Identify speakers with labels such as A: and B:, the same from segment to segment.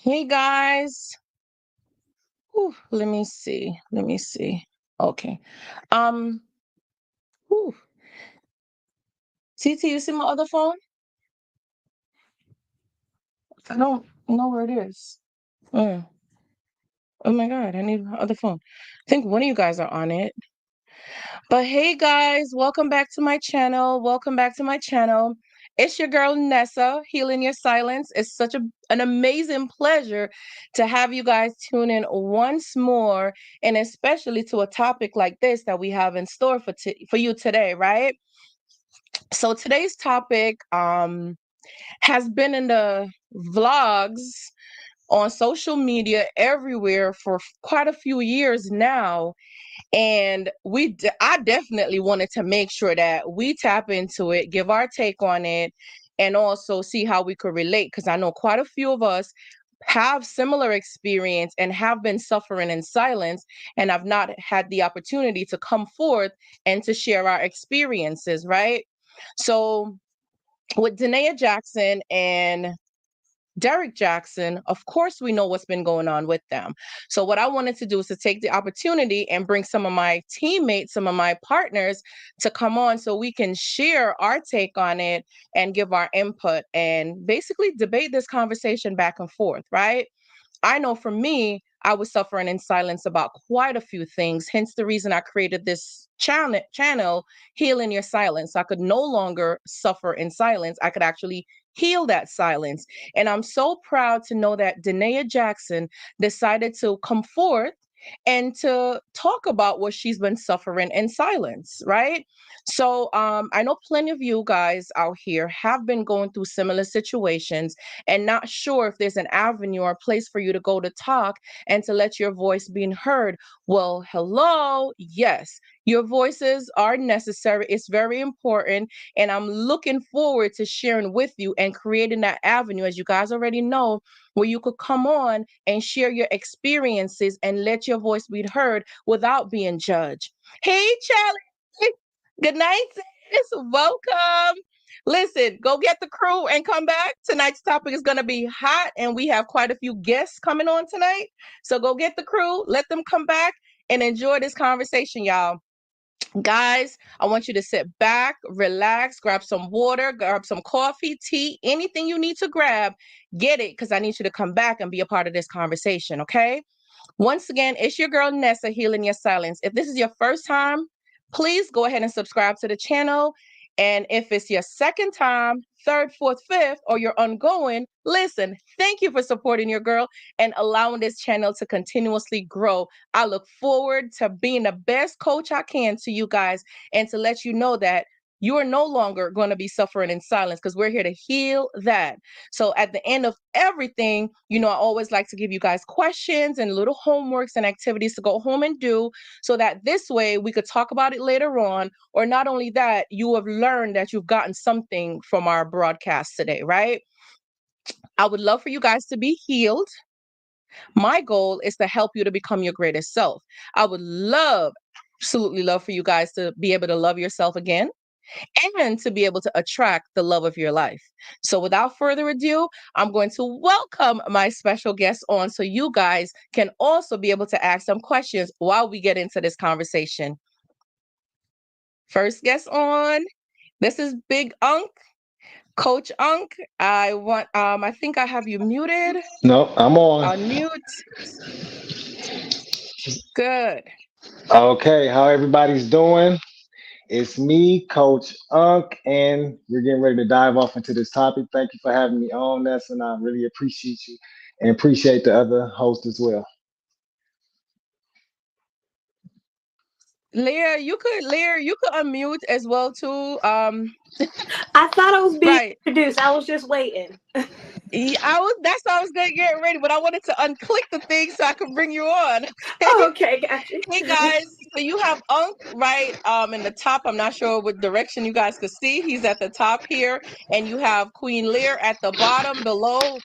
A: Hey guys. Whew, let me see. Let me see. Okay. Um, whew. TT, you see my other phone? I don't know where it is. Mm. Oh my God, I need my other phone. I think one of you guys are on it. But hey guys, welcome back to my channel. Welcome back to my channel. It's your girl Nessa, Healing Your Silence. It's such an amazing pleasure to have you guys tune in once more, and especially to a topic like this that we have in store for you today, right? So today's topic has been in the vlogs on social media everywhere for quite a few years now, and I definitely wanted to make sure that we tap into it, give our take on it, and also see how we could relate, because I know quite a few of us have similar experience and have been suffering in silence and have not had the opportunity to come forth and to share our experiences, right? So with Danae Jackson and Derek Jackson, of course, we know what's been going on with them. So, what I wanted to do is to take the opportunity and bring some of my teammates, some of my partners to come on so we can share our take on it and give our input and basically debate this conversation back and forth, right? I know for me, I was suffering in silence about quite a few things, hence the reason I created this channel, Healing Your Silence. So I could no longer suffer in silence. I could actually heal that silence. And I'm so proud to know that Danae Jackson decided to come forth and to talk about what she's been suffering in silence, right? So I know plenty of you guys out here have been going through similar situations and not sure if there's an avenue or a place for you to go to talk and to let your voice be heard. Well, hello, yes, your voices are necessary. It's very important. And I'm looking forward to sharing with you and creating that avenue, as you guys already know, where you could come on and share your experiences and let your voice be heard without being judged. Hey, Charlie. Good night, sis. Welcome. Listen, go get the crew and come back. Tonight's topic is going to be hot, and we have quite a few guests coming on tonight. So go get the crew, let them come back, and enjoy this conversation, y'all. Guys, I want you to sit back, relax, grab some water, grab some coffee, tea, anything you need to grab, get it, because I need you to come back and be a part of this conversation, okay? Once again, it's your girl Nessa, Healing Your Silence. If this is your first time, please go ahead and subscribe to the channel. And if it's your second time, third, fourth, fifth, or you're ongoing, listen, thank you for supporting your girl and allowing this channel to continuously grow. I look forward to being the best coach I can to you guys and to let you know that you are no longer going to be suffering in silence, because we're here to heal that. So at the end of everything, I always like to give you guys questions and little homeworks and activities to go home and do, so that this way we could talk about it later on. Or not only that, you have learned that you've gotten something from our broadcast today, right? I would love for you guys to be healed. My goal is to help you to become your greatest self. I would absolutely love for you guys to be able to love yourself again and to be able to attract the love of your life. So without further ado, I'm going to welcome my special guest on so you guys can also be able to ask some questions while we get into this conversation. First guest on, this is Big Unk, Coach Unk. I think I have you muted.
B: No, I'm on.
A: Unmute. Good.
B: Okay, how everybody's doing? It's me, Coach Unk, and we're getting ready to dive off into this topic. Thank you for having me on, Ness, and I really appreciate you and appreciate the other host as well.
A: Leah, you could unmute as well too.
C: I thought I was being
A: Right.
C: introduced. I was just waiting.
A: Yeah, that's why I was gonna get ready, but I wanted to unclick the thing so I could bring you on.
C: Oh, okay, got you.
A: Hey guys, so you have Unk right in the top. I'm not sure what direction you guys could see. He's at the top here, and you have Queen Lear at the bottom below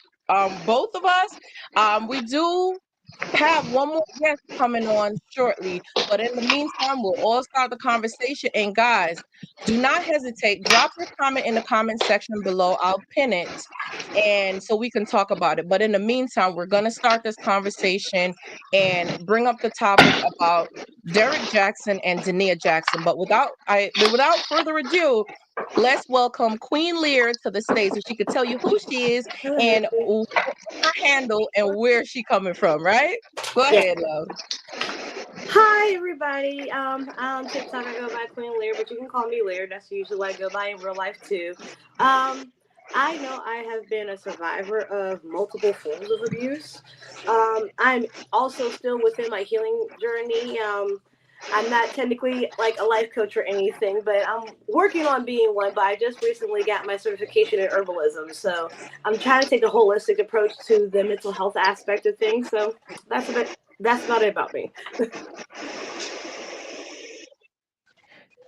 A: both of us. We do have one more guest coming on shortly. But in the meantime, we'll all start the conversation. And guys, do not hesitate. Drop your comment in the comment section below. I'll pin it. And so we can talk about it. But in the meantime, we're going to start this conversation and bring up the topic about Derek Jackson and Dania Jackson. But without further ado, let's welcome Queen Lear to the stage so she could tell you who she is and her handle and where she coming from, right? Go ahead, love.
C: Hi, everybody. On TikTok, I go by Queen Lear, but you can call me Lear. That's usually what I go by in real life, too. I know I have been a survivor of multiple forms of abuse. I'm also still within my healing journey. I'm not technically like a life coach or anything, but I'm working on being one. But I just recently got my certification in herbalism, so I'm trying to take a holistic approach to the mental health aspect of things. So that's about it about me.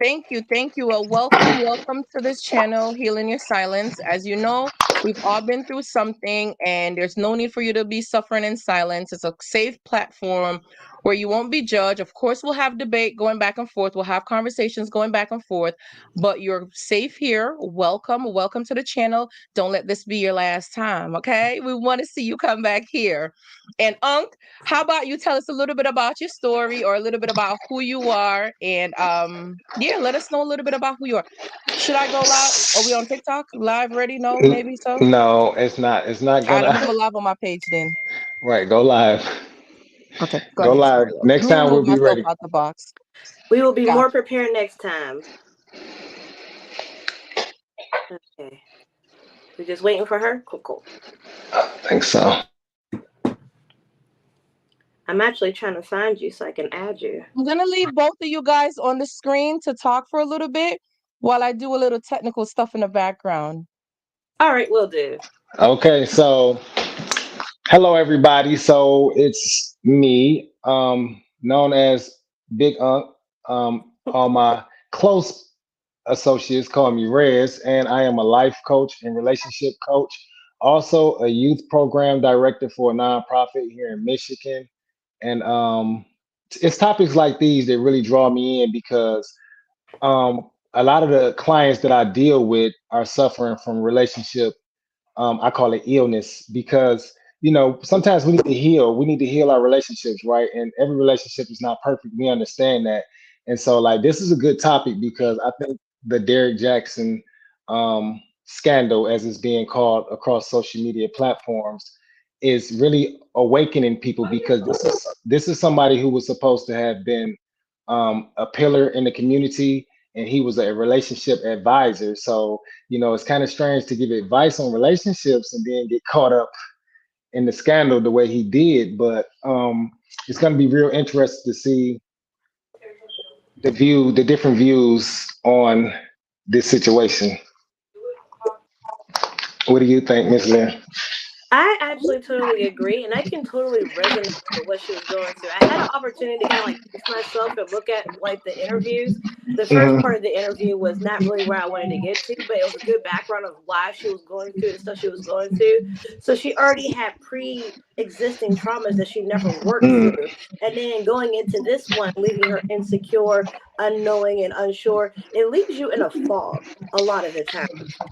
A: Thank you. Welcome to this channel, Healing Your Silence. As you know, we've all been through something, and there's no need for you to be suffering in silence. It's a safe platform where you won't be judged. Of course, we'll have debate going back and forth. We'll have conversations going back and forth, but you're safe here. Welcome to the channel. Don't let this be your last time, okay? We want to see you come back here. And Unc, how about you tell us a little bit about your story or a little bit about who you are, and yeah, let us know a little bit about who you are. Should I go live? Are we on TikTok live ready? No, maybe so.
B: No, it's not. It's not
A: All right, I'm gonna
B: gonna.
A: go live on my page then.
B: Right, go live.
A: Okay, go
B: Go
A: ahead.
B: live.
A: Sorry,
B: Next
A: let me
B: time we'll
A: remove
B: be
A: myself
B: ready.
A: out the box.
C: We will be
A: Gotcha.
C: more prepared next time. Okay. We're just waiting for her? Cool.
B: I think so.
C: I'm actually trying to find you so I can add you.
A: I'm gonna leave both of you guys on the screen to talk for a little bit while I do a little technical stuff in the background.
C: All right, will do.
B: Okay, so hello everybody. So it's me, known as Big Unc. All my close associates call me Rez, and I am a life coach and relationship coach. Also, a youth program director for a nonprofit here in Michigan. And it's topics like these that really draw me in because a lot of the clients that I deal with are suffering from relationship, I call it illness, because sometimes we need to heal. We need to heal our relationships, right? And every relationship is not perfect. We understand that. And so like this is a good topic because I think the Derek Jackson scandal, as it's being called across social media platforms, is really awakening people because this is somebody who was supposed to have been a pillar in the community, and he was a relationship advisor. So it's kind of strange to give advice on relationships and then get caught up in the scandal the way he did. But it's going to be real interesting to see the different views on this situation. What do you think, Ms. Lynn?
C: I actually totally agree, and I can totally resonate with what she was going through. I had an opportunity to kind of like fix myself and look at like the interviews. The first part of the interview was not really where I wanted to get to, but it was a good background of why she was going through the stuff she was going through. So she already had pre-existing traumas that she never worked through, and then going into this one, leaving her insecure, unknowing, and unsure, it leaves you in a fog a lot of the time.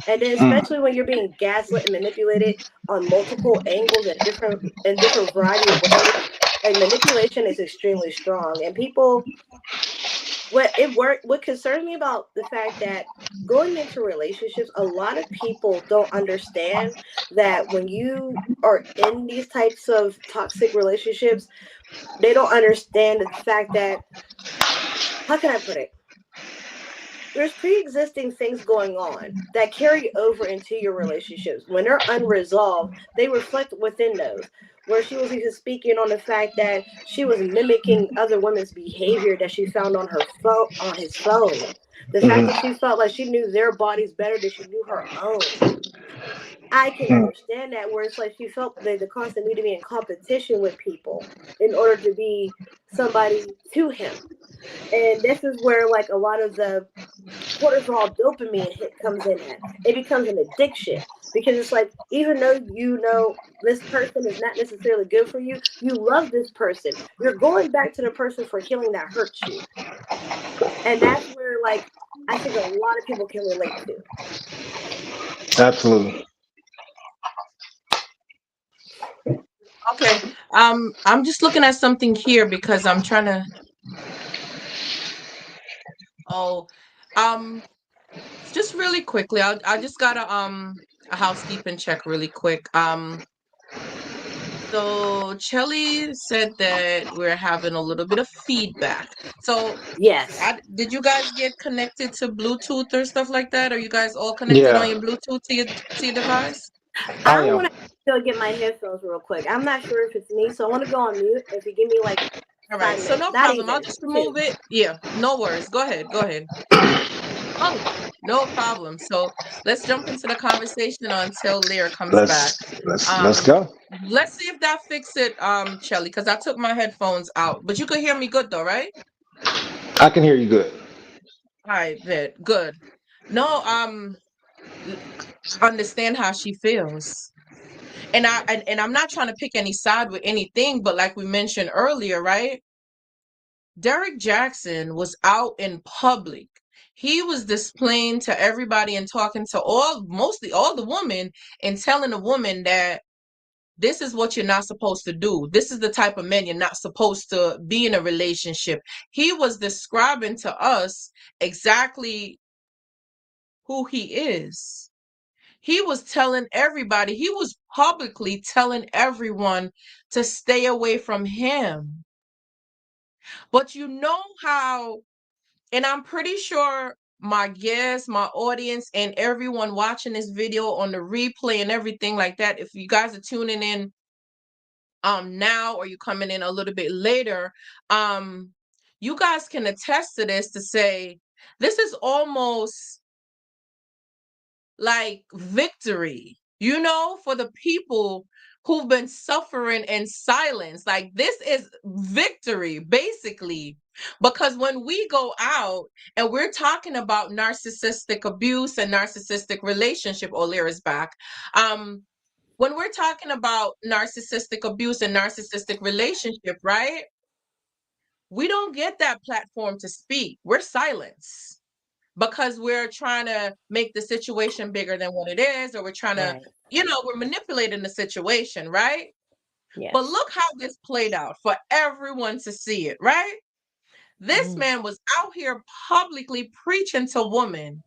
C: And then especially when you're being gaslit and manipulated on multiple angles and different variety of ways, like manipulation is extremely strong. And people, what concerns me about the fact that going into relationships, a lot of people don't understand that when you are in these types of toxic relationships, they don't understand the fact that, how can I put it? There's pre-existing things going on that carry over into your relationships. When they're unresolved, they reflect within those. Where she was even speaking on the fact that she was mimicking other women's behavior that she found on her phone, on his phone. The fact that she felt like she knew their bodies better than she knew her own. I can understand that, where it's like she felt the constant need to be in competition with people in order to be somebody to him. And this is where like a lot of the cortisol dopamine hit comes in at. It becomes an addiction. because it's like, even though you know this person is not necessarily good for you, you love this person. You're going back to the person for healing that hurt you. And that's where, like, I think a lot of people can relate to.
B: Absolutely.
A: Okay. I'm just looking at something here because I'm trying to. Oh, um, just really quickly. I just got a housekeeping check really quick. So Chelly said that we're having a little bit of feedback. So
C: Yes.
A: did you guys get connected to Bluetooth or stuff like that? Are you guys all connected on
B: Yeah,
A: your Bluetooth to your device?
B: I
C: I
B: am.
C: want to go get my headphones real quick. I'm not sure if it's me, so I want to go on mute. If you give me like
A: All right.
C: 5
A: So
C: minutes,
A: no
C: not
A: problem. I'll
C: even
A: just
C: two.
A: remove it. Yeah, no worries. Go ahead. Go ahead. Oh, no problem. So let's jump into the conversation until Lear comes back.
B: Let's go.
A: Let's see if that fixes it, Chelly, because I took my headphones out. But you could hear me good though, right?
B: I can hear you good.
A: All right, good. No, understand how she feels. And I'm not trying to pick any side with anything, but like we mentioned earlier, right? Derek Jackson was out in public. He was displaying to everybody and talking to mostly all the women and telling the woman that this is what you're not supposed to do. This is the type of man you're not supposed to be in a relationship. He was describing to us exactly who he is. He was telling everybody, he was publicly telling everyone to stay away from him. But you know how, and I'm pretty sure my guests, my audience, and everyone watching this video on the replay and everything like that, if you guys are tuning in now or you coming in a little bit later, you guys can attest to this to say this is almost like victory, for the people who've been suffering in silence. Like, this is victory, basically. Because when we go out and we're talking about narcissistic abuse and narcissistic relationship, Olir is back. When we're talking about narcissistic abuse and narcissistic relationship, right? We don't get that platform to speak. We're silenced because we're trying to make the situation bigger than what it is, or we're trying to,
C: Right.
A: we're manipulating the situation, right?
C: Yes.
A: But look how this played out for everyone to see it, right? This man was out here publicly preaching to women.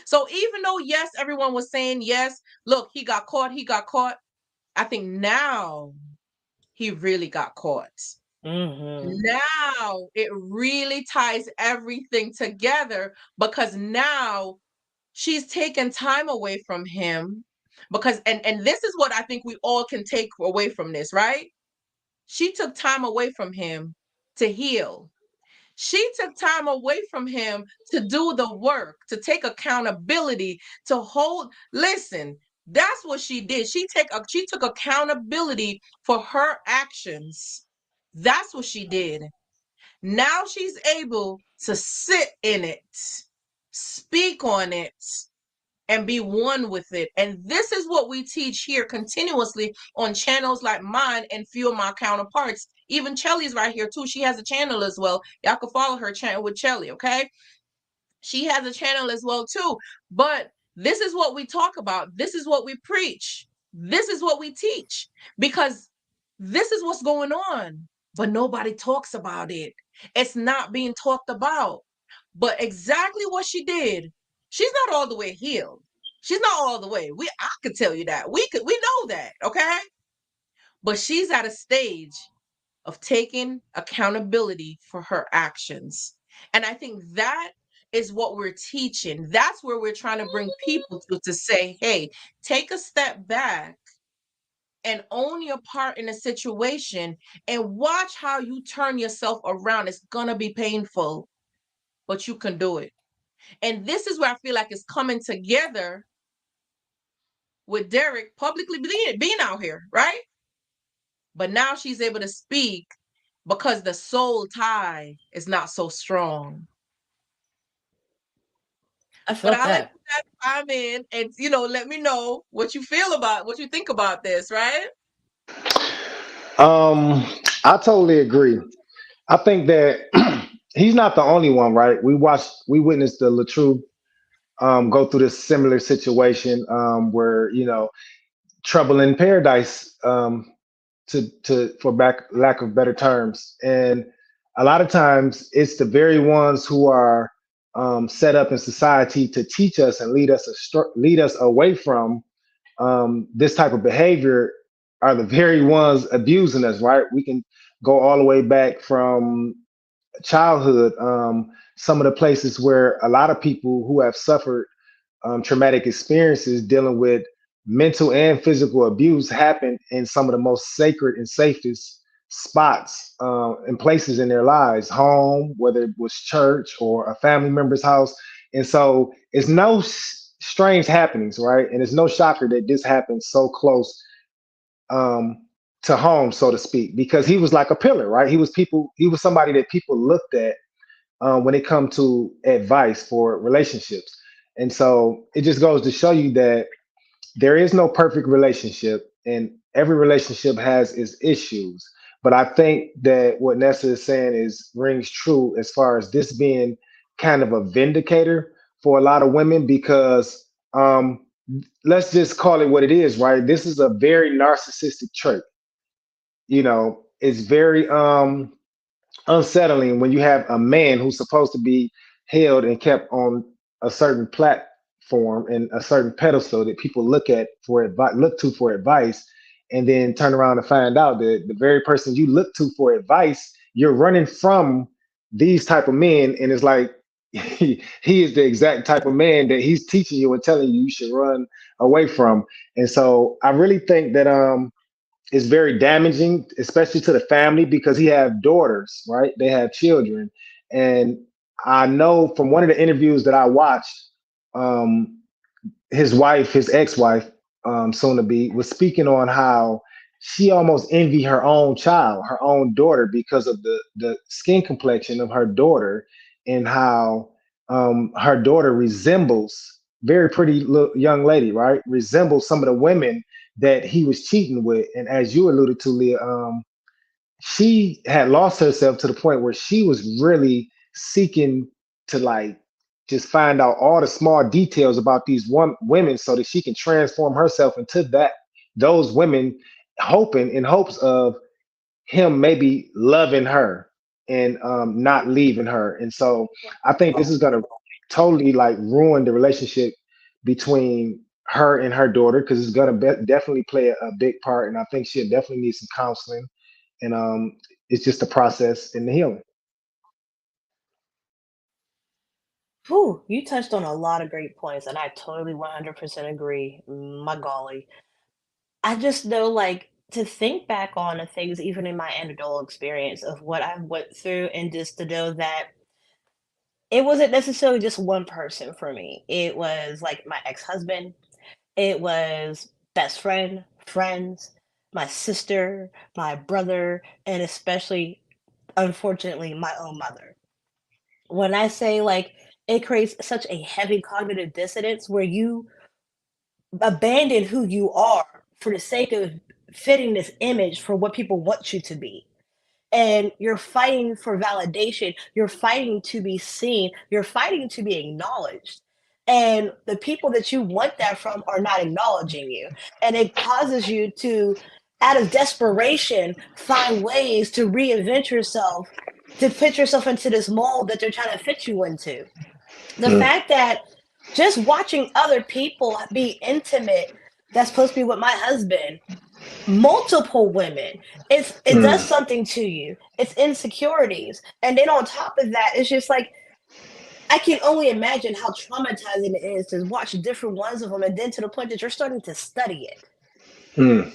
A: So even though, yes, everyone was saying, yes, look, he got caught. I think now he really got caught. Now it really ties everything together because now she's taken time away from him because and this is what I think we all can take away from this, right? She took time away from him to heal. She took time away from him to do the work, to take accountability, to hold. Listen, that's what she did. She took accountability for her actions. That's what she did. Now she's able to sit in it, speak on it, and be one with it. And this is what we teach here continuously on channels like mine and few of my counterparts. Even Chelly's right here too. She has a channel as well. Y'all can follow her channel with Chelly, okay? She has a channel as well too. But this is what we talk about. This is what we preach. This is what we teach because this is what's going on. But nobody talks about it. It's not being talked about. But exactly what she did, she's not all the way healed. She's not all the way. I could tell you that. We know that, okay? But she's at a stage of taking accountability for her actions. And I think that is what we're teaching. That's where we're trying to bring people to say, hey, take a step back and own your part in a situation and watch how you turn yourself around. It's going to be painful, but you can do it. And this is where I feel like it's coming together with Derek publicly being out here, right? But now she's able to speak because the soul tie is not so strong.
C: I
A: But
C: felt
A: I'll let
C: that.
A: you guys chime in and let me know what you think about this, right?
B: Um, I totally agree. I think that he's not the only one, right? We witnessed the Latrue go through this similar situation where trouble in paradise, to for back lack of better terms, and a lot of times it's the very ones who are set up in society to teach us and lead us away from this type of behavior are the very ones abusing us, right? We can go all the way back from childhood. Some of the places where a lot of people who have suffered traumatic experiences dealing with mental and physical abuse happen in some of the most sacred and safest spots and places in their lives, home, whether it was church or a family member's house. And so it's no strange happenings, right? And it's no shocker that this happens so close um, to home, so to speak, because he was like a pillar, right? He was somebody that people looked at when it comes to advice for relationships. And so it just goes to show you that there is no perfect relationship, and every relationship has its issues. But I think that what Nessa is saying is rings true as far as this being kind of a vindicator for a lot of women because let's just call it what it is, right? This is a very narcissistic trait. It's very unsettling when you have a man who's supposed to be held and kept on a certain platform and a certain pedestal that people look to for advice, and then turn around and find out that the very person you look to for advice, you're running from these type of men, and it's like he is the exact type of man that he's teaching you and telling you should run away from. And so I really think that is very damaging, especially to the family because he have daughters, right? They have children, and I know from one of the interviews that I watched, um, his ex-wife, soon to be, was speaking on how she almost envy her own child, her own daughter, because of the skin complexion of her daughter, and how her daughter resembles very pretty little young lady, right? Resembles some of the women that he was cheating with, and as you alluded to, Leah, she had lost herself to the point where she was really seeking to like just find out all the small details about these women so that she can transform herself into those women, hoping in hopes of him maybe loving her and not leaving her. And so I think this is going to totally like ruin the relationship between her and her daughter because it's going to definitely play a big part. And I think she'll definitely need some counseling, and it's just a process in the healing.
C: Whew, you touched on a lot of great points, and I totally 100% agree. My golly. I just know, like, to think back on the things, even in my anecdotal experience of what I went through, and just to know that it wasn't necessarily just one person for me. It was like my ex-husband, it was best friend, friends, my sister, my brother, and especially, unfortunately, my own mother. When I say, like, it creates such a heavy cognitive dissonance where you abandon who you are for the sake of fitting this image for what people want you to be. And you're fighting for validation, you're fighting to be seen, you're fighting to be acknowledged. And the people that you want that from are not acknowledging you. And it causes you to, out of desperation, find ways to reinvent yourself, to fit yourself into this mold that they're trying to fit you into. The
B: Mm,
C: fact that just watching other people be intimate, that's supposed to be with my husband, multiple women, it does
B: mm,
C: something to you. It's insecurities. And then on top of that, it's just like I can only imagine how traumatizing it is to watch different ones of them, and then to the point that you're starting to study it.
B: mm,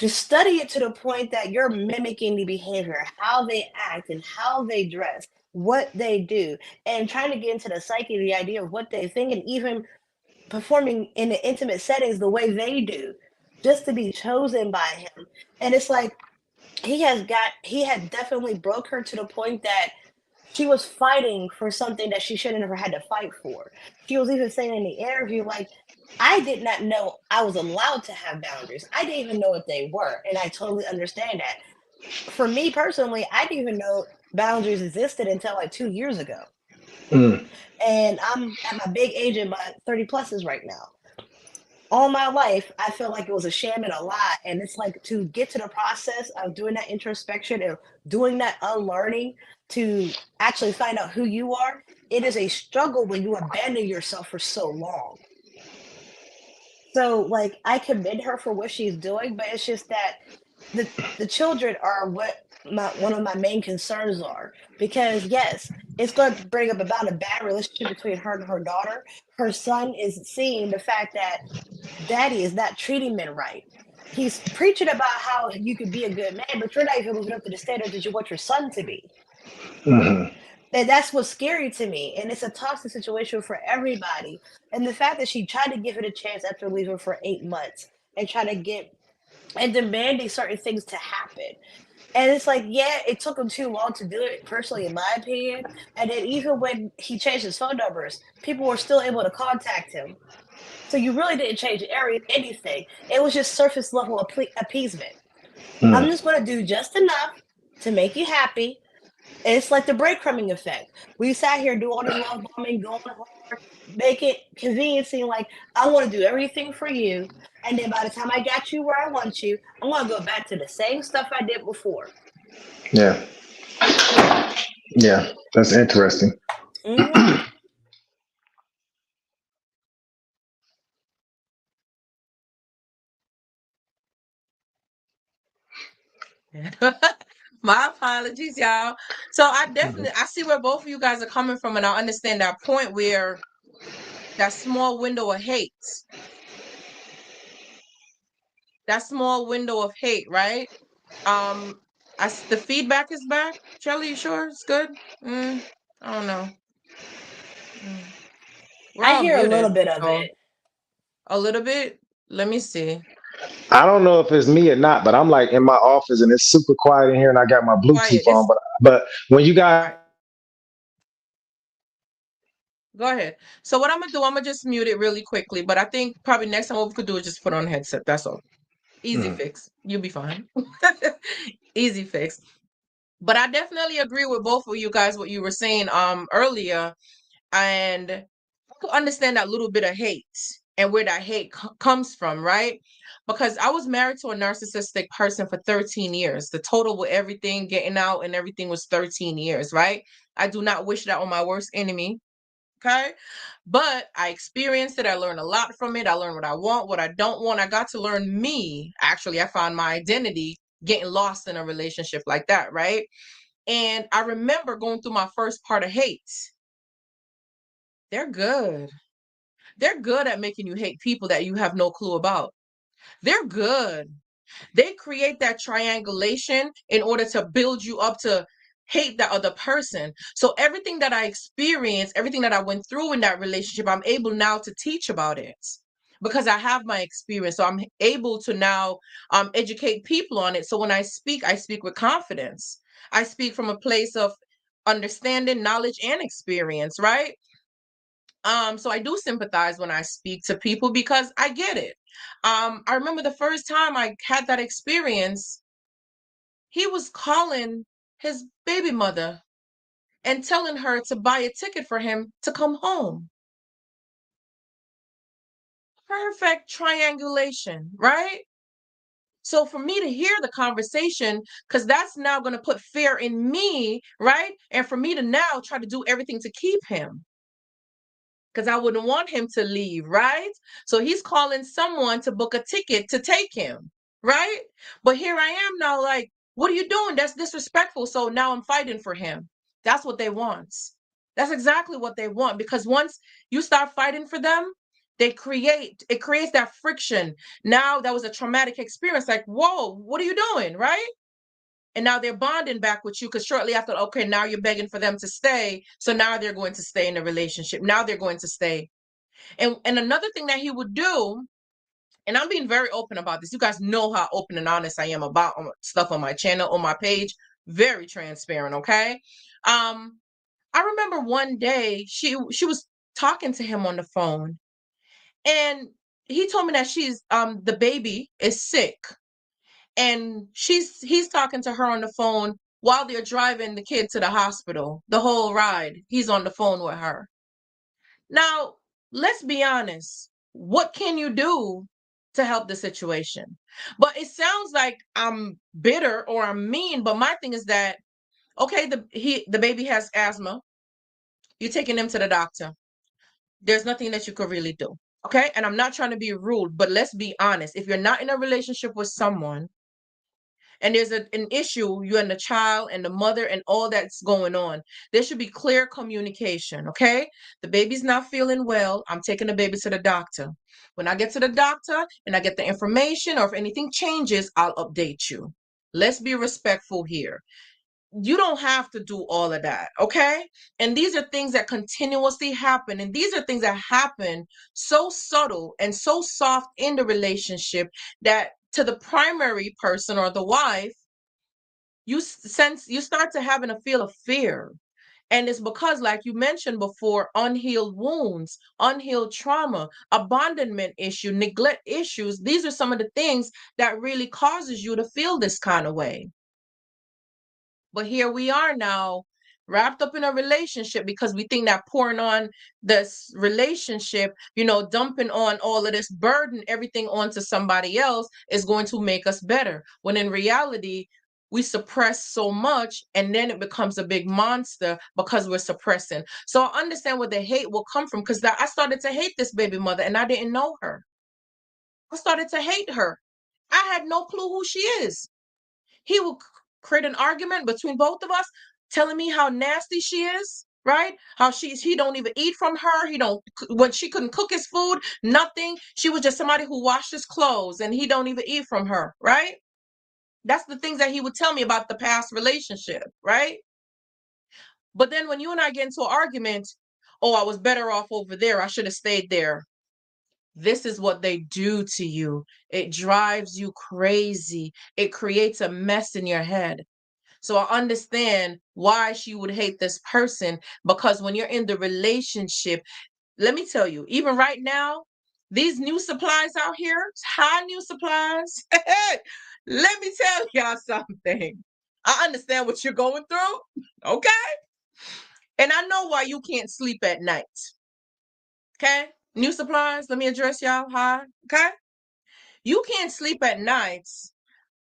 C: To study it to the point that you're mimicking the behavior, how they act and how they dress, what they do, and trying to get into the psyche, the idea of what they think, and even performing in the intimate settings the way they do, just to be chosen by him. And it's like he had definitely broke her to the point that she was fighting for something that she should have never had to fight for. She was even saying in the interview, like, I did not know I was allowed to have boundaries. I didn't even know what they were. And I totally understand that. For me personally, I didn't even know boundaries existed until like 2 years ago.
B: Mm.
C: And I'm at my big age in my 30 pluses right now. All my life, I feel like it was a sham and a lie. And it's like to get to the process of doing that introspection and doing that unlearning to actually find out who you are, it is a struggle when you abandon yourself for so long. So, like, I commend her for what she's doing, but it's just that the children are what one of my main concerns are. Because yes, it's going to bring about a bad relationship between her and her daughter. Her son is seeing the fact that daddy is not treating men right. He's preaching about how you could be a good man, but you're not even living up to the standards that you want your son to be.
B: Hmm.
C: And that's what's scary to me. And it's a toxic situation for everybody. And the fact that she tried to give it a chance after leaving for 8 months and trying to get and demanding certain things to happen. And it's like, yeah, it took him too long to do it, personally, in my opinion. And then even when he changed his phone numbers, people were still able to contact him. So you really didn't change anything. It was just surface level appeasement. I'm
B: Mm.
C: just going to do just enough to make you happy. And it's like the breadcrumbing effect. We sat here, do all this love bombing, going hard, make it convenient, seem like I want to do everything for you. And then by the time I got you where I want you, I'm going to go back to the same stuff I did before.
B: Yeah. Yeah. That's interesting.
C: Hmm.
A: My apologies, y'all. So I
B: Mhm.
A: definitely I see where both of you guys are coming from, and I understand that point where that small window of hate, that small window of hate, right? Um, the feedback is back. Shelly, you sure it's good? I don't know. Mm. We're
C: I
A: all
C: hear a little
A: muted,
C: bit of
A: so
C: it.
A: a little bit. Let me see.
B: I don't know if it's me or not, but I'm like in my office and it's super quiet in here, and I got my
A: Quiet.
B: Bluetooth on.
A: It's
B: But when you guys,
A: right. Go ahead. So what I'm gonna do, I'm gonna just mute it really quickly. But I think probably next time what we could do is just put on a headset. That's all. Easy
B: mm,
A: fix. You'll be fine. Easy fix. But I definitely agree with both of you guys what you were saying earlier, and I could understand that little bit of hate and where that hate comes from, right? Because I was married to a narcissistic person for 13 years. The total with everything, getting out and everything was 13 years, right? I do not wish that on my worst enemy. Okay. But I experienced it. I learned a lot from it. I learned what I want, what I don't want. I got to learn me. Actually, I found my identity getting lost in a relationship like that, right? And I remember going through my first part of hate. They're good. They're good at making you hate people that you have no clue about. They're good. They create that triangulation in order to build you up to hate that other person. So everything that I experienced, everything that I went through in that relationship, I'm able now to teach about it because I have my experience. So I'm able to now educate people on it. So when I speak with confidence. I speak from a place of understanding, knowledge, and experience, right? So I do sympathize when I speak to people because I get it. I remember the first time I had that experience, he was calling his baby mother and telling her to buy a ticket for him to come home. Perfect triangulation, right? So for me to hear the conversation, because that's now going to put fear in me, right? And for me to now try to do everything to keep him. Because I wouldn't want him to leave, right? So he's calling someone to book a ticket to take him, right? But here I am now, like, what are you doing? That's disrespectful. So now I'm fighting for him. That's what they want. That's exactly what they want. Because once you start fighting for them, it creates that friction. Now that was a traumatic experience. Like, whoa, what are you doing, right? And now they're bonding back with you because shortly after, okay, now you're begging for them to stay. So now they're going to stay in the relationship. Now they're going to stay. And another thing that he would do, and I'm being very open about this. You guys know how open and honest I am about stuff on my channel, on my page. Very transparent, okay? Um, I remember one day she was talking to him on the phone, and he told me that the baby is sick, and he's talking to her on the phone while they're driving the kid to the hospital. The whole ride, he's on the phone with her. Now, let's be honest. What can you do to help the situation? But it sounds like I'm bitter or I'm mean, but my thing is that, okay, the baby has asthma. You're taking him to the doctor. There's nothing that you could really do. Okay? And I'm not trying to be rude, but let's be honest. If you're not in a relationship with someone and there's an issue, you and the child and the mother and all that's going on, there should be clear communication. Okay? The baby's not feeling well. I'm taking the baby to the doctor. When I get to the doctor and I get the information, or if anything changes, I'll update you. Let's be respectful here. You don't have to do all of that, okay? And these are things that continuously happen, and these are things that happen so subtle and so soft in the relationship that to the primary person or the wife, you start to having a feel of fear. And it's because, like you mentioned before, unhealed wounds, unhealed trauma, abandonment issue, neglect issues. These are some of the things that really causes you to feel this kind of way. But here we are now, wrapped up in a relationship because we think that pouring on this relationship, dumping on all of this burden, everything onto somebody else is going to make us better. When in reality, we suppress so much and then it becomes a big monster because we're suppressing. So I understand where the hate will come from, because I started to hate this baby mother and I didn't know her. I started to hate her. I had no clue who she is. He will create an argument between both of us, telling me how nasty she is, right? How he don't even eat from her. When she couldn't cook his food, nothing. She was just somebody who washed his clothes, and he don't even eat from her, right? That's the things that he would tell me about the past relationship, right? But then when you and I get into an argument, oh, I was better off over there. I should have stayed there. This is what they do to you. It drives you crazy. It creates a mess in your head. So I understand why she would hate this person, because when you're in the relationship, let me tell you, even right now, these new supplies out here, high new supplies. Let me tell y'all something. I understand what you're going through. Okay. And I know why you can't sleep at night. Okay. New supplies. Let me address y'all. Hi. Okay. You can't sleep at nights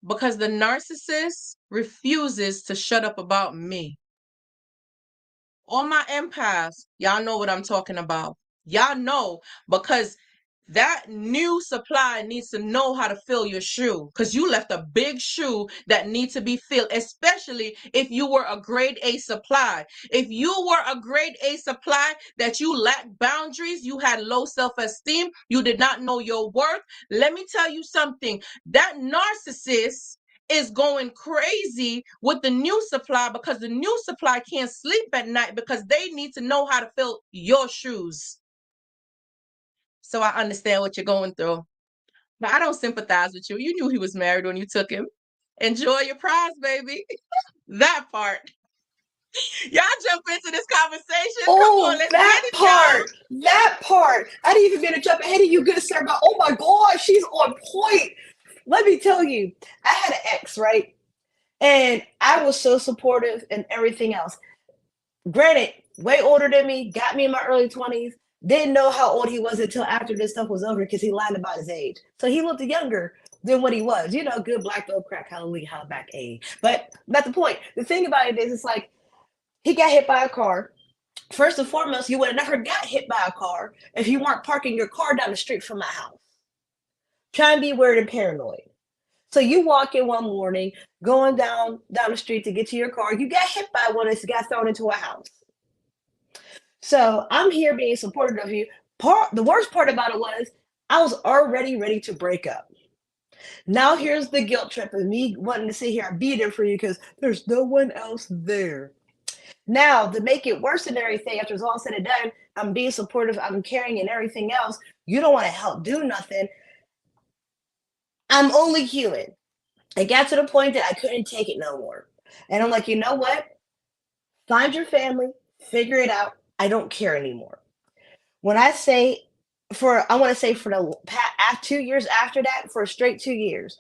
A: because the narcissist refuses to shut up about me. All my empaths, y'all know what I'm talking about. Y'all know, because that new supply needs to know how to fill your shoe, because you left a big shoe that needs to be filled, especially if you were a grade A supply. If you were a grade A supply that you lacked boundaries, you had low self-esteem, you did not know your worth, let me tell you something. That narcissist is going crazy with the new supply, because the new supply can't sleep at night because they need to know how to fill your shoes. So I understand what you're going through. But I don't sympathize with you. You knew he was married when you took him. Enjoy your prize, baby. That part. Y'all jump into this conversation. Come on, let's
D: that
A: get it,
D: part. That part. I didn't even mean to jump ahead of you, good sir, but oh my God, she's on point. Let me tell you, I had an ex, right? And I was so supportive and everything else. Granted, way older than me, got me in my early 20s. Didn't know how old he was until after this stuff was over, because he lied about his age. So he looked younger than what he was. Good black belt crack, hallelujah, holla back age. But not the point. The thing about it is, it's like, he got hit by a car. First and foremost, you would have never got hit by a car if you weren't parking your car down the street from my house. Trying to be weird and paranoid. So you walk in one morning, going down the street to get to your car, you got hit by one and got thrown into a house. So I'm here being supportive of you. The worst part about it was I was already ready to break up. Now here's the guilt trip of me wanting to sit here and be there for you because there's no one else there. Now, to make it worse than everything, after it's all said and done, I'm being supportive, I'm caring and everything else. You don't want to help do nothing. I'm only human. I got to the point that I couldn't take it no more. And I'm like, you know what? Find your family, Figure it out. I don't care anymore. When I say I want to say for the 2 years after that, for a straight 2 years,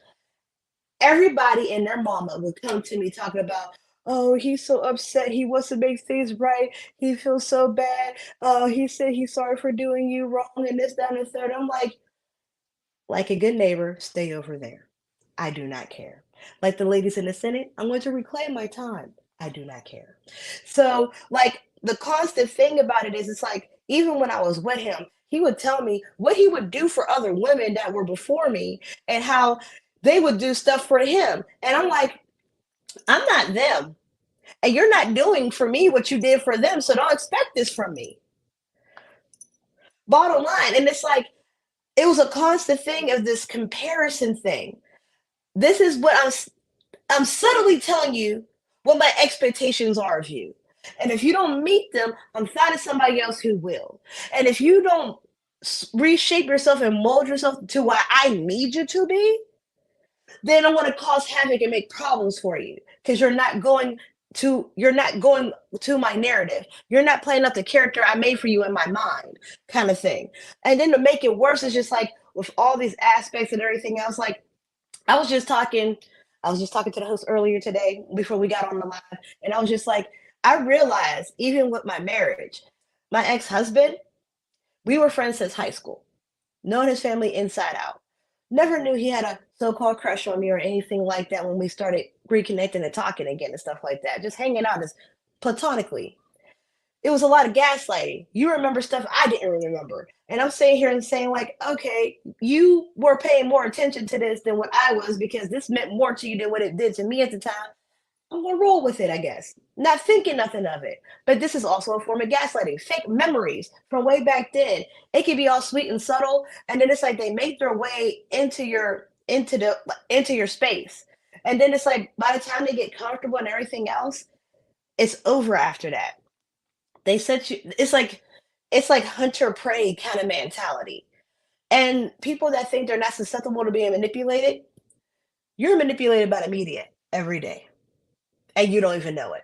D: everybody and their mama would come to me talking about, oh, he's so upset. He wants to make things right. He feels so bad. He said he's sorry for doing you wrong and this, that, and the third. I'm like a good neighbor, stay over there. I do not care. Like the ladies in the Senate, I'm going to reclaim my time. I do not care. So, like, the constant thing about it is, it's like, even when I was with him, he would tell me what he would do for other women that were before me and how they would do stuff for him. And I'm like, I'm not them. And you're not doing for me what you did for them. So don't expect this from me. Bottom line. And it's like, it was a constant thing of this comparison thing. This is what I'm subtly telling you what my expectations are of you. And if you don't meet them, I'm finding somebody else who will. And if you don't reshape yourself and mold yourself to what I need you to be, then I'm going to cause havoc and make problems for you because you're not going to my narrative. You're not playing up the character I made for you in my mind, kind of thing. And then to make it worse, it's just like with all these aspects and everything else, like I was just talking to the host earlier today before we got on the live, and I was just like, I realized even with my marriage, my ex-husband, we were friends since high school, known his family inside out. Never knew he had a so-called crush on me or anything like that when we started reconnecting and talking again and stuff like that. Just hanging out as platonically. It was a lot of gaslighting. You remember stuff I didn't remember. And I'm sitting here and saying, like, okay, you were paying more attention to this than what I was because this meant more to you than what it did to me at the time. I'm gonna roll with it, I guess. Not thinking nothing of it. But this is also a form of gaslighting. Fake memories from way back then. It can be all sweet and subtle, and then it's like they make their way into your space. And then it's like by the time they get comfortable and everything else, it's over after that. They set you, it's like hunter prey kind of mentality. And people that think they're not susceptible to being manipulated, you're manipulated by the media every day. And you don't even know it.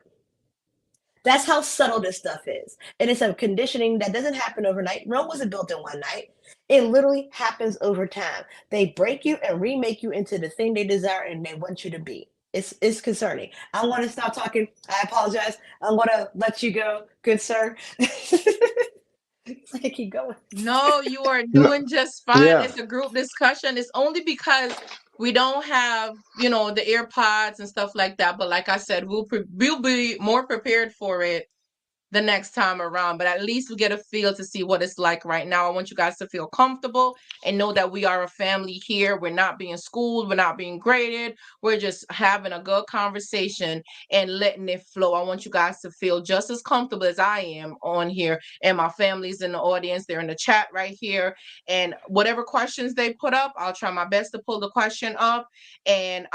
D: That's how subtle this stuff is. And it's a conditioning that doesn't happen overnight. Rome wasn't built in one night. It literally happens over time. They break you and remake you into the thing they desire and they want you to be. It's concerning. I want to stop talking. I apologize. I'm going to let you go, good sir. I keep going.
A: No, you are doing just fine. It's a group discussion. It's only because we don't have, the AirPods and stuff like that. But like I said, we'll be more prepared for it the next time around, but at least we get a feel to see what it's like right now. I want you guys to feel comfortable and know that we are a family here. We're not being schooled. We're not being graded. We're just having a good conversation and letting it flow. I want you guys to feel just as comfortable as I am on here, and my family's in the audience. They're in the chat right here, and whatever questions they put up, I'll try my best to pull the question up and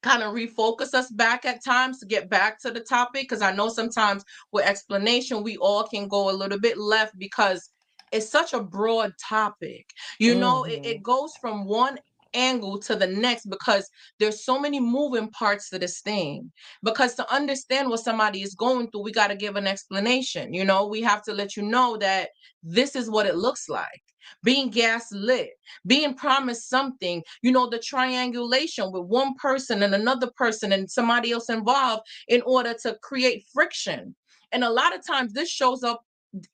A: kind of refocus us back at times to get back to the topic, because I know sometimes with explanation we all can go a little bit left because it's such a broad topic. It goes from one angle to the next because there's so many moving parts to this thing. Because to understand what somebody is going through, we got to give an explanation. We have to let you know that this is what it looks like. Being gaslit, being promised something, the triangulation with one person and another person and somebody else involved in order to create friction. And a lot of times this shows up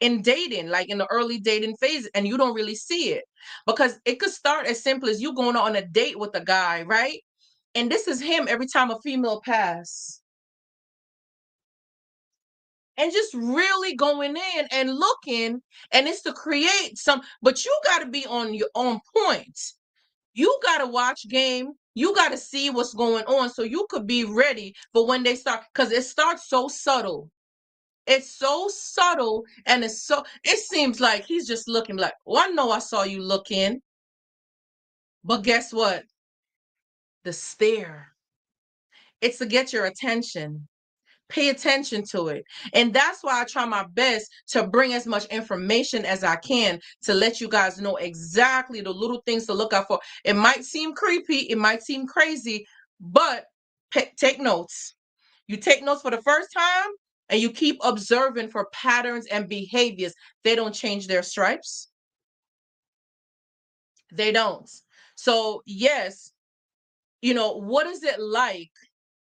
A: in dating, like in the early dating phase, and you don't really see it because it could start as simple as you going on a date with a guy, right? And this is him every time a female pass. And just really going in and looking, and it's to create but you got to be on your own point. You got to watch game. You got to see what's going on so you could be ready for when they start, because it starts so subtle. It's so subtle, and it seems like he's just looking like, well, I know I saw you looking. But guess what? The stare. It's to get your attention. Pay attention to it. And that's why I try my best to bring as much information as I can to let you guys know exactly the little things to look out for. It might seem creepy, it might seem crazy, but take notes. You take notes for the first time, and you keep observing for patterns and behaviors, they don't change their stripes. They don't. So yes, what is it like?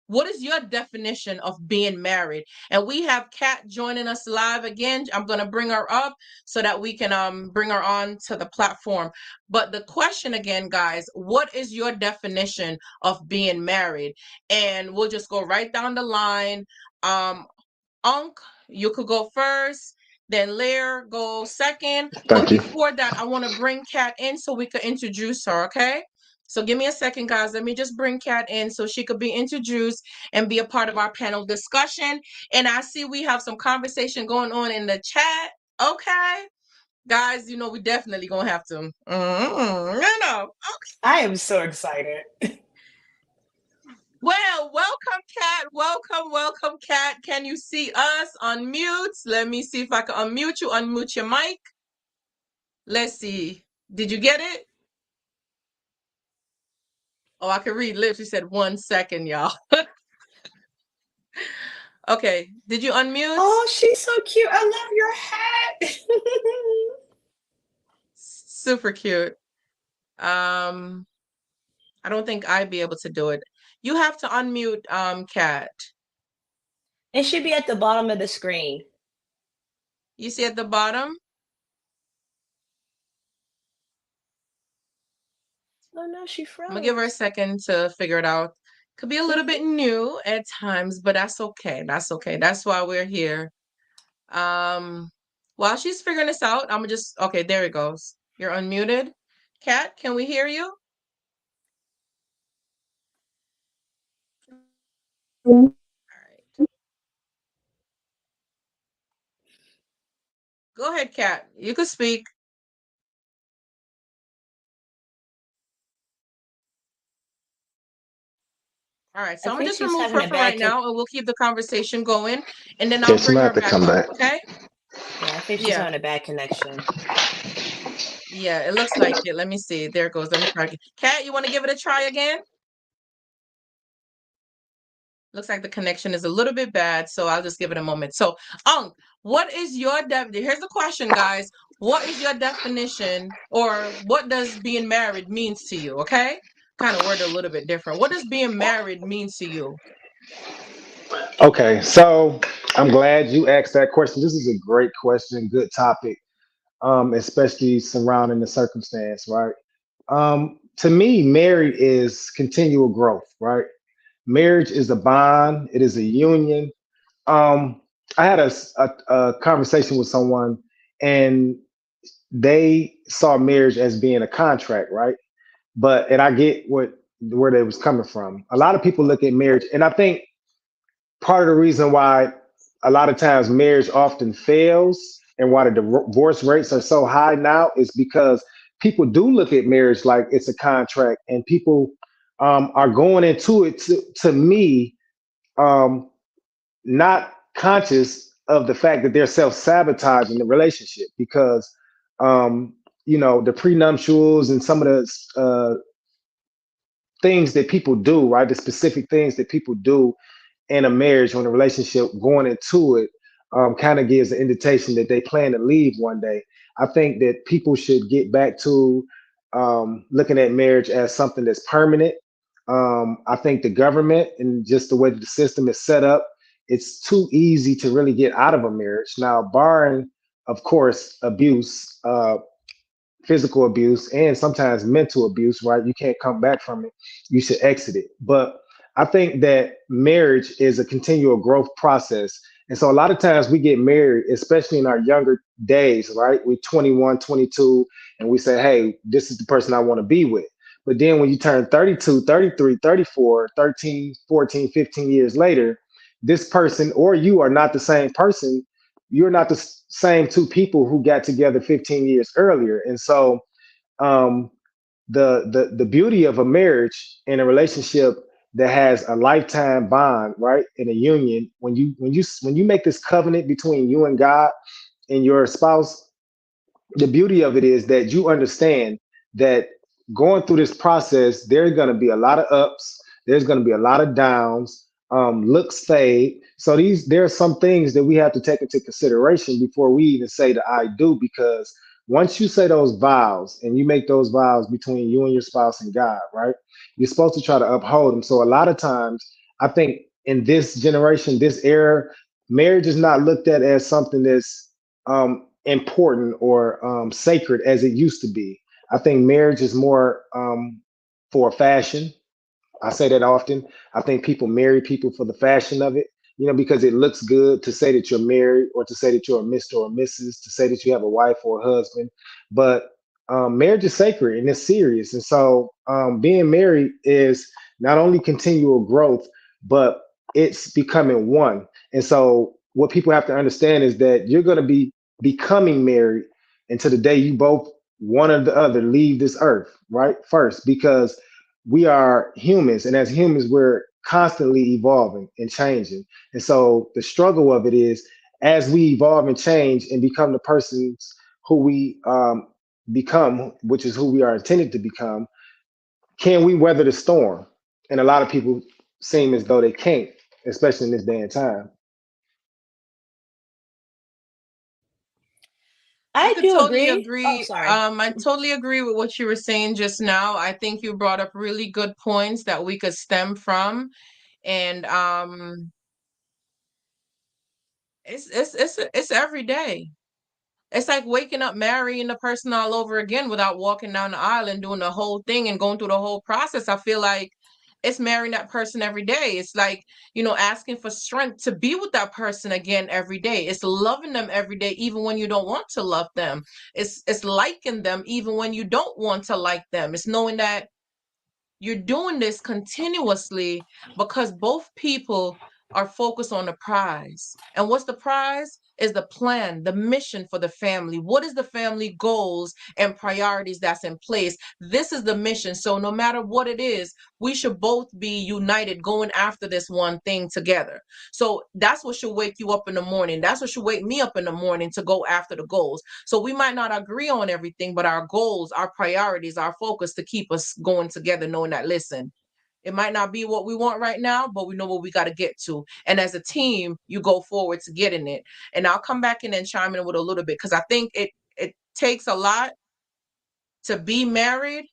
A: What is your definition of being married? And we have Kat joining us live again. I'm going to bring her up so that we can bring her on to the platform. But the question again, guys, what is your definition of being married? And we'll just go right down the line. Unc, you could go first, then Lair go second. But
B: Thank you.
A: before that, I want to bring Kat in so we could introduce her, okay? So give me a second, guys. Let me just bring Kat in so she could be introduced and be a part of our panel discussion. And I see we have some conversation going on in the chat. Okay. Guys, we definitely going to have to.
D: I am so excited.
A: Well, welcome, Kat. Welcome, Kat. Can you see us? Unmute. Let me see if I can unmute you. Unmute your mic. Let's see. Did you get it? Oh, I can read lips. You said 1 second, y'all. Okay. Did you unmute?
D: Oh, she's so cute. I love your hat.
A: Super cute. I don't think I'd be able to do it. You have to unmute, Kat.
D: It should be at the bottom of the screen.
A: You see at the bottom?
D: Oh no, she froze.
A: I'm gonna give her a second to figure it out. Could be a little bit new at times, but that's okay. That's okay. That's why we're here. While she's figuring this out, I'm just okay. There it goes. You're unmuted. Kat, can we hear you? All right. Go ahead, Kat. You can speak. All right, so I'm gonna just remove her for right now, and we'll keep the conversation going, and then I'll bring her back up. Okay?
D: Yeah, I think she's having a bad connection.
A: Yeah, it looks like it. Let me see. There it goes. Let me try again. Kat, you want to give it a try again? Looks like the connection is a little bit bad, so I'll just give it a moment. So, what is your here's the question, guys. What is your definition, or what does being married means to you? Okay? Kind of word a little bit different. What does being married mean to you?
B: Okay, so I'm glad you asked that question. This is a great question, good topic, especially surrounding the circumstance, right? To me, marriage is continual growth, right? Marriage is a bond, it is a union. Um, I had a conversation with someone, and they saw marriage as being a contract, right? And I get where they was coming from. A lot of people look at marriage, and I think part of the reason why a lot of times marriage often fails and why the divorce rates are so high now is because people do look at marriage like it's a contract, and people are going into it to me um, not conscious of the fact that they're self-sabotaging the relationship because the prenuptials and some of the things that people do, right? The specific things that people do in a marriage or in a relationship going into it kind of gives an indication that they plan to leave one day. I think that people should get back to looking at marriage as something that's permanent. I think the government and just the way that the system is set up, it's too easy to really get out of a marriage. Now, barring, of course, abuse, physical abuse, and sometimes mental abuse, right? You can't come back from it. You should exit it. But I think that marriage is a continual growth process. And so a lot of times we get married, especially in our younger days, right? We're 21, 22, and we say, hey, this is the person I want to be with. But then when you turn 32, 33, 34, 13, 14, 15 years later, this person or you are not the same person. You're not the same two people who got together 15 years earlier. And so um, the beauty of a marriage and a relationship that has a lifetime bond, right, in a union, when you make this covenant between you and God and your spouse, the beauty of it is that you understand that going through this process, there's going to be a lot of ups, there's going to be a lot of downs. looks fade. So there are some things that we have to take into consideration before we even say the I do, because once you say those vows and you make those vows between you and your spouse and God, right? You're supposed to try to uphold them. So a lot of times, I think in this generation, this era, marriage is not looked at as something that's important or sacred as it used to be. I think marriage is more for fashion. I say that often. I think people marry people for the fashion of it, because it looks good to say that you're married, or to say that you're a Mr. or Mrs., to say that you have a wife or a husband. But marriage is sacred and it's serious. And so being married is not only continual growth, but it's becoming one. And so what people have to understand is that you're going to be becoming married until the day you both, one or the other, leave this earth, right? First, because we are humans, and as humans we're constantly evolving and changing. And so the struggle of it is, as we evolve and change and become the persons who we become, which is who we are intended to become, can we weather the storm? And a lot of people seem as though they can't, especially in this day and time.
A: I
D: I
A: could
D: do
A: totally
D: agree. Oh,
A: agree.
D: sorry.
A: I totally agree with what you were saying just now. I think you brought up really good points that we could stem from. And it's every day. It's like waking up, marrying the person all over again without walking down the aisle and doing the whole thing and going through the whole process. I feel like it's marrying that person every day. It's like, asking for strength to be with that person again every day. It's loving them every day, even when you don't want to love them. It's liking them even when you don't want to like them. It's knowing that you're doing this continuously because both people are focused on the prize. And what's the prize? Is the plan, the mission for the family. What is the family goals and priorities that's in place? This is the mission. So no matter what it is, we should both be united going after this one thing together. So that's what should wake you up in the morning. That's what should wake me up in the morning to go after the goals. So we might not agree on everything, but our goals, our priorities, our focus to keep us going together, knowing that, listen, it might not be what we want right now, but we know what we got to get to. And as a team, you go forward to getting it. And I'll come back in and chime in with a little bit, because I think it takes a lot to be married,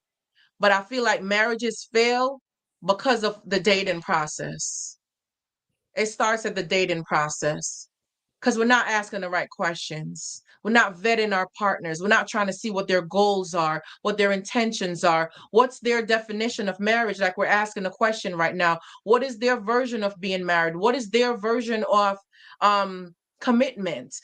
A: but I feel like marriages fail because of the dating process. It starts at the dating process, because we're not asking the right questions. We're not vetting our partners. We're not trying to see what their goals are, what their intentions are, what's their definition of marriage. Like we're asking a question right now. What is their version of being married? What is their version of commitment?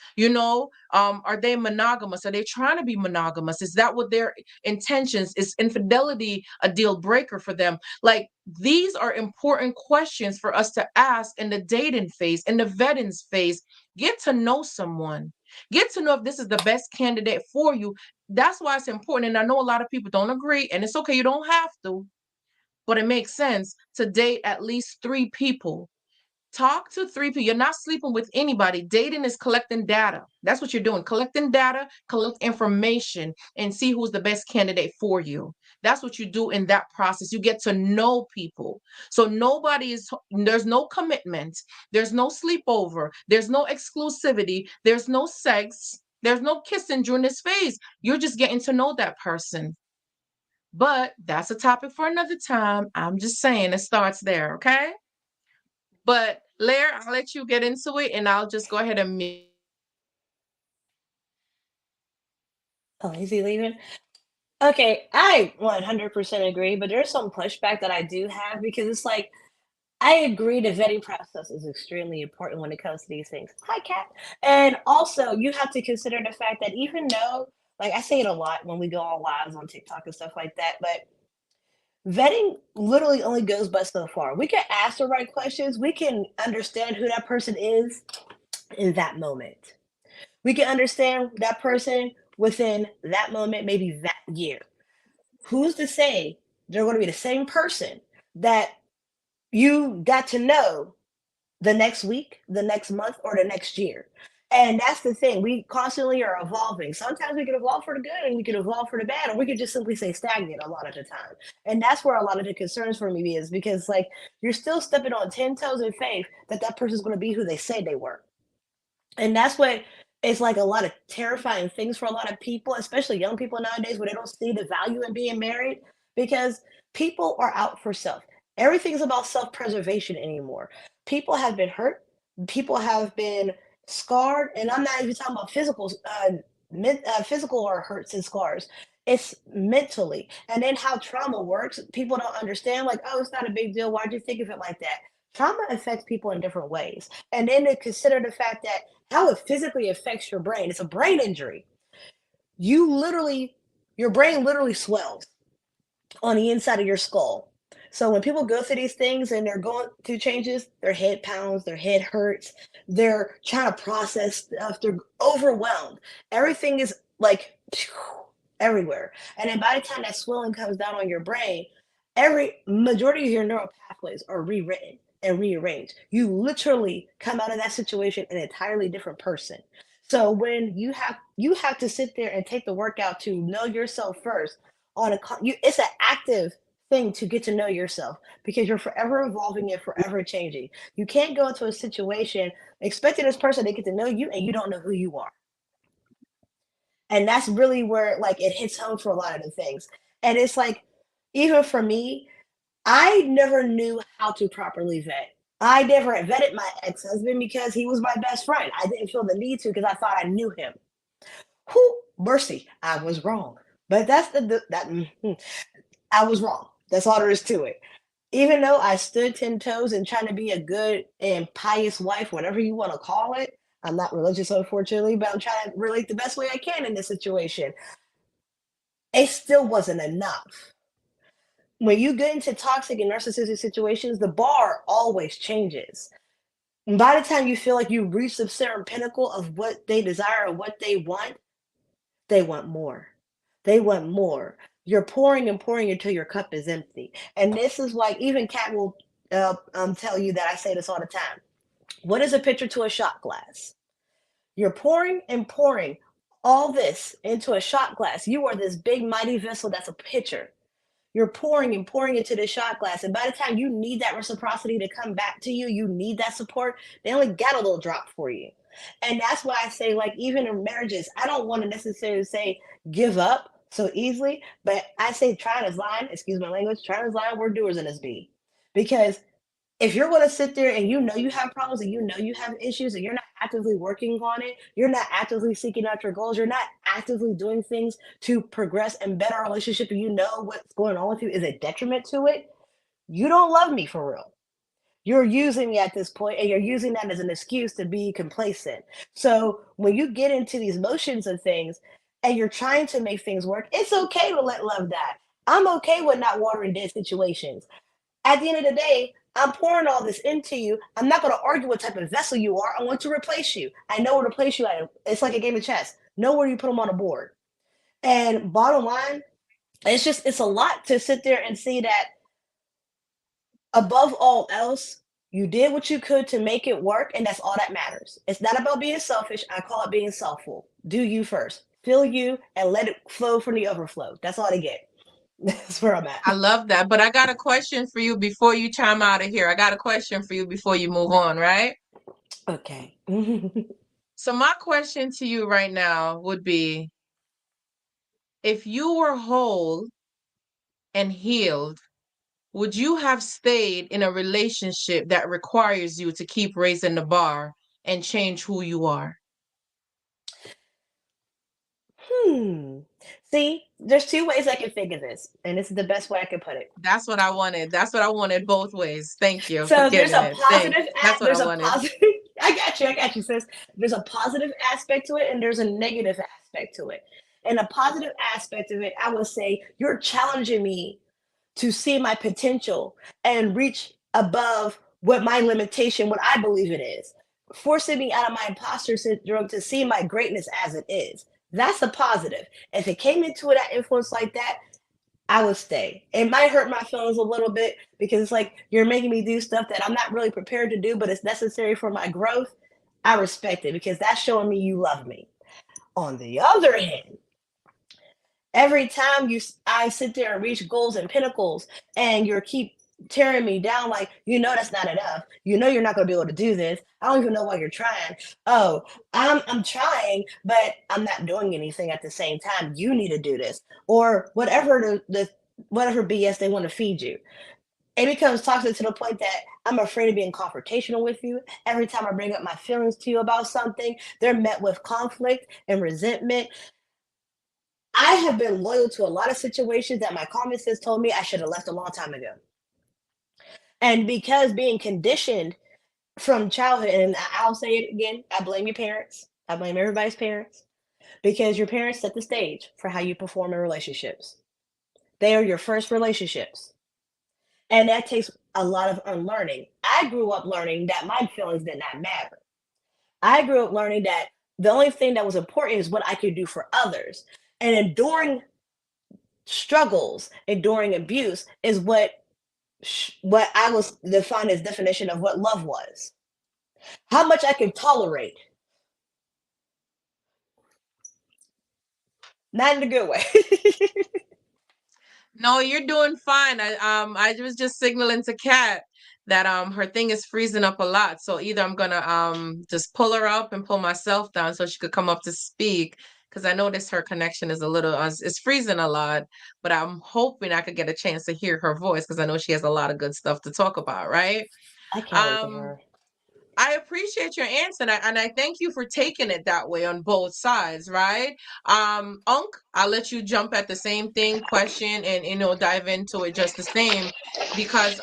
A: Are they monogamous? Are they trying to be monogamous? Is that what their intentions? Is infidelity a deal breaker for them? Like, these are important questions for us to ask in the dating phase, in the vetting phase. Get to know someone. Get to know if this is the best candidate for you. That's why it's important. And I know a lot of people don't agree, and it's okay. You don't have to, but it makes sense to date at least 3 people. Talk to 3 people. You're not sleeping with anybody. Dating is collecting data. That's what you're doing. Collecting data, collect information, and see who's the best candidate for you. That's what you do in that process. You get to know people. So there's no commitment. There's no sleepover. There's no exclusivity. There's no sex. There's no kissing during this phase. You're just getting to know that person. But that's a topic for another time. I'm just saying it starts there, okay? But Lair, I'll let you get into it, and I'll just go ahead and mute.
D: Oh, is he leaving? Okay, I 100% agree, but there's some pushback that I do have because it's like I agree the vetting process is extremely important when it comes to these things. Hi, Kat. And also, you have to consider the fact that even though, like I say it a lot when we go on lives on TikTok and stuff like that, but vetting literally only goes but so far. We can ask the right questions. We can understand who that person is in that moment. We can understand that person within that moment, maybe that year. Who's to say they're going to be the same person that you got to know the next week, the next month, or the next year? And that's the thing. We constantly are evolving. Sometimes we can evolve for the good and we can evolve for the bad, or we could just simply stay stagnant a lot of the time. And that's where a lot of the concerns for me is, because like you're still stepping on 10 toes in faith that that person's going to be who they say they were. And that's what is like a lot of terrifying things for a lot of people, especially young people nowadays, where they don't see the value in being married, because people are out for self. Everything's about self preservation anymore. People have been hurt, people have been scarred, and I'm not even talking about physical or hurts and scars. It's mentally. And then how trauma works, people don't understand, like, oh, it's not a big deal. Why'd you think of it like that? Trauma affects people in different ways. And then to consider the fact that how it physically affects your brain. It's a brain injury. Your brain literally swells on the inside of your skull. So when people go through these things and they're going through changes, their head pounds, their head hurts, they're trying to process stuff, they're overwhelmed. Everything is like everywhere. And then by the time that swelling comes down on your brain, every majority of your neural pathways are rewritten and rearranged. You literally come out of that situation an entirely different person. So when you have to sit there and take the workout to know yourself first it's an active thing to get to know yourself, because you're forever evolving and forever changing. You can't go into a situation expecting this person to get to know you and you don't know who you are. And that's really where like it hits home for a lot of the things. And it's like, even for me, I never knew how to properly vet. I never vetted my ex-husband because he was my best friend. I didn't feel the need to because I thought I knew him. Whew, mercy, I was wrong. But that's I was wrong. That's all there is to it. Even though I stood 10 toes and trying to be a good and pious wife, whatever you want to call it. I'm not religious, unfortunately, but I'm trying to relate the best way I can in this situation. It still wasn't enough. When you get into toxic and narcissistic situations, the bar always changes. And by the time you feel like you reach the certain pinnacle of what they desire or what they want more. They want more. You're pouring and pouring until your cup is empty. And this is like, even Kat will tell you that I say this all the time. What is a pitcher to a shot glass? You're pouring and pouring all this into a shot glass. You are this big, mighty vessel that's a pitcher. You're pouring and pouring into the shot glass. And by the time you need that reciprocity to come back to you, you need that support, they only got a little drop for you. And that's why I say, like, even in marriages, I don't want to necessarily say give up so easily, but I say try as line, excuse my language, try as line, we're doers in this B. Because if you're going to sit there and you know you have problems and you know you have issues and you're not actively working on it, you're not actively seeking out your goals, you're not actively doing things to progress and better our relationship, and you know what's going on with you is a detriment to it, you don't love me for real. You're using me at this point, and you're using that as an excuse to be complacent. So when you get into these motions of things and you're trying to make things work, it's okay to let love die. I'm okay with not watering dead situations. At the end of the day, I'm pouring all this into you. I'm not going to argue what type of vessel you are. I want to replace you. I know where to place you at. It's like a game of chess. Know where you put them on a board. And bottom line, it's a lot to sit there and see that above all else, you did what you could to make it work, and that's all that matters. It's not about being selfish. I call it being selfful. Do you first. Fill you and let it flow from the overflow. That's all they get. That's where I'm at.
A: I love that. But I got a question for you before you chime out of here. I got a question for you before you move on, right?
D: Okay.
A: So my question to you right now would be, if you were whole and healed, would you have stayed in a relationship that requires you to keep raising the bar and change who you are?
D: See, there's two ways I can think of this, and this is the best way I can put it.
A: That's what I wanted. That's what I wanted both ways. Thank you.
D: So
A: for
D: there's
A: getting
D: a
A: it.
D: positive.
A: That's what
D: There's
A: I
D: a
A: wanted.
D: positive. I got you, sis. There's a positive aspect to it, and there's a negative aspect to it. And the positive aspect of it, I would say, you're challenging me to see my potential and reach above what my limitation, what I believe it is, forcing me out of my imposter syndrome to see my greatness as it is. That's a positive. If it came into it at influence like that, I would stay. It might hurt my feelings a little bit because it's like you're making me do stuff that I'm not really prepared to do, but it's necessary for my growth. I respect it because that's showing me you love me. On the other hand, every time I sit there and reach goals and pinnacles and you keep tearing me down, like, that's not enough. You're not going to be able to do this. I don't even know why you're trying. Oh, I'm trying, but I'm not doing anything at the same time. You need to do this, or whatever the whatever BS they want to feed you. It becomes toxic to the point that I'm afraid of being confrontational with you. Every time I bring up my feelings to you about something, they're met with conflict and resentment. I have been loyal to a lot of situations that my common sense told me I should have left a long time ago. And because being conditioned from childhood, and I'll say it again, I blame your parents. I blame everybody's parents because your parents set the stage for how you perform in relationships. They are your first relationships. And that takes a lot of unlearning. I grew up learning that my feelings did not matter. I grew up learning that the only thing that was important is what I could do for others. And enduring struggles, enduring abuse is what I was defined as definition of what love was. How much I can tolerate. Not in a good way.
A: No, you're doing fine. I was just signaling to Kat that her thing is freezing up a lot. So either I'm gonna just pull her up and pull myself down so she could come up to speak, because I noticed her connection is a little it's freezing a lot, but I'm hoping I could get a chance to hear her voice because I know she has a lot of good stuff to talk about, right?
D: I can't wait to hear
A: Um
D: her.
A: I appreciate your answer, and I thank you for taking it that way on both sides, right? Unc, I'll let you jump at the same thing, question, and dive into it just the same, because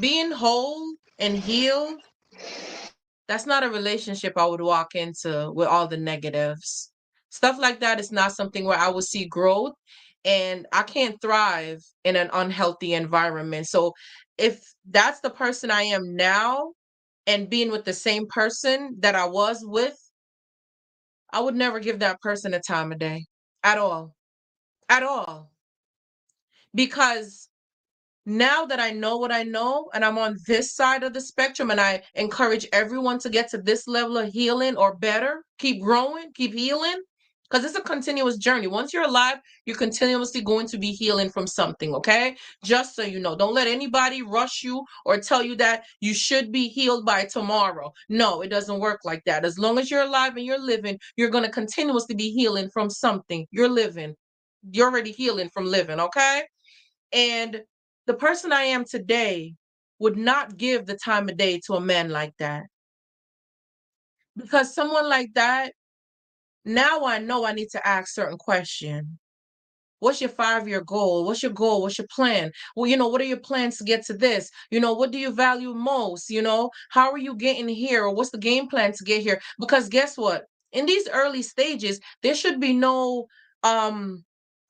A: being whole and healed, that's not a relationship I would walk into with all the negatives. Stuff like that is not something where I would see growth, and I can't thrive in an unhealthy environment. So if that's the person I am now, and being with the same person that I was with, I would never give that person a time of day at all. At all. Because now that I know what I know and I'm on this side of the spectrum, and I encourage everyone to get to this level of healing or better, keep growing, keep healing, because it's a continuous journey. Once you're alive, you're continuously going to be healing from something, okay? Just so you know, don't let anybody rush you or tell you that you should be healed by tomorrow. No, it doesn't work like that. As long as you're alive and you're living, you're going to continuously be healing from something. You're living. You're already healing from living, okay? And the person I am today would not give the time of day to a man like that. Because someone like that, now I know I need to ask certain questions. What's your 5-year goal? What's your goal? What's your plan? Well, what are your plans to get to this? What do you value most? How are you getting here? Or what's the game plan to get here? Because guess what? In these early stages, there should be no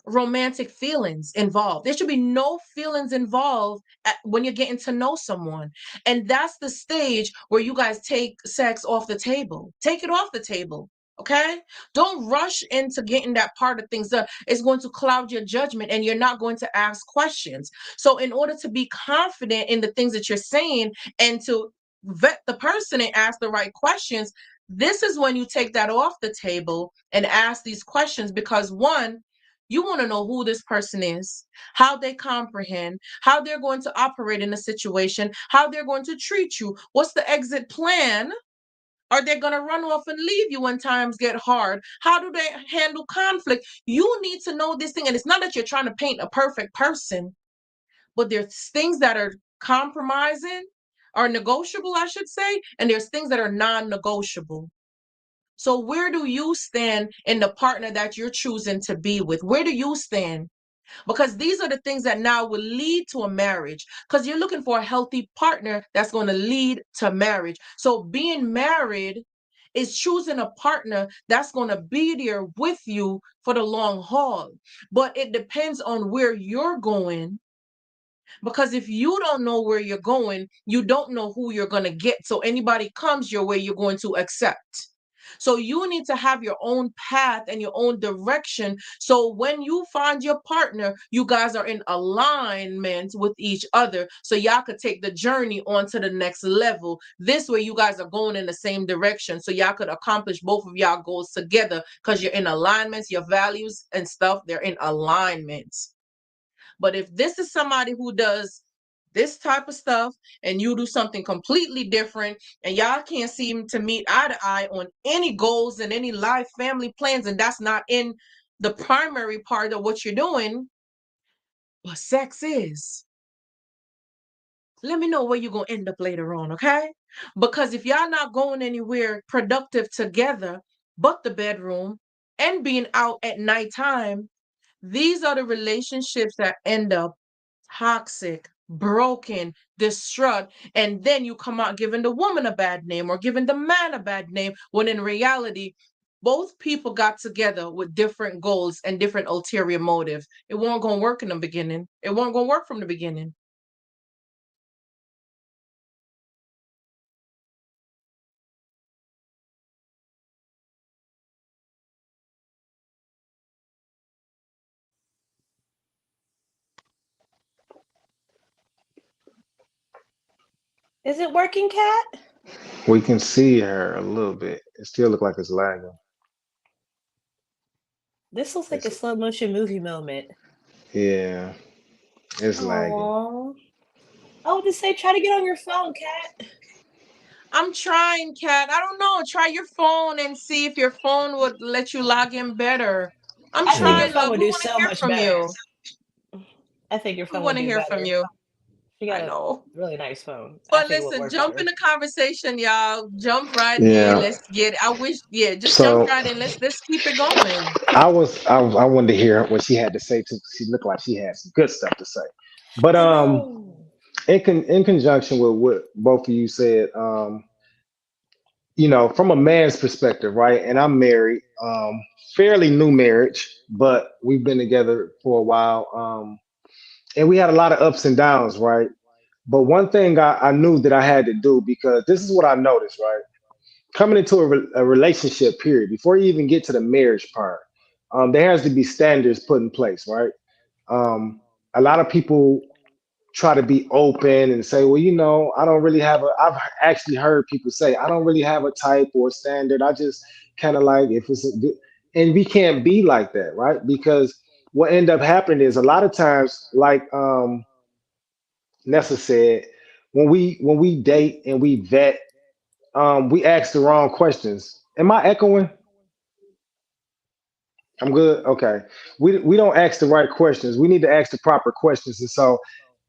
A: romantic feelings involved. There should be no feelings involved when you're getting to know someone. And that's the stage where you guys take sex off the table. Take it off the table. Okay? Don't rush into getting that part of things done. It's going to cloud your judgment and you're not going to ask questions. So, in order to be confident in the things that you're saying and to vet the person and ask the right questions, this is when you take that off the table and ask these questions, because one, you want to know who this person is, how they comprehend, how they're going to operate in a situation, how they're going to treat you. What's the exit plan? Are they going to run off and leave you when times get hard? How do they handle conflict? You need to know this thing. And it's not that you're trying to paint a perfect person, but there's things that are compromising, are negotiable, I should say, and there's things that are non-negotiable. So where do you stand in the partner that you're choosing to be with? Where do you stand? Because these are the things that now will lead to a marriage, because you're looking for a healthy partner that's going to lead to marriage. So being married is choosing a partner that's going to be there with you for the long haul. But it depends on where you're going, because if you don't know where you're going, you don't know who you're going to get. So anybody comes your way, you're going to accept. So you need to have your own path and your own direction. So when you find your partner, you guys are in alignment with each other. So y'all could take the journey on to the next level. This way, you guys are going in the same direction. So y'all could accomplish both of y'all goals together because you're in alignments, your values and stuff, they're in alignment. But if this is somebody who does this type of stuff and you do something completely different and y'all can't seem to meet eye to eye on any goals and any life family plans, and that's not in the primary part of what you're doing, but sex is, let me know where you're going to end up later on, okay? Because if y'all not going anywhere productive together but the bedroom and being out at nighttime, these are the relationships that end up toxic, broken, distraught, and then you come out giving the woman a bad name or giving the man a bad name, when in reality, both people got together with different goals and different ulterior motive. It won't gonna work in the beginning. It won't gonna work from the beginning.
C: Is it working, Cat?
B: We can see her a little bit. It still look like it's lagging.
C: This looks like a
B: It's
C: slow motion movie moment.
B: yeah, it's lagging.
C: Oh, I would just say try to get on your phone, Cat.
A: I'm trying, Kat. I don't know. Try your phone and see if your phone would let you log in better. I'm
C: I think your
A: trying,
C: phone
A: love.
C: would
A: We
C: do
A: want to
C: so
A: hear
C: much
A: from
C: better.
A: you.
C: I think your
A: We
C: phone would
A: want to
C: do
A: hear from
C: better.
A: you.
C: She
A: I
C: got a
A: know.
C: really nice phone. I
A: But
C: think it would
A: listen,
C: work
A: jump in
C: better.
A: the conversation, y'all. Jump right in.
B: Yeah.
A: Let's get it. I wish, yeah, just jump
B: So
A: right in. Let's keep it going.
B: I wanted to hear what she had to say too. She looked like she had some good stuff to say. But
C: I know.
B: in conjunction with what both of you said, from a man's perspective, right? And I'm married, fairly new marriage, but we've been together for a while. And we had a lot of ups and downs, right? But one thing I knew that I had to do, because this is what I noticed, right? Coming into a relationship period, before you even get to the marriage part, there has to be standards put in place, right? A lot of people try to be open and say, well, I don't really have I've actually heard people say, I don't really have a type or a standard. I just kind of like if it's a good, and we can't be like that, right? Because what end up happening is a lot of times, like Nessa said, when we date and we vet, we ask the wrong questions. Am I echoing? I'm good. Okay. We don't ask the right questions. We need to ask the proper questions. And so,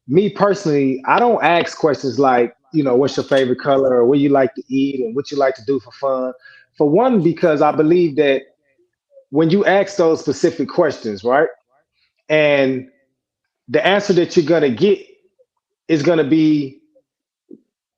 B: me personally, I don't ask questions like, what's your favorite color or what you like to eat and what you like to do for fun. For one, because I believe that when you ask those specific questions, right, and the answer that you're gonna get is gonna be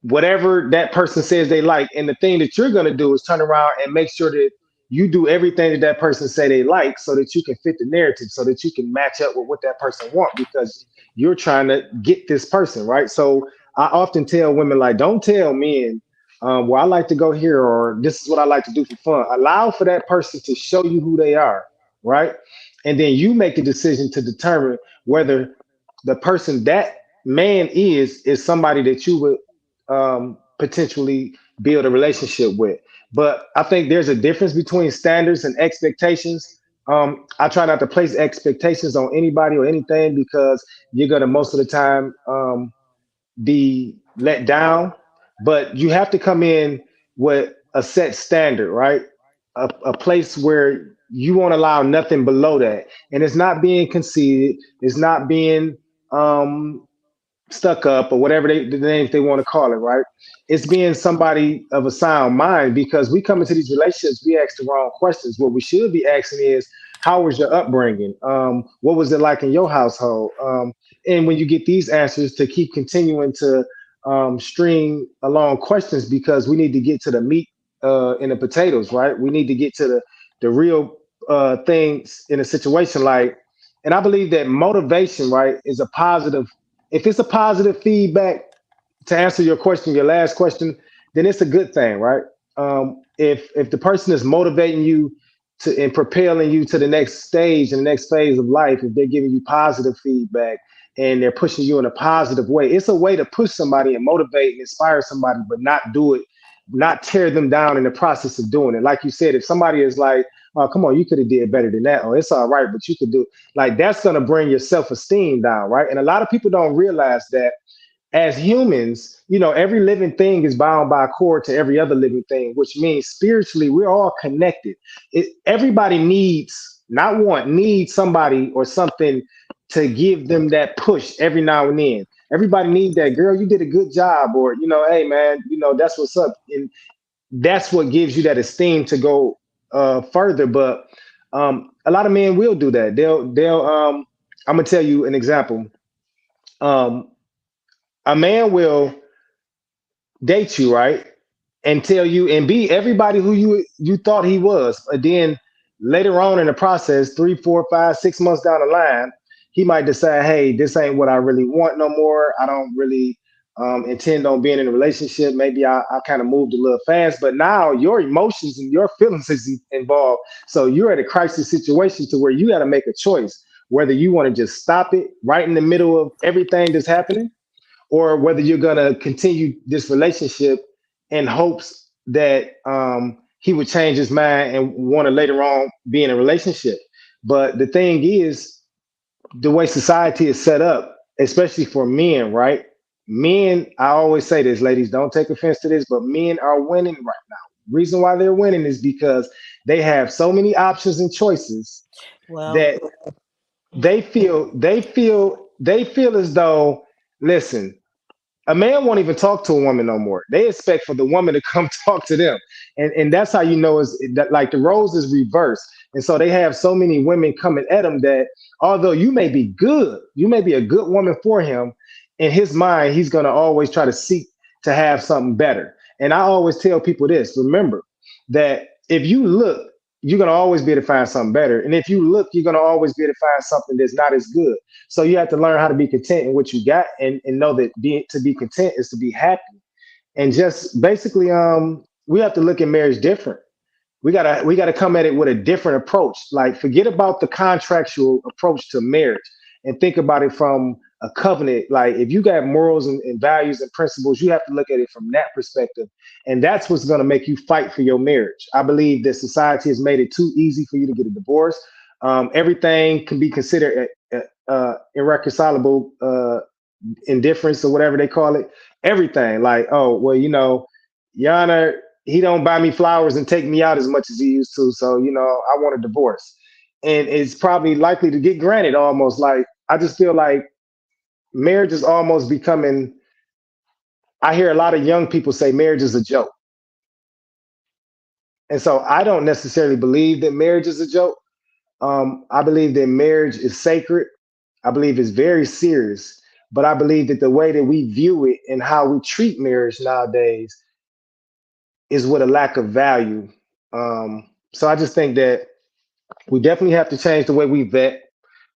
B: whatever that person says they like, and the thing that you're going to do is turn around and make sure that you do everything that that person say they like, so that you can fit the narrative, so that you can match up with what that person want, because you're trying to get this person right. So I often tell women, like, don't tell men, well, I like to go here, or this is what I like to do for fun. Allow for that person to show you who they are, right? And then you make the decision to determine whether the person that man is somebody that you would potentially build a relationship with. But I think there's a difference between standards and expectations. I try not to place expectations on anybody or anything, because you're gonna most of the time be let down. But you have to come in with a set standard, right? A place where you won't allow nothing below that, and it's not being conceited. It's not being stuck up, or whatever the names they want to call it, right? It's being somebody of a sound mind, because we come into these relationships, we ask the wrong questions. What we should be asking is, how was your upbringing? What was it like in your household? And when you get these answers, to keep continuing to string along questions, because we need to get to the meat and the potatoes, right? We need to get to the real things in a situation, like, and I believe that motivation, right, is a positive. If it's a positive feedback, to answer your question, your last question, then it's a good thing, right? if the person is motivating you to and propelling you to the next stage and the next phase of life, if they're giving you positive feedback and they're pushing you in a positive way, it's a way to push somebody and motivate and inspire somebody, but not do it, not tear them down in the process of doing it. Like you said, if somebody is like, oh, come on, you could have did better than that, or it's all right, but you could do, like, that's going to bring your self-esteem down, right? And a lot of people don't realize that as humans, every living thing is bound by a cord to every other living thing, which means spiritually we're all connected. Everybody not needs somebody or something to give them that push every now and then. Everybody needs that, girl, you did a good job, or, hey man, that's what's up. And that's what gives you that esteem to go further. But a lot of men will do that. I'm gonna tell you an example. Um, a man will date you, right? And tell you and be everybody who you thought he was. But then later on in the process, 3, 4, 5, 6 months down the line, he might decide, hey, this ain't what I really want no more. I don't really intend on being in a relationship. Maybe I kind of moved a little fast, but now your emotions and your feelings is involved. So you're at a crisis situation to where you got to make a choice whether you want to just stop it right in the middle of everything that's happening, or whether you're going to continue this relationship in hopes that he would change his mind and want to later on be in a relationship. But the thing is, the way society is set up, especially for men, right? Men, I always say this, ladies, don't take offense to this, but men are winning right now. Reason why they're winning is because they have so many options and choices
C: Well,
B: that they feel as though, listen, a man won't even talk to a woman no more. They expect for the woman to come talk to them, and that's how you know is that, like, the roles is reversed. And so they have so many women coming at him that although you may be good, you may be a good woman for him. In his mind, he's gonna always try to seek to have something better. And I always tell people this: remember that if you look, you're gonna always be able to find something better. And if you look, you're gonna always be able to find something that's not as good. So you have to learn how to be content in what you got, and know that to be content is to be happy. And just basically, we have to look at marriage different. We gotta come at it with a different approach. Like, forget about the contractual approach to marriage and think about it from a covenant. Like, if you got morals and values and principles, you have to look at it from that perspective. And that's what's going to make you fight for your marriage. I believe that society has made it too easy for you to get a divorce. Everything can be considered irreconcilable indifference, or whatever they call it. Everything, like, oh well, Yana, he don't buy me flowers and take me out as much as he used to, so I want a divorce. And it's probably likely to get granted. Almost like, I just feel like marriage is almost becoming, I hear a lot of young people say marriage is a joke. And so I don't necessarily believe that marriage is a joke. I believe that marriage is sacred. I believe it's very serious. But I believe that the way that we view it and how we treat marriage nowadays is with a lack of value. So I just think that we definitely have to change the way we vet.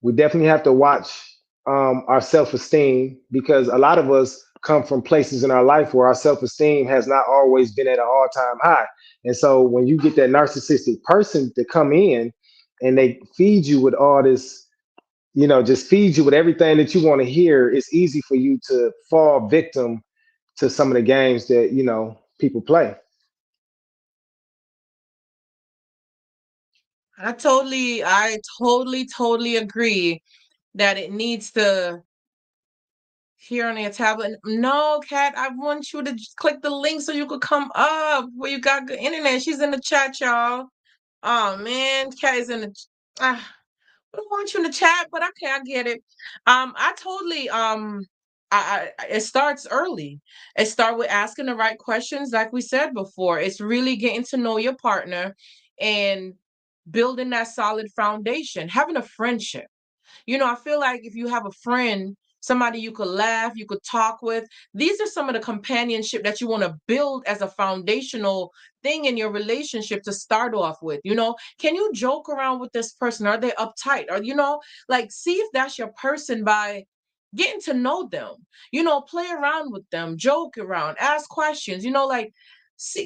B: We definitely have to watch our self-esteem, because a lot of us come from places in our life where our self-esteem has not always been at an all-time high. And so when you get that narcissistic person to come in and they feed you with all this, just feed you with everything that you want to hear, it's easy for you to fall victim to some of the games that, people play.
A: I totally agree that it needs to here on your tablet. No, Kat, I want you to just click the link so you could come up where you got good internet. She's in the chat, y'all. Oh man, Kat is in the. I don't want you in the chat, but okay, I get it. I totally it starts early. It start with asking the right questions, like we said before. It's really getting to know your partner and building that solid foundation, having a friendship. I feel like if you have a friend, somebody you could laugh, you could talk with, these are some of the companionship that you want to build as a foundational thing in your relationship to start off with. Can you joke around with this person? Are they uptight? Or, like, see if that's your person by getting to know them, play around with them, joke around, ask questions, like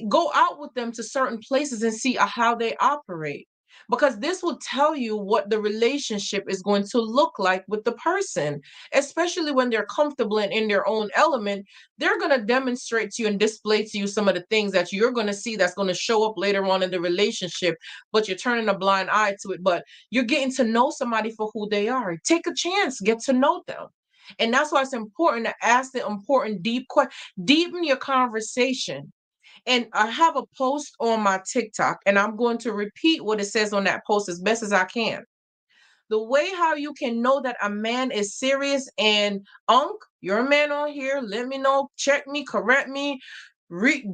A: go out with them to certain places and see how they operate, because this will tell you what the relationship is going to look like with the person, especially when they're comfortable and in their own element. They're going to demonstrate to you and display to you some of the things that you're going to see that's going to show up later on in the relationship, but you're turning a blind eye to it. But you're getting to know somebody for who they are. Take a chance, get to know them. And that's why it's important to ask the important deep questions, deepen your conversation. And I have a post on my TikTok, and I'm going to repeat what it says on that post as best as I can. The way how you can know that a man is serious, and you're a man on here, let me know, check me, correct me,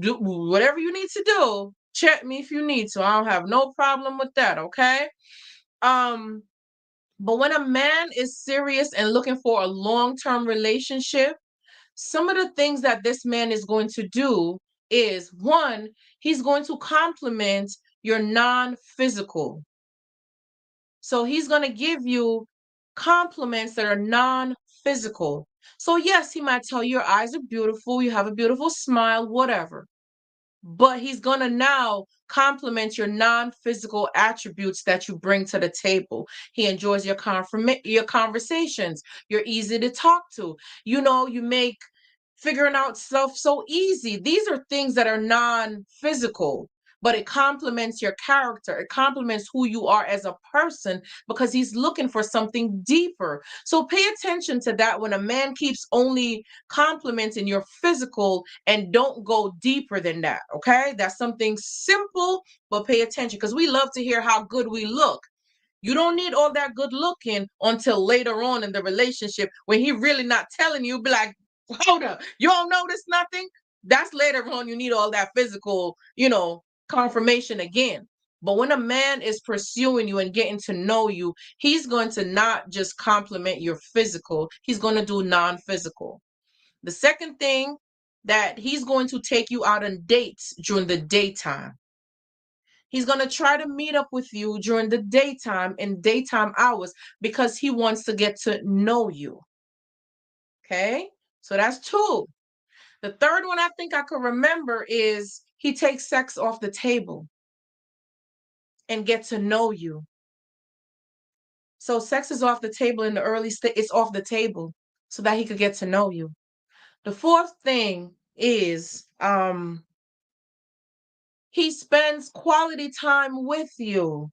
A: do whatever you need to do. Check me if you need to. I don't have no problem with that, okay? But when a man is serious and looking for a long-term relationship, some of the things that this man is going to do is, one, he's going to complement your non-physical. So he's going to give you compliments that are non-physical. So yes, he might tell you your eyes are beautiful, you have a beautiful smile, whatever. But he's going to now complement your non-physical attributes that you bring to the table. He enjoys your conversations. You're easy to talk to. You make figuring out stuff so easy. These are things that are non-physical, but it complements your character. It complements who you are as a person, because he's looking for something deeper. So pay attention to that when a man keeps only complimenting your physical and don't go deeper than that, okay? That's something simple, but pay attention, because we love to hear how good we look. You don't need all that good looking until later on in the relationship, when he really not telling you. Be like, hold up, you don't notice nothing? That's later on. You need all that physical, confirmation again. But when a man is pursuing you and getting to know you, he's going to not just compliment your physical, he's going to do non-physical. The second thing, that he's going to take you out on dates during the daytime. He's going to try to meet up with you during the daytime, in daytime hours, because he wants to get to know you. Okay? So that's two. The third one I think I could remember is, he takes sex off the table and get to know you. So sex is off the table in the early stage. It's off the table so that he could get to know you. The fourth thing is, he spends quality time with you.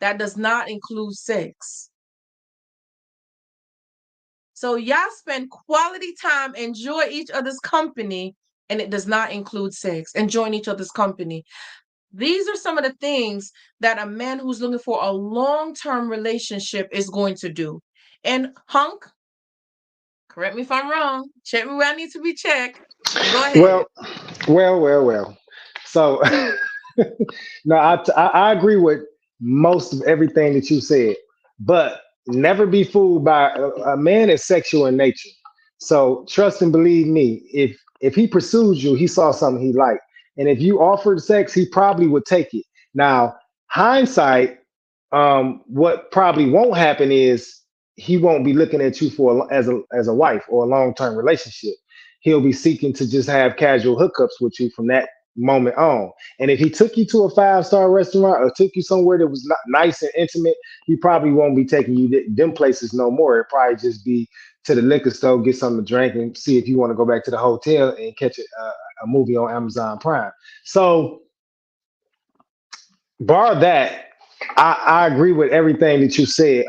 A: That does not include sex. So y'all spend quality time, enjoy each other's company, and it does not include sex, enjoying each other's company. These are some of the things that a man who's looking for a long-term relationship is going to do. And Hunk, correct me if I'm wrong, check me where I need to be checked. Go ahead.
B: Well. So no, I agree with most of everything that you said, but never be fooled by a man is sexual in nature. So trust and believe me, if he pursued you, he saw something he liked, and if you offered sex, he probably would take it. Now, hindsight, what probably won't happen is he won't be looking at you as a wife or a long term relationship. He'll be seeking to just have casual hookups with you from that moment on. And if he took you to a 5-star restaurant or took you somewhere that was not nice and intimate, he probably won't be taking you them places no more. It'll probably just be to the liquor store, get something to drink, and see if you want to go back to the hotel and catch a movie on Amazon Prime. So, bar that, I agree with everything that you said.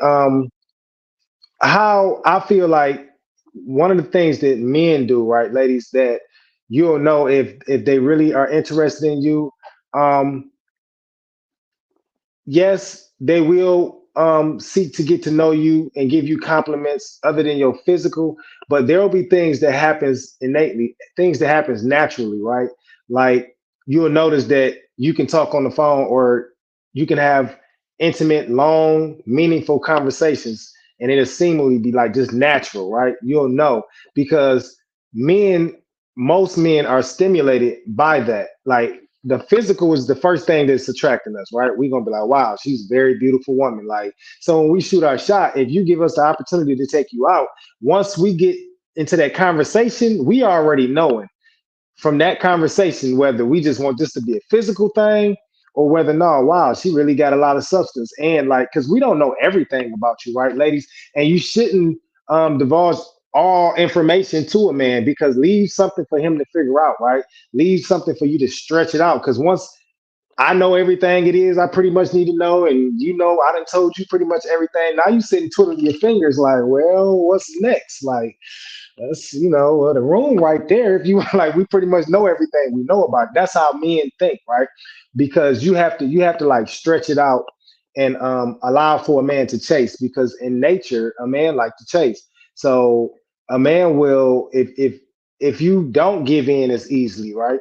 B: How I feel like one of the things that men do, right, ladies, that you'll know if they really are interested in you. Um, yes, they will seek to get to know you and give you compliments other than your physical, but there will be things that happens innately, things that happens naturally, right? Like, you'll notice that you can talk on the phone, or you can have intimate, long, meaningful conversations, and it'll seemingly be like just natural, right? You'll know, because men, most men are stimulated by that. Like, the physical is the first thing that's attracting us, right? We're gonna be like, wow, she's a very beautiful woman. Like, so when we shoot our shot, if you give us the opportunity to take you out, once we get into that conversation, we already knowing. from that conversation, whether we just want this to be a physical thing or whether no, wow, she really got a lot of substance. And like, because we don't know everything about you, right, ladies? And you shouldn't divulge all information to a man, because leave something for him to figure out, right? Leave something for you to stretch it out. Because once I know everything it is I pretty much need to know, and you know I done told you pretty much everything. Now you sitting twiddling your fingers like, well, what's next? Like, that's the room right there. If you like, we pretty much know everything we know about it. That's how men think, right? Because you have to like stretch it out and allow for a man to chase, because in nature a man like to chase. So a man will, if you don't give in as easily, right?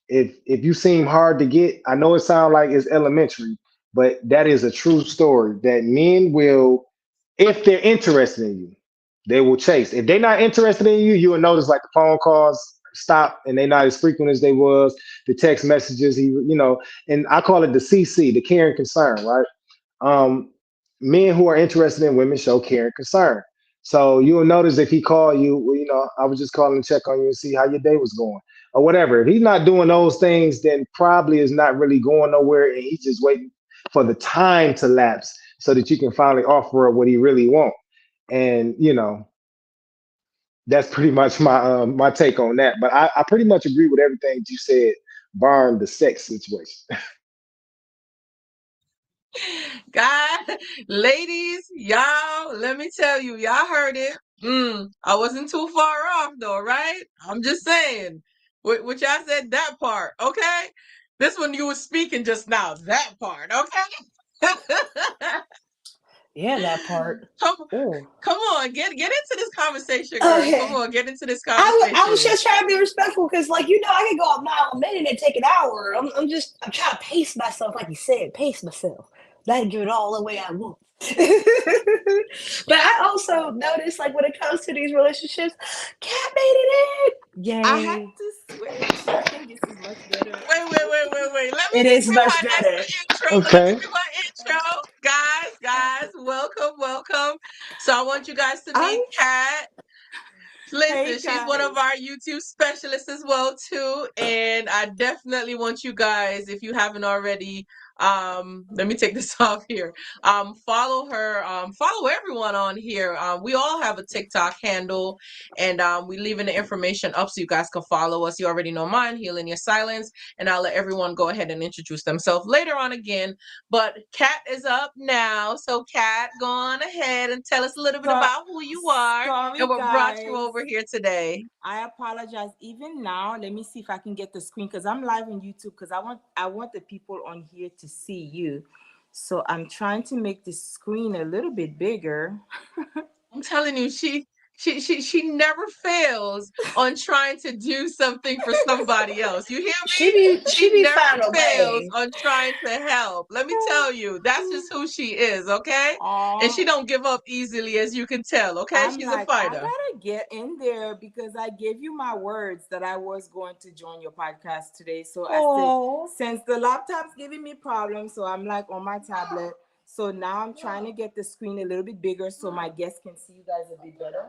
B: If you seem hard to get, I know it sounds like it's elementary, but that is a true story that men will, if they're interested in you, they will chase. If they're not interested in you, you will notice like the phone calls stop and they're not as frequent as they was. The text messages, and I call it the CC, the care and concern, right? um, Men who are interested in women show care and concern. So you'll notice if he called you, well, I was just calling to check on you and see how your day was going, or whatever. If he's not doing those things, then probably is not really going nowhere, and he's just waiting for the time to lapse so that you can finally offer up what he really wants. And that's pretty much my take on that. But I pretty much agree with everything you said, barring the sex situation.
A: God, ladies, y'all, let me tell you, y'all heard it. I wasn't too far off though, right? I'm just saying. What y'all said, that part, okay? This one you were speaking just now, that part, okay?
D: Yeah, that part.
A: come,
D: Ooh.
A: come on, get into this conversation, girl. Come
D: Okay.
A: on, get into this
D: I was
A: conversation.
D: just trying to be respectful because, like, I can go a mile a minute and take an hour. I'm trying to pace myself, like you said, pace myself. Not give it all the way I want. But I also noticed, like, when it comes to these relationships, Cat made it in.
E: I had
D: Yay.
E: to switch. I think this is much better.
A: Wait. Let me
D: It
A: just
D: is
A: do
D: much
A: my
D: better.
A: intro. Let me
B: Okay.
A: do my intro. Guys, welcome. So I want you guys to
E: I'm
A: meet Kat.
E: Hey
A: Listen, she's one
E: guys.
A: of our YouTube specialists as well too, and I definitely want you guys, if you haven't already, let me take this off here. Follow her, follow everyone on here. We all have a TikTok handle, and we leaving the information up so you guys can follow us. You already know mine, Healing Your Silence, and I'll let everyone go ahead and introduce themselves later on again. But Kat is up now, so Kat, go on ahead and tell us a little bit
E: So,
A: about who you are
E: sorry
A: and what brought you
E: guys.
A: over here today.
E: I apologize. Even now, let me see if I can get the screen because I'm live on YouTube because I want the people on here to see you. So I'm trying to make the screen a little bit bigger.
A: I'm telling you, she never fails on trying to do something for somebody else. You hear me?
D: She
A: She
D: be
A: never
D: finding a
A: fails
D: way.
A: on trying to help. Let me tell you, that's just who she is, okay? And she
E: Oh,
A: don't give up easily, as you can tell, okay?
E: I'm
A: She's a
E: like, I
A: fighter.
E: gotta get in there because I gave you my words that I was going to join your podcast today. So I said,
D: Oh.
E: since the laptop's giving me problems, so I'm like on my tablet. So now I'm trying to get the screen a little bit bigger so my guests can see you guys a bit better.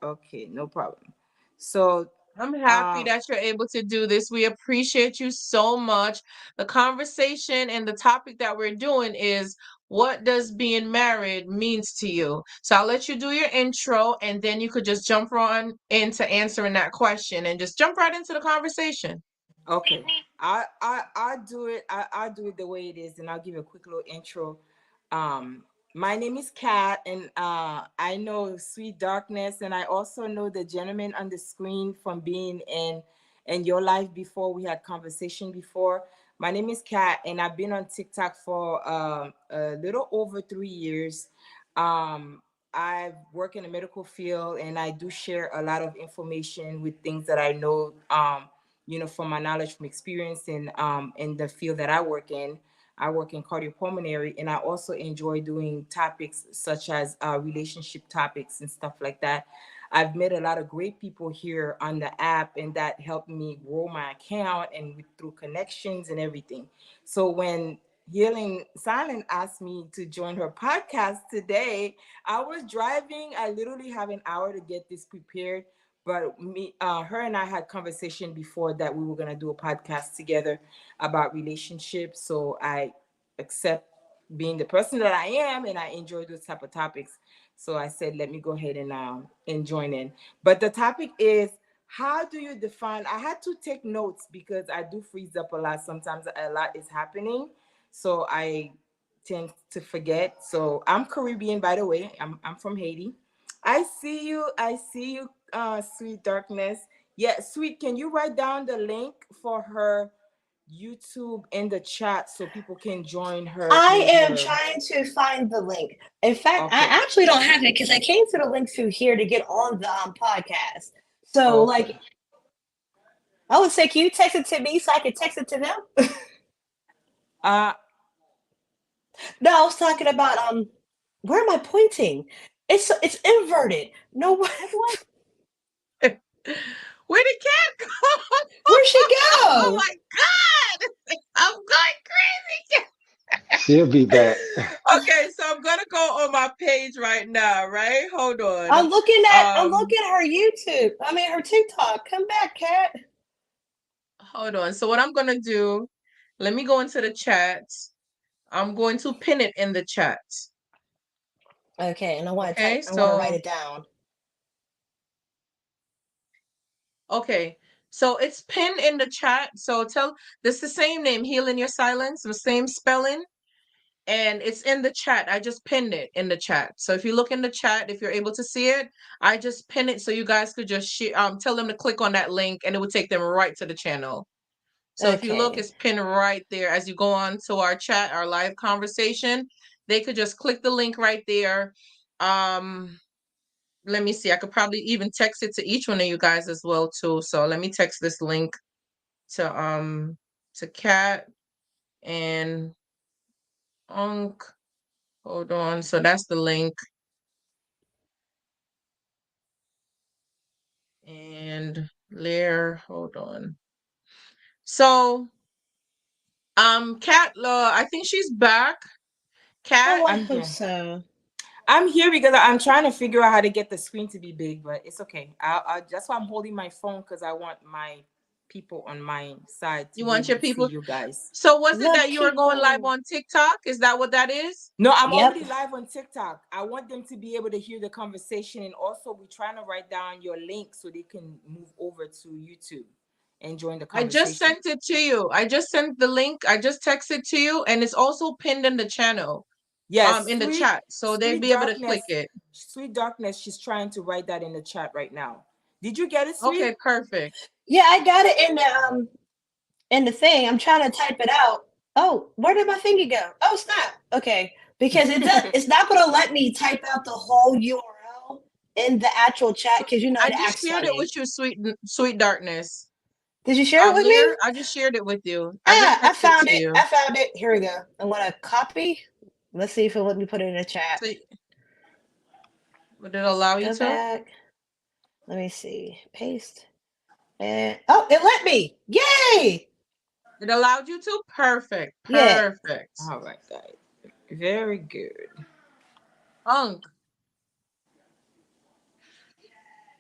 E: Okay, no problem. So,
A: I'm happy
E: um,
A: that you're able to do this. We appreciate you so much. The conversation and the topic that we're doing is, what does being married means to you? So I'll let you do your intro and then you could just jump on into answering that question and just jump right into the conversation.
E: okay, I do it the way it is, and I'll give you a quick little intro. My name is Kat, and I know Sweet Darkness, and I also know the gentleman on the screen from being in your life before. We had conversation before. My name is Kat, and I've been on TikTok for a little over 3 years. I work in the medical field, and I do share a lot of information with things that I know. From my knowledge, from experience in the field that I work in. I work in cardiopulmonary, and I also enjoy doing topics such as relationship topics and stuff like that. I've met a lot of great people here on the app, and that helped me grow my account and through connections and everything. So when Healing Silent asked me to join her podcast today, I was driving. I literally have an hour to get this prepared, But her and I had conversation before that we were gonna do a podcast together about relationships. So I accept being the person that I am, and I enjoy those type of topics. So I said, let me go ahead and join in. But the topic is, how do you define? I had to take notes because I do freeze up a lot. Sometimes a lot is happening, so I tend to forget. So I'm Caribbean, by the way. I'm from Haiti. I see you. I see you, Sweet Darkness. Yeah, Sweet. Can you write down the link for her YouTube in the chat so people can join her
D: I
E: through
D: am
E: her?
D: trying to find the link. In fact, I
E: Okay.
D: actually don't have it because I came to the link through here to get on the podcast. So, like,
E: Okay.
D: I would say, can you text it to me so I can text it to them?
E: Uh,
D: No, I was talking about where am I pointing? It's inverted. No,
A: Where did Cat go?
D: where'd she
A: Oh
D: go?
A: my God! I'm going crazy.
B: She'll be back.
A: Okay, so I'm gonna go on my page right now, right? Hold on.
D: I'm looking at her YouTube. I mean her TikTok. Come back, Cat.
A: Hold on. So what I'm gonna do, let me go into the chat. I'm going to pin it in the chat.
D: Okay, and I want to
A: Okay,
D: I want to write
A: so
D: it down.
A: okay. So it's pinned in the chat. So this the same name, Healing Your Silence, the same spelling. And it's in the chat. I just pinned it in the chat. So if you look in the chat, if you're able to see it, I just pin it so you guys could just tell them to click on that link and it would take them right to the channel. So if you look,
D: Okay.
A: it's pinned right there. As you go on to our chat, our live conversation, they could just click the link right there. Let me see. I could probably even text it to each one of you guys as well too. So let me text this link to Kat and Unk. Hold on. So that's the link. And Lear, hold on. So Kat, I think she's back. Kat,
D: Oh, I
E: I'm
D: hope
E: here.
D: so.
E: I'm here because I'm trying to figure out how to get the screen to be big, but it's okay. That's why I'm holding my phone, because I want my people on my side to
A: you
E: be
A: want
E: able
A: your
E: to see
A: people.
E: you guys.
A: So was it
D: The
A: that you were going live
D: people.
A: on TikTok? Is that what that is?
E: No, I'm
D: Yep.
E: already live on TikTok. I want them to be able to hear the conversation, and also we're trying to write down your link so they can move over to YouTube and join the
A: I just
E: conversation.
A: sent it to you. I just sent the link. I just texted to you, and it's also pinned in the channel.
E: Yes,
A: In the chat. So they'd
E: Sweet
A: be able to click
E: Darkness.
A: it.
E: Sweet Darkness, she's trying to write that in the chat right now. Did you get it,
A: Okay,
E: Sweet?
A: perfect.
D: Yeah, I got it in the thing. I'm trying to type it out. Oh, where did my finger go? Oh, snap. Okay, because it's not gonna let me type out the whole URL in the actual chat because you know
A: I
D: it
A: just
D: acts
A: shared it
D: funny.
A: with you, sweet darkness.
D: Did you share it with
A: Lear,
D: me?
A: I just shared it with you. I just
D: Ah, I
A: texted
D: found
A: to
D: it.
A: you.
D: I found it. Here we go. I'm gonna copy. Let's see if it'll let me put it in the chat.
A: So would it allow you
D: Go
A: to?
D: back. Let me see. Paste. And oh, it let me. Yay!
A: It allowed you to? Perfect.
D: Yeah.
A: Perfect.
E: All right, guys. Very good.
A: Unk.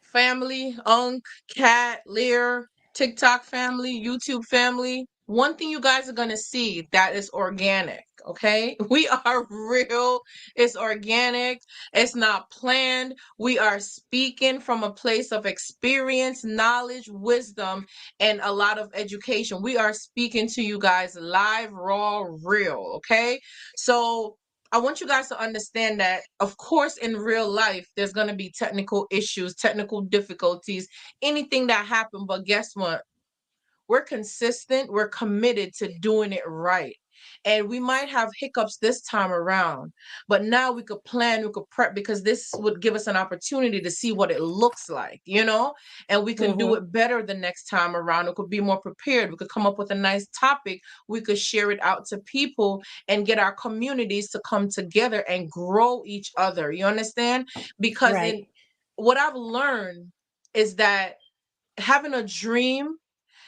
A: Family, Unk, Cat, Lear, TikTok family, YouTube family. One thing you guys are going to see that is organic, okay? We are real. It's organic. It's not planned. We are speaking from a place of experience, knowledge, wisdom, and a lot of education. We are speaking to you guys live, raw, real, okay? So I want you guys to understand that, of course, in real life, there's going to be technical issues, technical difficulties, anything that happened. But guess what? We're consistent. We're committed to doing it right. And we might have hiccups this time around, but now we could plan, we could prep, because this would give us an opportunity to see what it looks like, and we can do it better the next time around. It could be more prepared. We could come up with a nice topic. We could share it out to people and get our communities to come together and grow each other. You understand? Because
D: Right.
A: what I've learned is that having a dream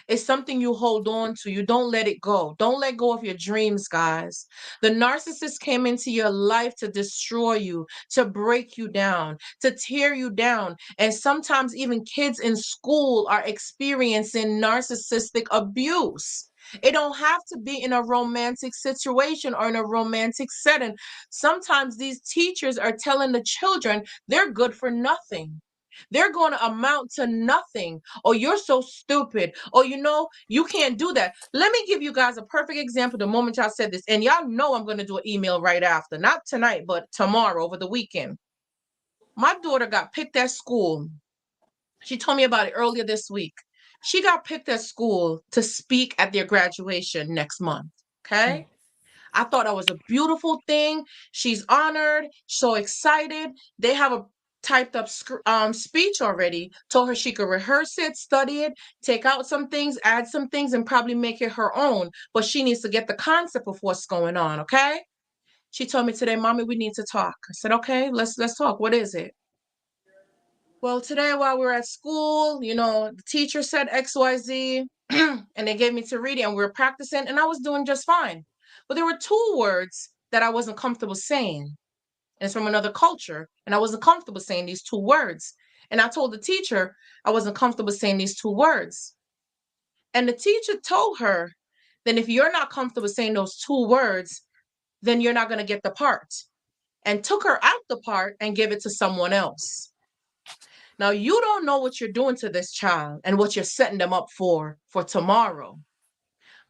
A: It's something you hold on to. You don't let it go. Don't let go of your dreams, guys. The narcissist came into your life to destroy you, to break you down, to tear you down. And sometimes even kids in school are experiencing narcissistic abuse. It don't have to be in a romantic situation or in a romantic setting. Sometimes these teachers are telling the children they're good for nothing. They're going to amount to nothing. Oh, you're so stupid. Oh, you can't do that. Let me give you guys a perfect example the moment y'all said this. And y'all know I'm going to do an email right after. Not tonight, but tomorrow over the weekend. My daughter got picked at school. She told me about it earlier this week. She got picked at school to speak at their graduation next month. Okay. I thought that was a beautiful thing. She's honored, so excited. They have a typed up speech already. Told her she could rehearse it, study it, take out some things, add some things, and probably make it her own. But she needs to get the concept of what's going on. Okay. She told me today, Mommy, we need to talk. I said, okay, let's talk. What is it? Well, today while we were at school, the teacher said XYZ, and they gave me to read it, and we were practicing, and I was doing just fine. But there were two words that I wasn't comfortable saying. And it's from another culture, and I wasn't comfortable saying these two words. And I told the teacher I wasn't comfortable saying these two words. And the teacher told her, then if you're not comfortable saying those two words, then you're not going to get the part. And took her out the part and gave it to someone else. Now, you don't know what you're doing to this child and what you're setting them up for tomorrow.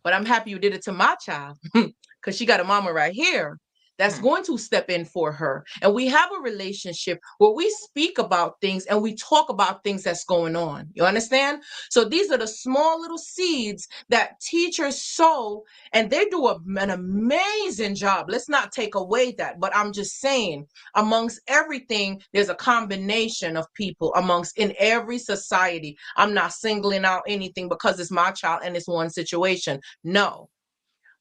A: But I'm happy you did it to my child because she got a mama right here that's going to step in for her. And we have a relationship where we speak about things and we talk about things that's going on. You understand? So these are the small little seeds that teachers sow, and they do an amazing job. Let's not take away that. But I'm just saying, amongst everything, there's a combination of people in every society. I'm not singling out anything because it's my child and it's one situation. No.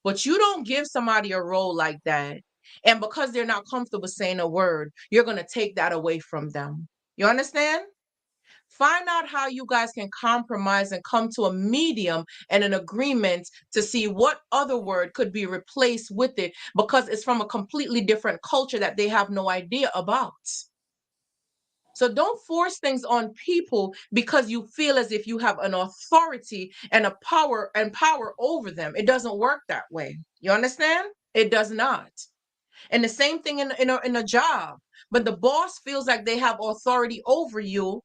A: But you don't give somebody a role like that, and because they're not comfortable saying a word, you're going to take that away from them. You understand? Find out how you guys can compromise and come to a medium and an agreement to see what other word could be replaced with it, because it's from a completely different culture that they have no idea about. So don't force things on people because you feel as if you have an authority and a power over them. It doesn't work that way. You understand? It does not. And the same thing in a job. But the boss feels like they have authority over you.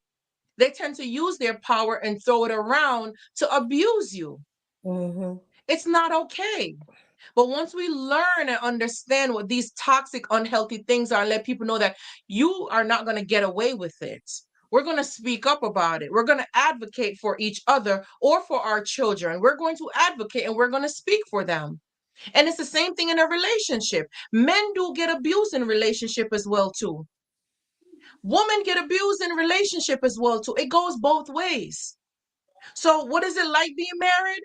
A: They tend to use their power and throw it around to abuse you.
C: Mm-hmm.
A: It's not okay. But once we learn and understand what these toxic, unhealthy things are, let people know that you are not going to get away with it. We're going to speak up about it. We're going to advocate for each other or for our children. We're going to advocate and we're going to speak for them. And it's the same thing in a relationship. Men do get abused in relationship as well too. Women get abused in relationship as well too. It goes both ways. So what is it like being married?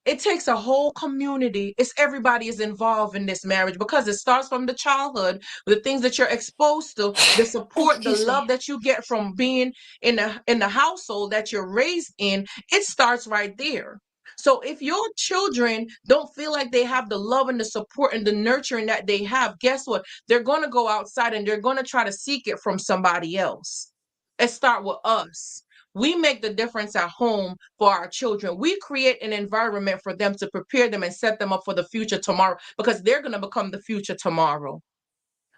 A: It takes a whole community. It's everybody is involved in this marriage because it starts from the childhood, the things that you're exposed to, the support, the love that you get from being in the household that you're raised in. It starts right there. So if your children don't feel like they have the love and the support and the nurturing that they have, guess what? They're going to go outside and they're going to try to seek it from somebody else. It starts with us. We make the difference at home for our children. We create an environment for them to prepare them and set them up for the future tomorrow, because they're going to become the future tomorrow.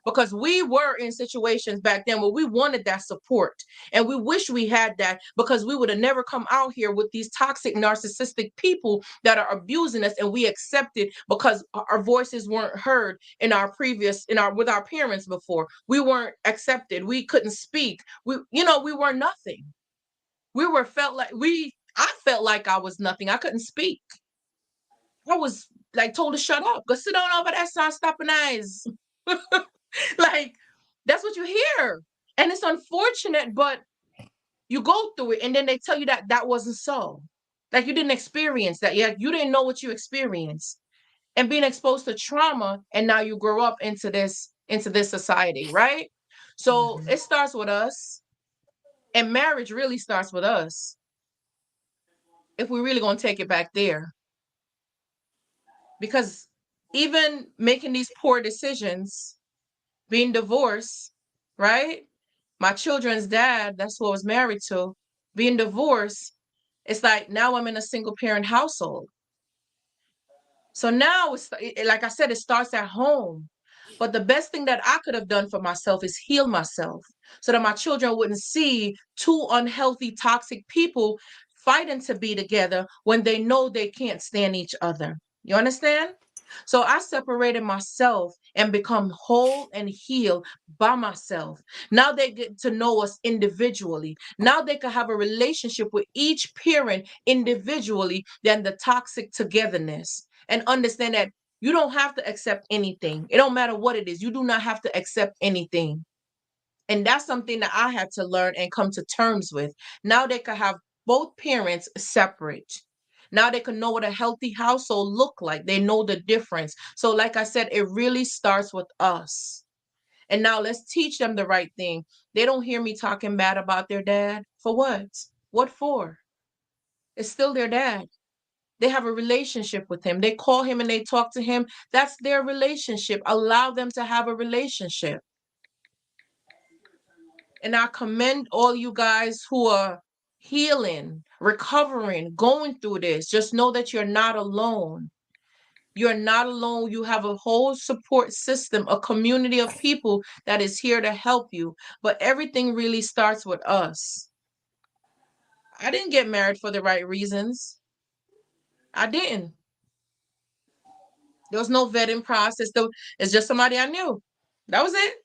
A: Because we were in situations back then where we wanted that support, and we wish we had that, because we would have never come out here with these toxic, narcissistic people that are abusing us, and we accepted because our voices weren't heard with our parents before. We weren't accepted. We couldn't speak. We were nothing. I felt like I was nothing. I couldn't speak. I was like told to shut up. Go sit down over there, son, stopping eyes. Like, that's what you hear. And it's unfortunate, but you go through it and then they tell you that wasn't so. Like, you didn't experience that. Yeah, you didn't know what you experienced. And being exposed to trauma, and now you grow up into this society, right? So it starts with us. And marriage really starts with us. if we're really going to take it back there. Because even making these poor decisions, being divorced, right? My children's dad, that's who I was married to, being divorced, it's like now I'm in a single parent household. So now it's like I said, it starts at home. But the best thing that I could have done for myself is heal myself so that my children wouldn't see two unhealthy, toxic people fighting to be together when they know they can't stand each other. You understand? So I separated myself and become whole and healed by myself. Now they get to know us individually. Now they can have a relationship with each parent individually than the toxic togetherness, and understand that you don't have to accept anything. It don't matter what it is. You do not have to accept anything. And that's something that I had to learn and come to terms with. Now they can have both parents separate. Now they can know what a healthy household look like. They know the difference. So like I said, it really starts with us. And now let's teach them the right thing. They don't hear me talking bad about their dad. For what? What for? It's still their dad. They have a relationship with him. They call him and they talk to him. That's their relationship. Allow them to have a relationship. And I commend all you guys who are healing, recovering, going through this. Just know that you're not alone. You're not alone. You have a whole support system, a community of people that is here to help you. But everything really starts with us. I didn't get married for the right reasons. I didn't. There was no vetting process. It's just somebody I knew. That was it.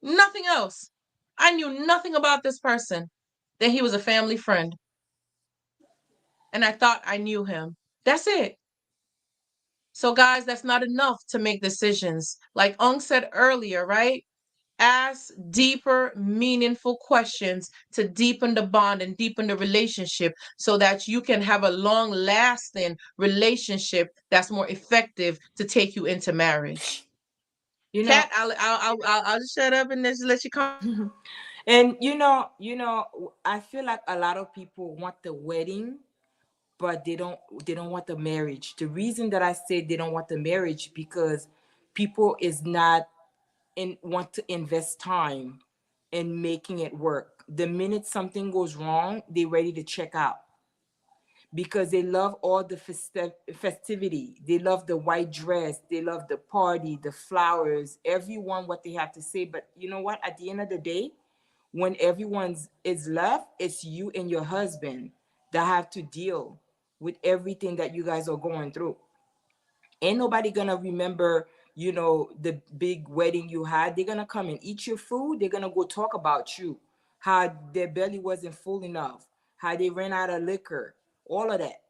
A: Nothing else. I knew nothing about this person. Then he was a family friend. And I thought I knew him. That's it. So guys, that's not enough to make decisions. Like Ung said earlier, right? Ask deeper, meaningful questions to deepen the bond and deepen the relationship so that you can have a long-lasting relationship that's more effective to take you into marriage.
E: You know,
A: Kat, I'll just shut up and just let you come.
E: and I feel like a lot of people want the wedding, but they don't want the marriage. The reason that I say they don't want the marriage because people is not want to invest time in making it work. The minute something goes wrong, they're ready to check out because they love all the festivity. They love the white dress. They love the party, the flowers, everyone what they have to say. But you know what? At the end of the day, when everyone's is left, it's you and your husband that have to deal with everything that you guys are going through. Ain't nobody gonna remember, the big wedding you had. They're gonna come and eat your food. They're gonna go talk about you, how their belly wasn't full enough, how they ran out of liquor, all of that.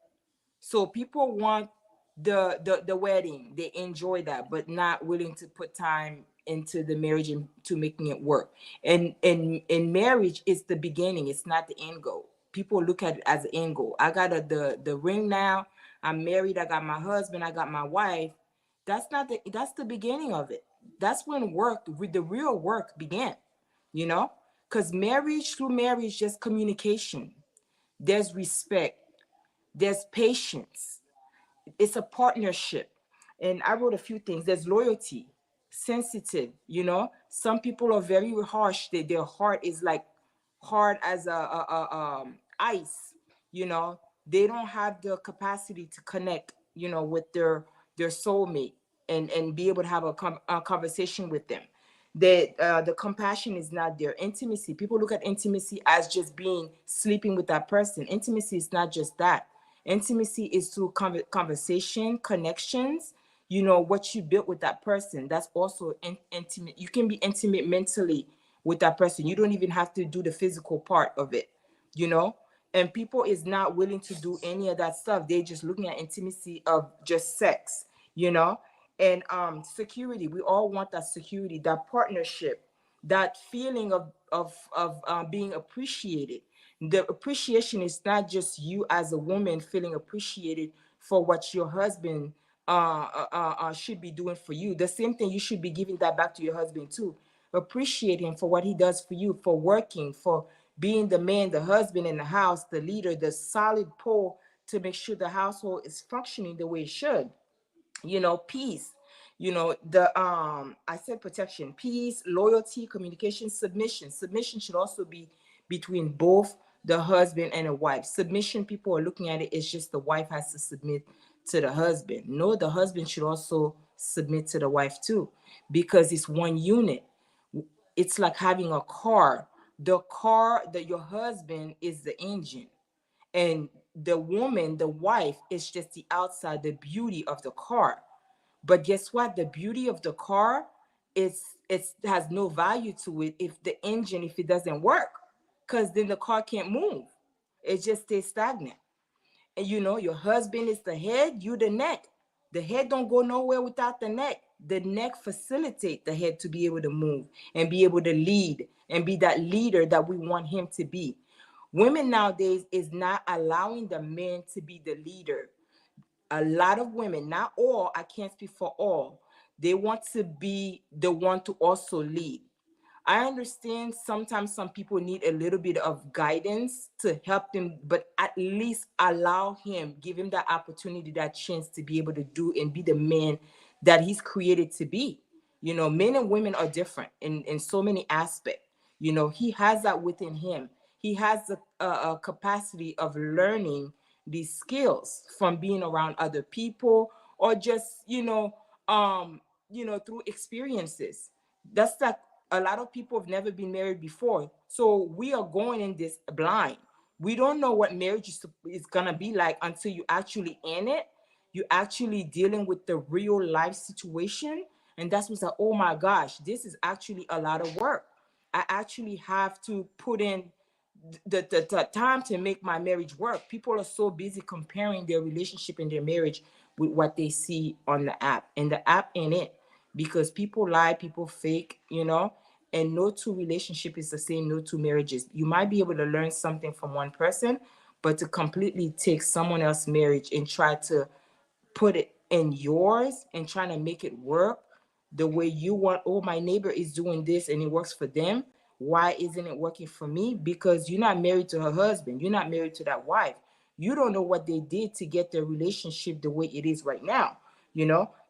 E: So people want the wedding. They enjoy that, but not willing to put time into the marriage and to making it work. And in marriage, it's the beginning. It's not the end goal. People look at it as the end goal. I got the ring now. I'm married. I got my husband. I got my wife. That's the beginning of it. That's when the real work began. Because through marriage, just communication. There's respect. There's patience. It's a partnership. And I wrote a few things. There's loyalty, sensitive. Some people are very harsh. Their heart is like hard as ice. They don't have the capacity to connect, with their soulmate and be able to have a conversation with them. The compassion is not there. Intimacy. People look at intimacy as just being sleeping with that person. Intimacy is not just that. Intimacy is through conversation, connections, what you built with that person. That's also intimate. You can be intimate mentally with that person. You don't even have to do the physical part of it, you know? And people is not willing to do any of that stuff. They're just looking at intimacy of just sex, you know? And security. We all want that security, that partnership, that feeling of being appreciated. The appreciation is not just you as a woman feeling appreciated for what your husband should be doing for you. The same thing, you should be giving that back to your husband too. Appreciate him for what he does for you, for working, for being the man, the husband in the house, the leader, the solid pole to make sure the household is functioning the way it should. Peace, I said protection, peace, loyalty, communication, submission should also be between both the husband and the wife. Submission, people are looking at it, it's just the wife has to submit to the husband. No, the husband should also submit to the wife too, because it's one unit. It's like having a car. The car that your husband is the engine, and the woman, the wife, is just the outside, the beauty of the car. But guess what? The beauty of the car is it has no value to it if the engine, if it doesn't work, because then the car can't move. It just stays stagnant. And your husband is the head, you the neck. The head don't go nowhere without the neck. The neck facilitate the head to be able to move and be able to lead and be that leader that we want him to be. Women nowadays is not allowing the men to be the leader. A lot of women, not all, I can't speak for all, they want to be the one to also lead. I understand sometimes some people need a little bit of guidance to help them, but at least allow him, give him that opportunity, that chance to be able to do and be the man that he's created to be. Men and women are different in so many aspects. He has that within him. He has a capacity of learning these skills from being around other people, or just, through experiences. That's like, a lot of people have never been married before. So we are going in this blind. We don't know what marriage is going to be like until you actually in it. You actually dealing with the real life situation. And that's what's like, oh my gosh, this is actually a lot of work. I actually have to put in the time to make my marriage work. People are so busy comparing their relationship and their marriage with what they see on the app. And the app ain't it. Because people lie, people fake, and no two relationship is the same, no two marriages. You might be able to learn something from one person, but to completely take someone else's marriage and try to put it in yours and trying to make it work the way you want. Oh, my neighbor is doing this and it works for them. Why isn't it working for me? Because you're not married to her husband. You're not married to that wife. You don't know what they did to get their relationship the way it is right now.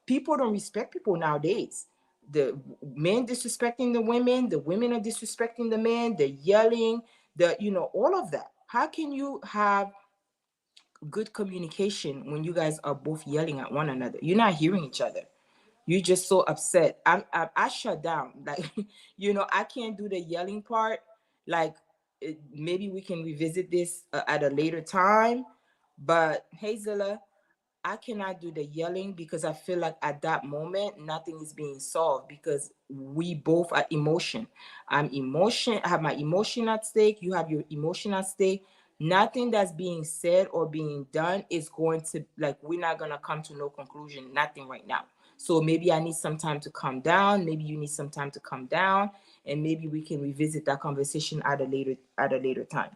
E: People don't respect people nowadays. The men disrespecting the women are disrespecting the men, the yelling, all of that. How can you have good communication when you guys are both yelling at one another? You're not hearing each other. You're just so upset. I shut down. Like, I can't do the yelling part. Like, maybe we can revisit this at a later time. But hey, Zilla, I cannot do the yelling because I feel like at that moment nothing is being solved, because we both are emotion. I have my emotion at stake. You have your emotion at stake. Nothing that's being said or being done is going to, like, we're not gonna come to no conclusion. Nothing right now. So maybe I need some time to calm down. Maybe you need some time to calm down, and maybe we can revisit that conversation at a later time.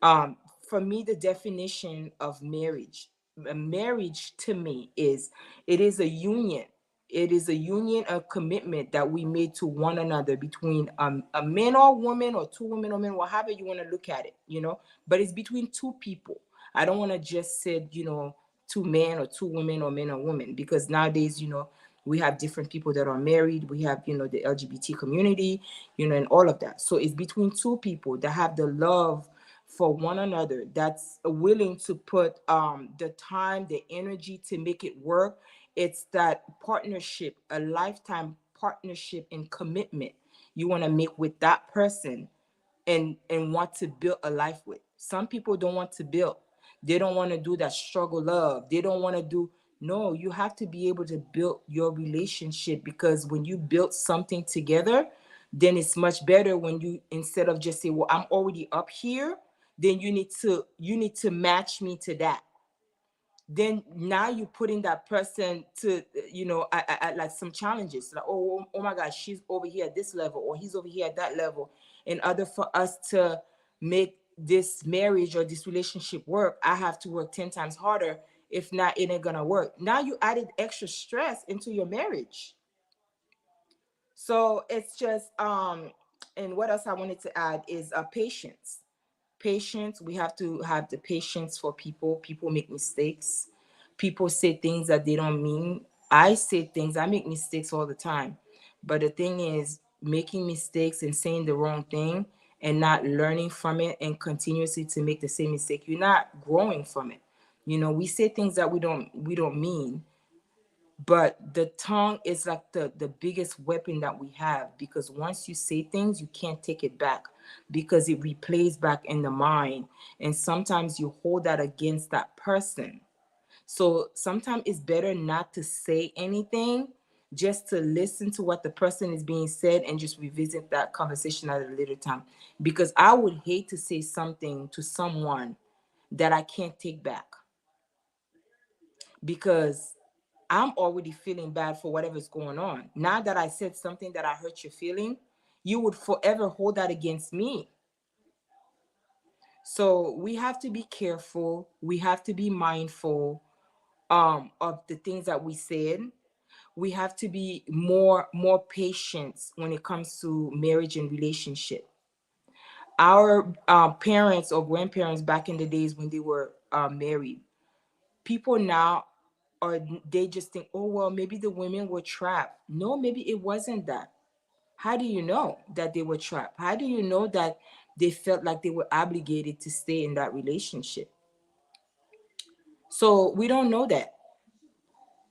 E: Um, for me, the definition of marriage, a marriage to me is, it is a union. It is a union, a commitment that we made to one another between a man or woman, or two women or men, however you want to look at it. But it's between two people. I don't want to just say, two men or two women, or men or women, because nowadays, we have different people that are married. We have, the LGBT community, and all of that. So it's between two people that have the love for one another, that's willing to put the time, the energy to make it work. It's that partnership, a lifetime partnership and commitment you want to make with that person, and want to build a life with. Some people don't want to build. They don't want to do that struggle love. They don't want to do. No, you have to be able to build your relationship, because when you build something together, then it's much better when you, instead of just say, well, I'm already up here, then you need to match me to that. Then now you're putting that person to, at like some challenges, like, oh my gosh, she's over here at this level, or he's over here at that level. In order for us to make this marriage or this relationship work, I have to work 10 times harder. If not, it ain't gonna work. Now you added extra stress into your marriage. So it's just and what else I wanted to add is patience. patience. We have to have the patience for people. People make mistakes. People say things that they don't mean. I say things, I make mistakes all the time. But the thing is, making mistakes and saying the wrong thing and not learning from it and continuously to make the same mistake, you're not growing from it. We say things that we don't mean, but the tongue is like the biggest weapon that we have, because once you say things, you can't take it back, because it replays back in the mind, and sometimes you hold that against that person. So sometimes it's better not to say anything, just to listen to what the person is being said and just revisit that conversation at a later time, because I would hate to say something to someone that I can't take back, because I'm already feeling bad for whatever's going on. Now that I said something that I hurt your feeling, you would forever hold that against me. So we have to be careful. We have to be mindful of the things that we said. We have to be more patient when it comes to marriage and relationship. Our parents or grandparents back in the days when they were married, people now, or they just think, oh well, maybe the women were trapped. No, maybe it wasn't that. How do you know that they were trapped? How do you know that they felt like they were obligated to stay in that relationship? So we don't know that.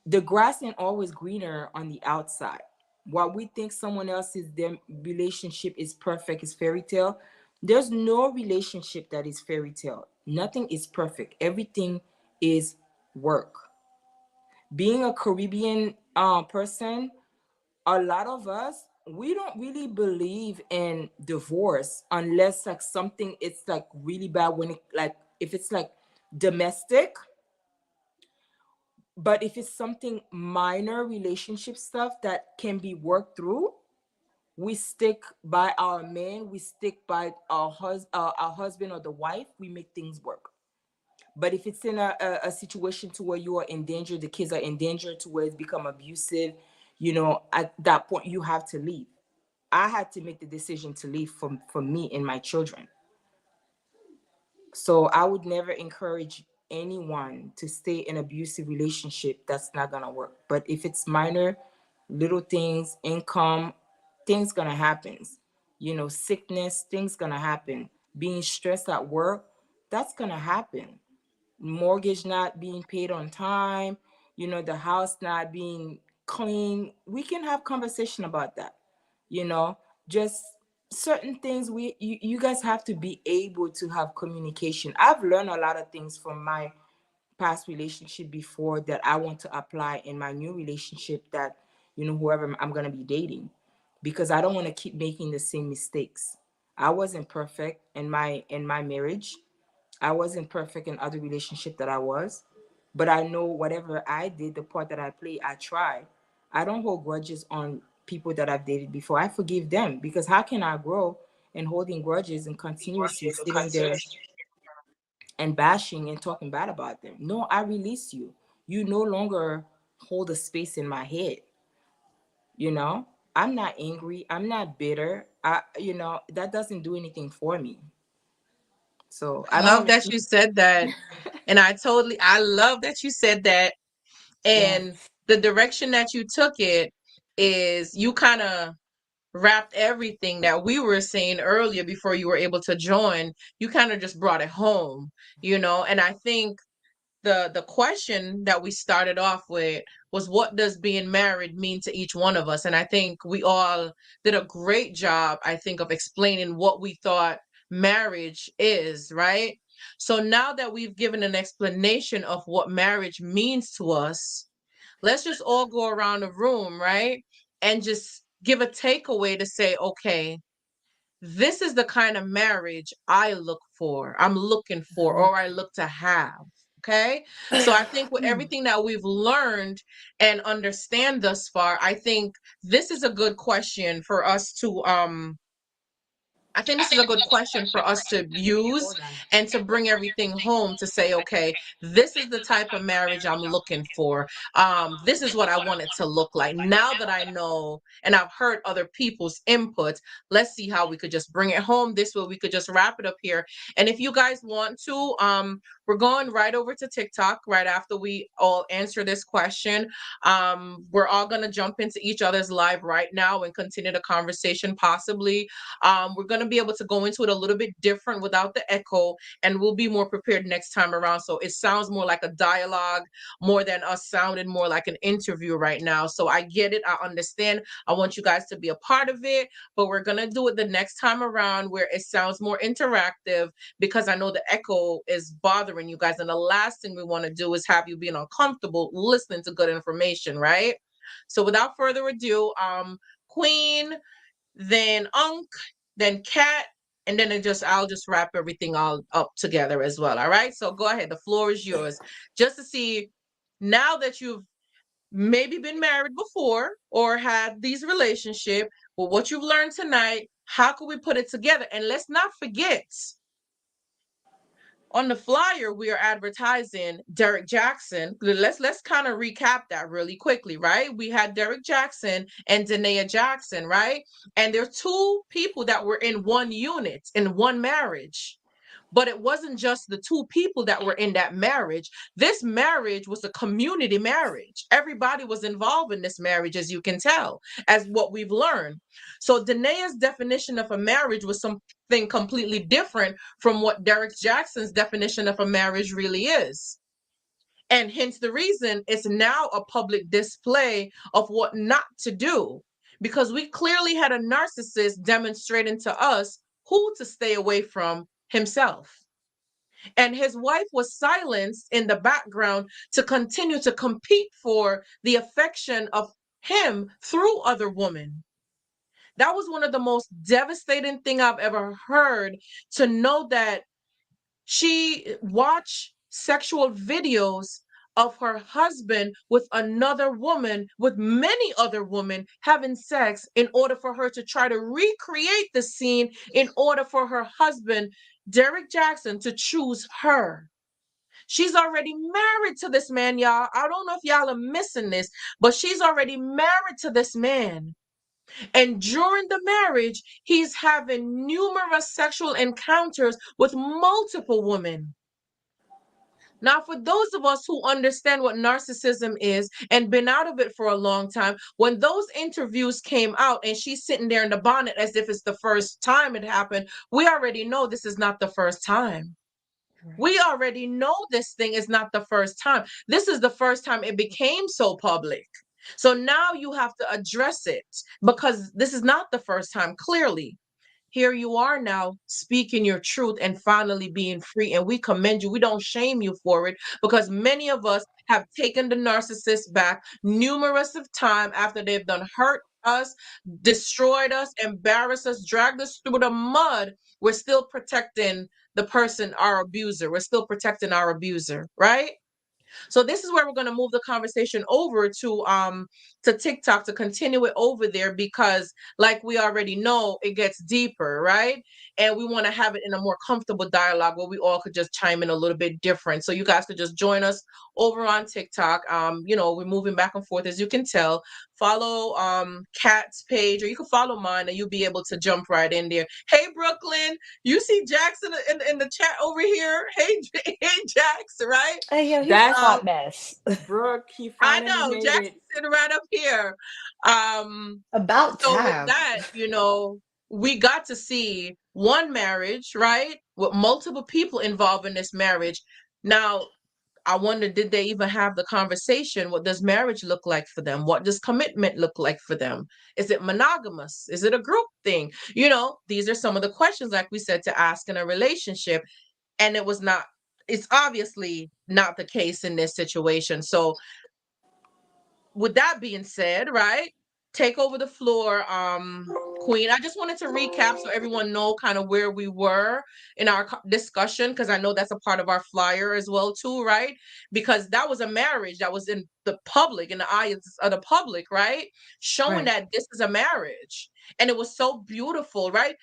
E: The grass ain't always greener on the outside. While we think someone else's their relationship is perfect, is fairy tale, there's no relationship that is fairy tale. Nothing is perfect. Everything is work. Being a Caribbean person, a lot of us, we don't really believe in divorce unless like something it's like really bad, when it like if it's like domestic. But if it's something minor relationship stuff that can be worked through, we stick by our man, we stick by our husband or the wife, we make things work. But if it's in a situation to where you are in danger, the kids are in danger, to where it's become abusive, at that point you have to leave. I had to make the decision to leave for me and my children. So I would never encourage anyone to stay in an abusive relationship. That's not gonna work. But if it's minor, little things, income, things gonna happen. Sickness, things gonna happen. Being stressed at work, that's gonna happen. Mortgage not being paid on time, the house not being clean. We can have conversation about that. Just certain things, you guys have to be able to have communication. I've learned a lot of things from my past relationship before that I want to apply in my new relationship, that whoever I'm going to be dating, because I don't want to keep making the same mistakes. I wasn't perfect in my marriage. I wasn't perfect in other relationship that I was, but I know whatever I did, the part that I played, I tried. I don't hold grudges on people that I've dated before. I forgive them, because how can I grow and holding grudges and continuously sitting there and bashing and talking bad about them? No, I release you. You no longer hold a space in my head. I'm not angry. I'm not bitter. That doesn't do anything for me. So
A: I
E: I
A: love
E: don't.
A: that you said that. And I love that you said that.
E: Yeah.
A: And the direction that you took it is you kind of wrapped everything that we were saying earlier before you were able to join. You kind of just brought it home, and I think the question that we started off with was, what does being married mean to each one of us? And I think we all did a great job, I think, of explaining what we thought marriage is, right? So now that we've given an explanation of what marriage means to us, let's just all go around the room, right? And just give a takeaway to say, okay, this is the kind of marriage I'm looking for, or I look to have. Okay. So I think with everything that we've learned and understand thus far, I think this is a good question for us to I think this is a good question for us to use and to bring everything home to say, okay, this is the type of marriage I'm looking for. This is what I want it to look like. Now that I know and I've heard other people's input, let's see how we could just bring it home. This way we could just wrap it up here. And if you guys want to, we're going right over to TikTok right after we all answer this question. We're all going to jump into each other's live right now and continue the conversation possibly. We're going to be able to go into it a little bit different without the echo, and we'll be more prepared next time around. So it sounds more like a dialogue more than us sounding more like an interview right now. So I get it. I understand. I want you guys to be a part of it, but we're going to do it the next time around where it sounds more interactive because I know the echo is bothering you guys. And the last thing we want to do is have you being uncomfortable listening to good information, right? So without further ado, Queen, then Unc, then Cat, and then I'll just wrap everything all up together as well. All right. So go ahead. The floor is yours. Just to see now that you've maybe been married before or had these relationship, well, what you've learned tonight, how can we put it together? And let's not forget, on the flyer we are advertising Derek Jackson. Let's kind of recap that really quickly, right? We had Derek Jackson and Danae Jackson, right? And there's two people that were in one unit in one marriage. But it wasn't just the two people that were in that marriage. This marriage was a community marriage. Everybody was involved in this marriage, as you can tell, as what we've learned. So Danae's definition of a marriage was something completely different from what Derek Jackson's definition of a marriage really is. And hence the reason it's now a public display of what not to do. Because we clearly had a narcissist demonstrating to us who to stay away from himself. And his wife was silenced in the background to continue to compete for the affection of him through other women. That was one of the most devastating thing I've ever heard, to know that she watched sexual videos of her husband with another woman, with many other women having sex, in order for her to try to recreate the scene, in order for her husband, Derek Jackson, to choose her. She's already married to this man, y'all. I don't know if y'all are missing this, but she's already married to this man. And during the marriage, he's having numerous sexual encounters with multiple women. Now, for those of us who understand what narcissism is and been out of it for a long time, when those interviews came out and she's sitting there in the bonnet as if it's the first time it happened, we already know this is not the first time. We already know this thing is not the first time. This is the first time it became so public. So now you have to address it, because this is not the first time, clearly. Here you are now speaking your truth and finally being free. And we commend you. We don't shame you for it, because many of us have taken the narcissist back numerous of time after they've done hurt us, destroyed us, embarrassed us, dragged us through the mud. We're still protecting the person, our abuser. We're still protecting our abuser, right? So this is where we're going to move the conversation over to TikTok, to continue it over there, because like we already know, it gets deeper, right? And we want to have it in a more comfortable dialogue where we all could just chime in a little bit different. So you guys could just join us over on TikTok. We're moving back and forth, as you can tell. Follow Kat's page, or you can follow mine, and you'll be able to jump right in there. Hey Brooklyn, you see Jackson in the chat over here. Hey, hey Jax, right?
D: Hey, yo, he's
E: That's-
D: a hot mess.
E: Brooke, he
A: I
E: finally
A: know
E: made
A: Jackson's
E: it.
A: sitting right up here.
D: About
A: So with
D: time.
A: that, we got to see one marriage, right, with multiple people involved in this marriage. Now, I wonder, did they even have the conversation? What does marriage look like for them? What does commitment look like for them? Is it monogamous? Is it a group thing? These are some of the questions, like we said, to ask in a relationship. And it's obviously not the case in this situation. So with that being said, right, take over the floor, Queen. I just wanted to recap so everyone know kind of where we were in our discussion, because I know that's a part of our flyer as well too, right? Because that was a marriage that was in the public, in the eyes of the public, right? Showing
D: Right.
A: that this is a marriage, and it was so beautiful, right?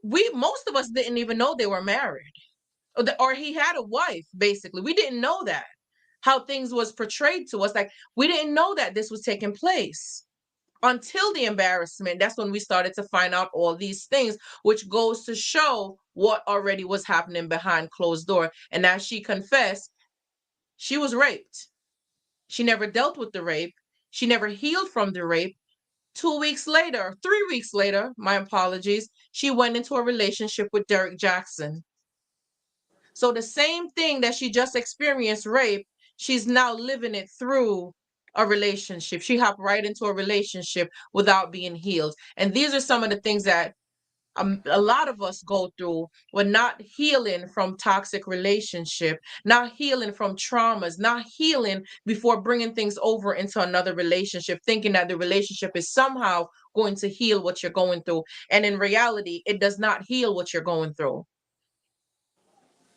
A: most of us didn't even know they were married, or he had a wife. Basically, we didn't know that, how things was portrayed to us. Like, we didn't know that this was taking place until the embarrassment. That's when we started to find out all these things, which goes to show what already was happening behind closed door. And as she confessed, she was raped. She never dealt with the rape. She never healed from the rape. 2 weeks later, 3 weeks later, my apologies, she went into a relationship with Derek Jackson. So the same thing that she just experienced, rape, she's now living it through a relationship. She hopped right into a relationship without being healed. And these are some of the things that a lot of us go through. We're not healing from toxic relationship, not healing from traumas, not healing before bringing things over into another relationship, thinking that the relationship is somehow going to heal what you're going through. And in reality, it does not heal what you're going through.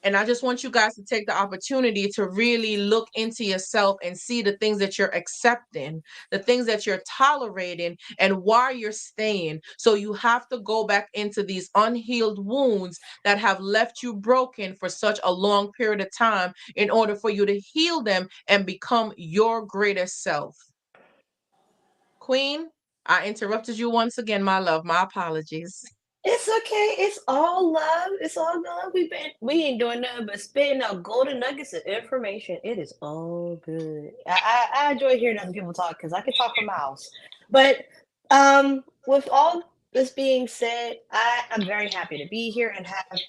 A: And I just want you guys to take the opportunity to really look into yourself and see the things that you're accepting, the things that you're tolerating, and why you're staying. So you have to go back into these unhealed wounds that have left you broken for such a long period of time in order for you to heal them and become your greatest self. Queen, I interrupted you once again, my love. My apologies.
D: It's okay. It's all love. It's all love. We ain't doing nothing but spitting out golden nuggets of information. It is all good. I enjoy hearing other people talk because I can talk for miles. But with all this being said, I'm very happy to be here and have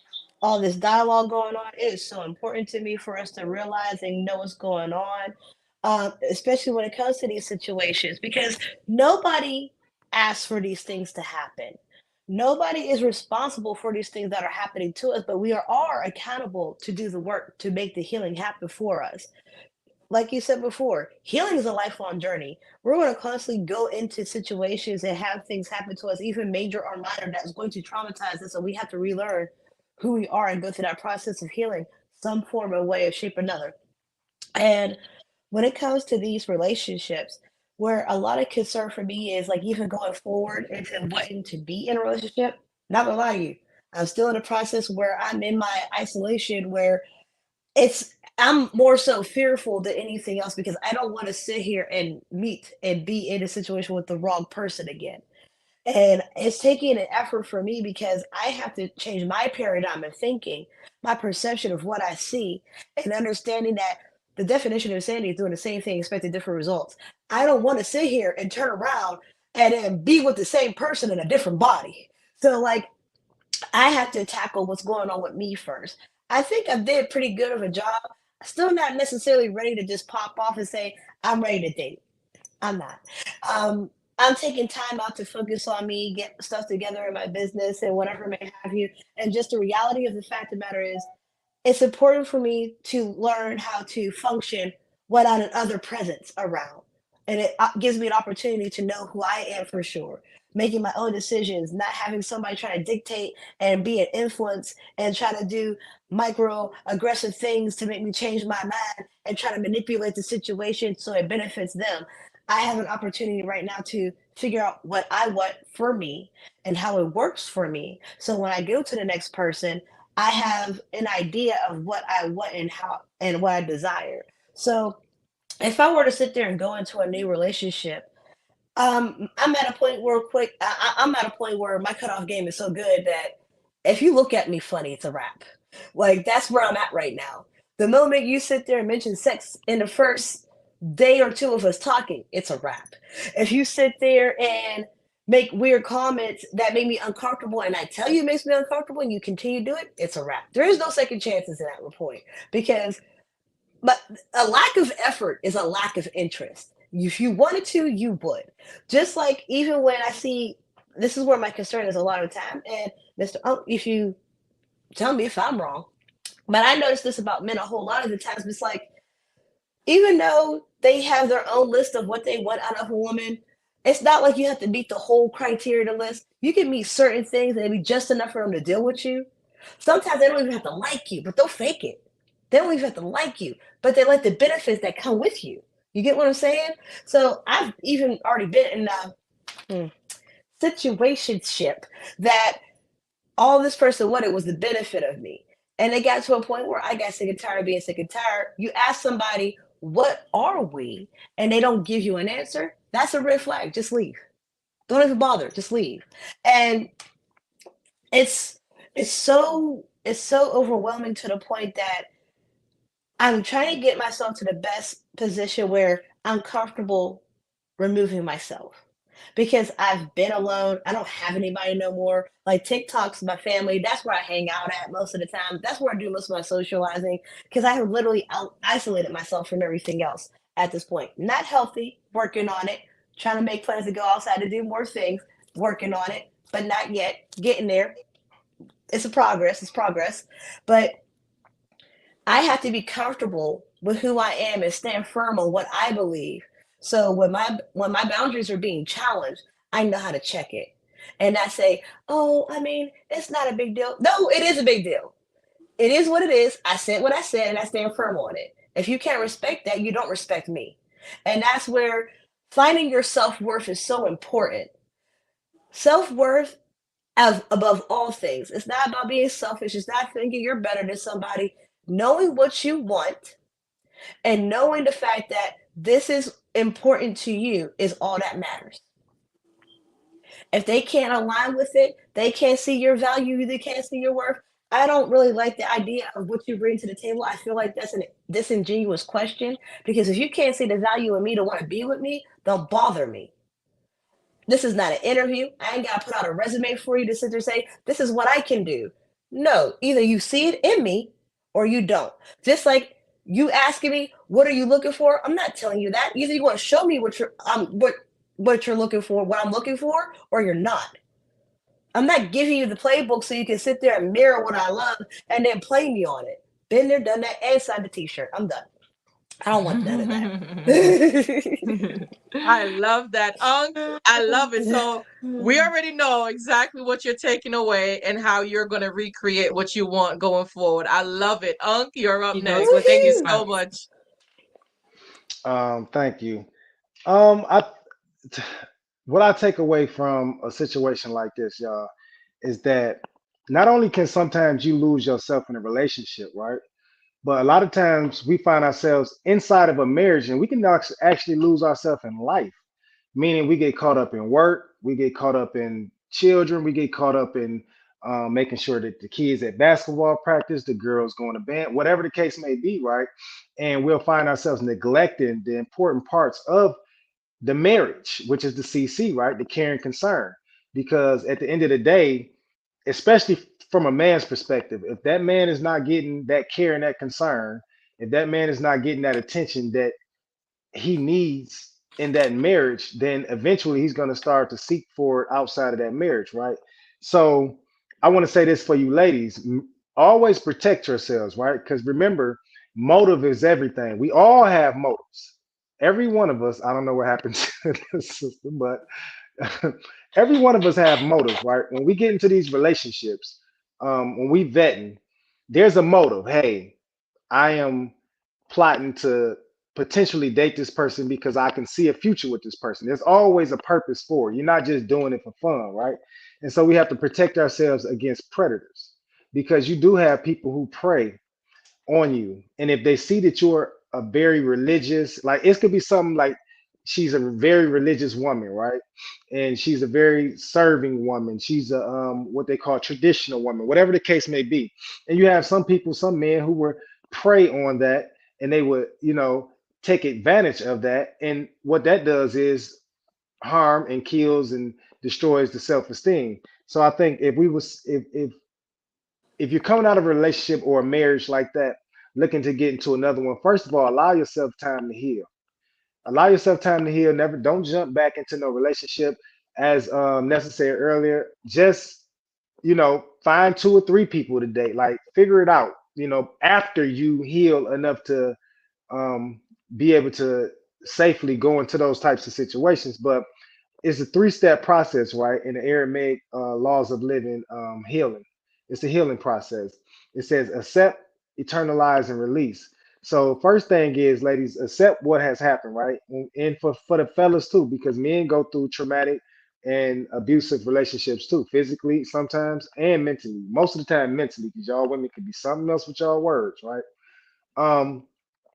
D: all this dialogue going on. It is so important to me for us to realize and know what's going on, especially when it comes to these situations, because nobody asks for these things to happen. Nobody is responsible for these things that are happening to us, but we are accountable to do the work to make the healing happen for us. Like you said before, healing is a lifelong journey. We're going to constantly go into situations and have things happen to us, even major or minor, that's going to traumatize us. So we have to relearn who we are and go through that process of healing, some form or way, or shape or another. And when it comes to these relationships, where a lot of concern for me is like even going forward into wanting to be in a relationship, not gonna lie to you, I'm still in a process where I'm in my isolation where I'm more so fearful than anything else because I don't want to sit here and meet and be in a situation with the wrong person again. And it's taking an effort for me because I have to change my paradigm of thinking, my perception of what I see, and understanding that the definition of insanity is doing the same thing, expecting different results. I don't want to sit here and turn around and then be with the same person in a different body. So, like, I have to tackle what's going on with me first. I think I did pretty good of a job. Still not necessarily ready to just pop off and say, I'm ready to date. I'm not. Um, I'm taking time out to focus on me, get stuff together in my business and whatever may have you. And just the reality of the fact of the matter is, it's important for me to learn how to function without an other presence around. And it gives me an opportunity to know who I am for sure, making my own decisions, not having somebody try to dictate and be an influence and try to do micro aggressive things to make me change my mind and try to manipulate the situation so it benefits them. I have an opportunity right now to figure out what I want for me and how it works for me. So when I go to the next person, I have an idea of what I want and how and what I desire. So if I were to sit there and go into a new relationship, I'm at a point where I'm at a point where my cutoff game is so good that if you look at me funny, it's a wrap. Like that's where I'm at right now. The moment you sit there and mention sex in the first day or two of us talking, it's a wrap. If you sit there and make weird comments that make me uncomfortable and I tell you it makes me uncomfortable and you continue to do it, it's a wrap. There is no second chances in that point because but a lack of effort is a lack of interest. If you wanted to, you would. Just like even when I see this is where my concern is a lot of the time. And Mr. If you tell me if I'm wrong, but I notice this about men a whole lot of the times. It's like even though they have their own list of what they want out of a woman, it's not like you have to meet the whole criteria to list. You can meet certain things and it'll be just enough for them to deal with you. Sometimes they don't even have to like you, but they'll fake it. They don't even have to like you, but they like the benefits that come with you. You get what I'm saying? So I've even already been in a situationship that all this person wanted was the benefit of me. And it got to a point where I got sick and tired of being sick and tired. You ask somebody, what are we? And they don't give you an answer. That's a red flag. Just leave. Don't even bother. Just leave. And it's it's so overwhelming to the point that I'm trying to get myself to the best position where I'm comfortable removing myself because I've been alone. I don't have anybody no more. Like TikTok's my family. That's where I hang out at most of the time. That's where I do most of my socializing because I have literally isolated myself from everything else at this point. Not healthy, working on it, trying to make plans to go outside to do more things, working on it, but not yet. Getting there. It's progress. But I have to be comfortable with who I am and stand firm on what I believe. So when my boundaries are being challenged, I know how to check it. And I say, "Oh, I mean, it's not a big deal." No, it is a big deal. It is what it is. I said what I said and I stand firm on it. If you can't respect that, you don't respect me. And that's where finding your self-worth is so important. Self-worth as above all things. It's not about being selfish. It's not thinking you're better than somebody. Knowing what you want and knowing the fact that this is important to you is all that matters. If they can't align with it, they can't see your value, they can't see your worth. I don't really like the idea of what you bring to the table. I feel like that's a disingenuous question because if you can't see the value in me to want to be with me, don't bother me. This is not an interview. I ain't got to put out a resume for you to sit there and say, this is what I can do. No, either you see it in me or you don't. Just like you asking me, what are you looking for? I'm not telling you that. Either you want to show me what you're looking for, what I'm looking for, or you're not. I'm not giving you the playbook so you can sit there and mirror what I love and then play me on it. Been there, done that, and signed the t-shirt. I'm done. I don't want none of that.
A: I love that. I love it. So we already know exactly what you're taking away and how you're going to recreate what you want going forward. I love it. You're up
E: He knows
A: next.
E: what
A: Thank you
E: he
A: so
E: wants.
A: much.
B: Thank you. I what I take away from a situation like this, y'all, is that not only can sometimes you lose yourself in a relationship, right? But a lot of times we find ourselves inside of a marriage and we can actually lose ourselves in life, meaning we get caught up in work, we get caught up in children, we get caught up in making sure that the kids at basketball practice, the girls going to band, whatever the case may be, right? And we'll find ourselves neglecting the important parts of the marriage, which is the CC, right? The care and concern. Because at the end of the day, especially from a man's perspective, if that man is not getting that care and that concern, if that man is not getting that attention that he needs in that marriage, then eventually he's going to start to seek for it outside of that marriage, right? So I want to say this for you ladies, always protect yourselves, right? Because remember, motive is everything. We all have motives. Every one of us, I don't know what happened to the system, but every one of us have motives, right? When we get into these relationships, when we vetting, there's a motive. Hey, I am plotting to potentially date this person because I can see a future with this person. There's always a purpose for it. You're not just doing it for fun, right? And so we have to protect ourselves against predators because you do have people who prey on you. And if they see that you're a very religious, like it could be something like she's a very religious woman, right? And she's a very serving woman. She's a what they call traditional woman, whatever the case may be. And you have some people, some men who were prey on that and they would, take advantage of that. And what that does is harm and kills and destroys the self-esteem. So I think if you're coming out of a relationship or a marriage like that, looking to get into another one, first of all, allow yourself time to heal. Allow yourself time to heal. Never, don't jump back into no relationship as necessary earlier. Just find two or three people to date. Like figure it out. After you heal enough to be able to safely go into those types of situations. But it's a three-step process, right? In the Aramaic laws of living, healing. It's a healing process. It says accept, eternalize, and release. So first thing is, ladies, accept what has happened, right? And for the fellas too, because men go through traumatic in abusive relationships too, physically sometimes and mentally. Most of the time mentally, because y'all women can be something else with y'all words, right? Um,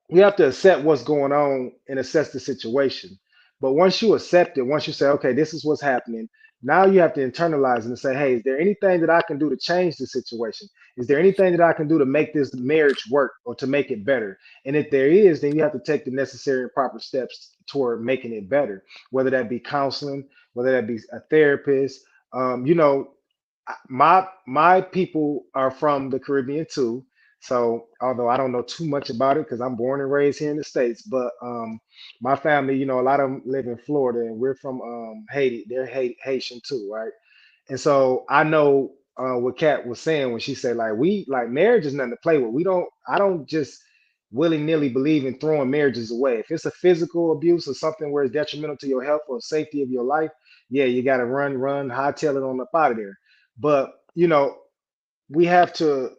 B: you have to accept what's going on and assess the situation. But once you accept it, once you say, okay, this is what's happening, now you have to internalize it and say, hey, is there anything that I can do to change the situation? Is there anything that I can do to make this marriage work or to make it better? And if there is, then you have to take the necessary and proper steps toward making it better, whether that be counseling, whether that be a therapist. You know, my people are from the Caribbean too. So although I don't know too much about it because I'm born and raised here in the States, but my family, you know, a lot of them live in Florida and we're from Haiti. They're Haitian too, right? And so I know what Kat was saying when she said like we like marriage is nothing to play with. I don't just willy-nilly believe in throwing marriages away. If it's a physical abuse or something where it's detrimental to your health or safety of your life, yeah, you gotta run, hightail it on up out of there. But you know, we have to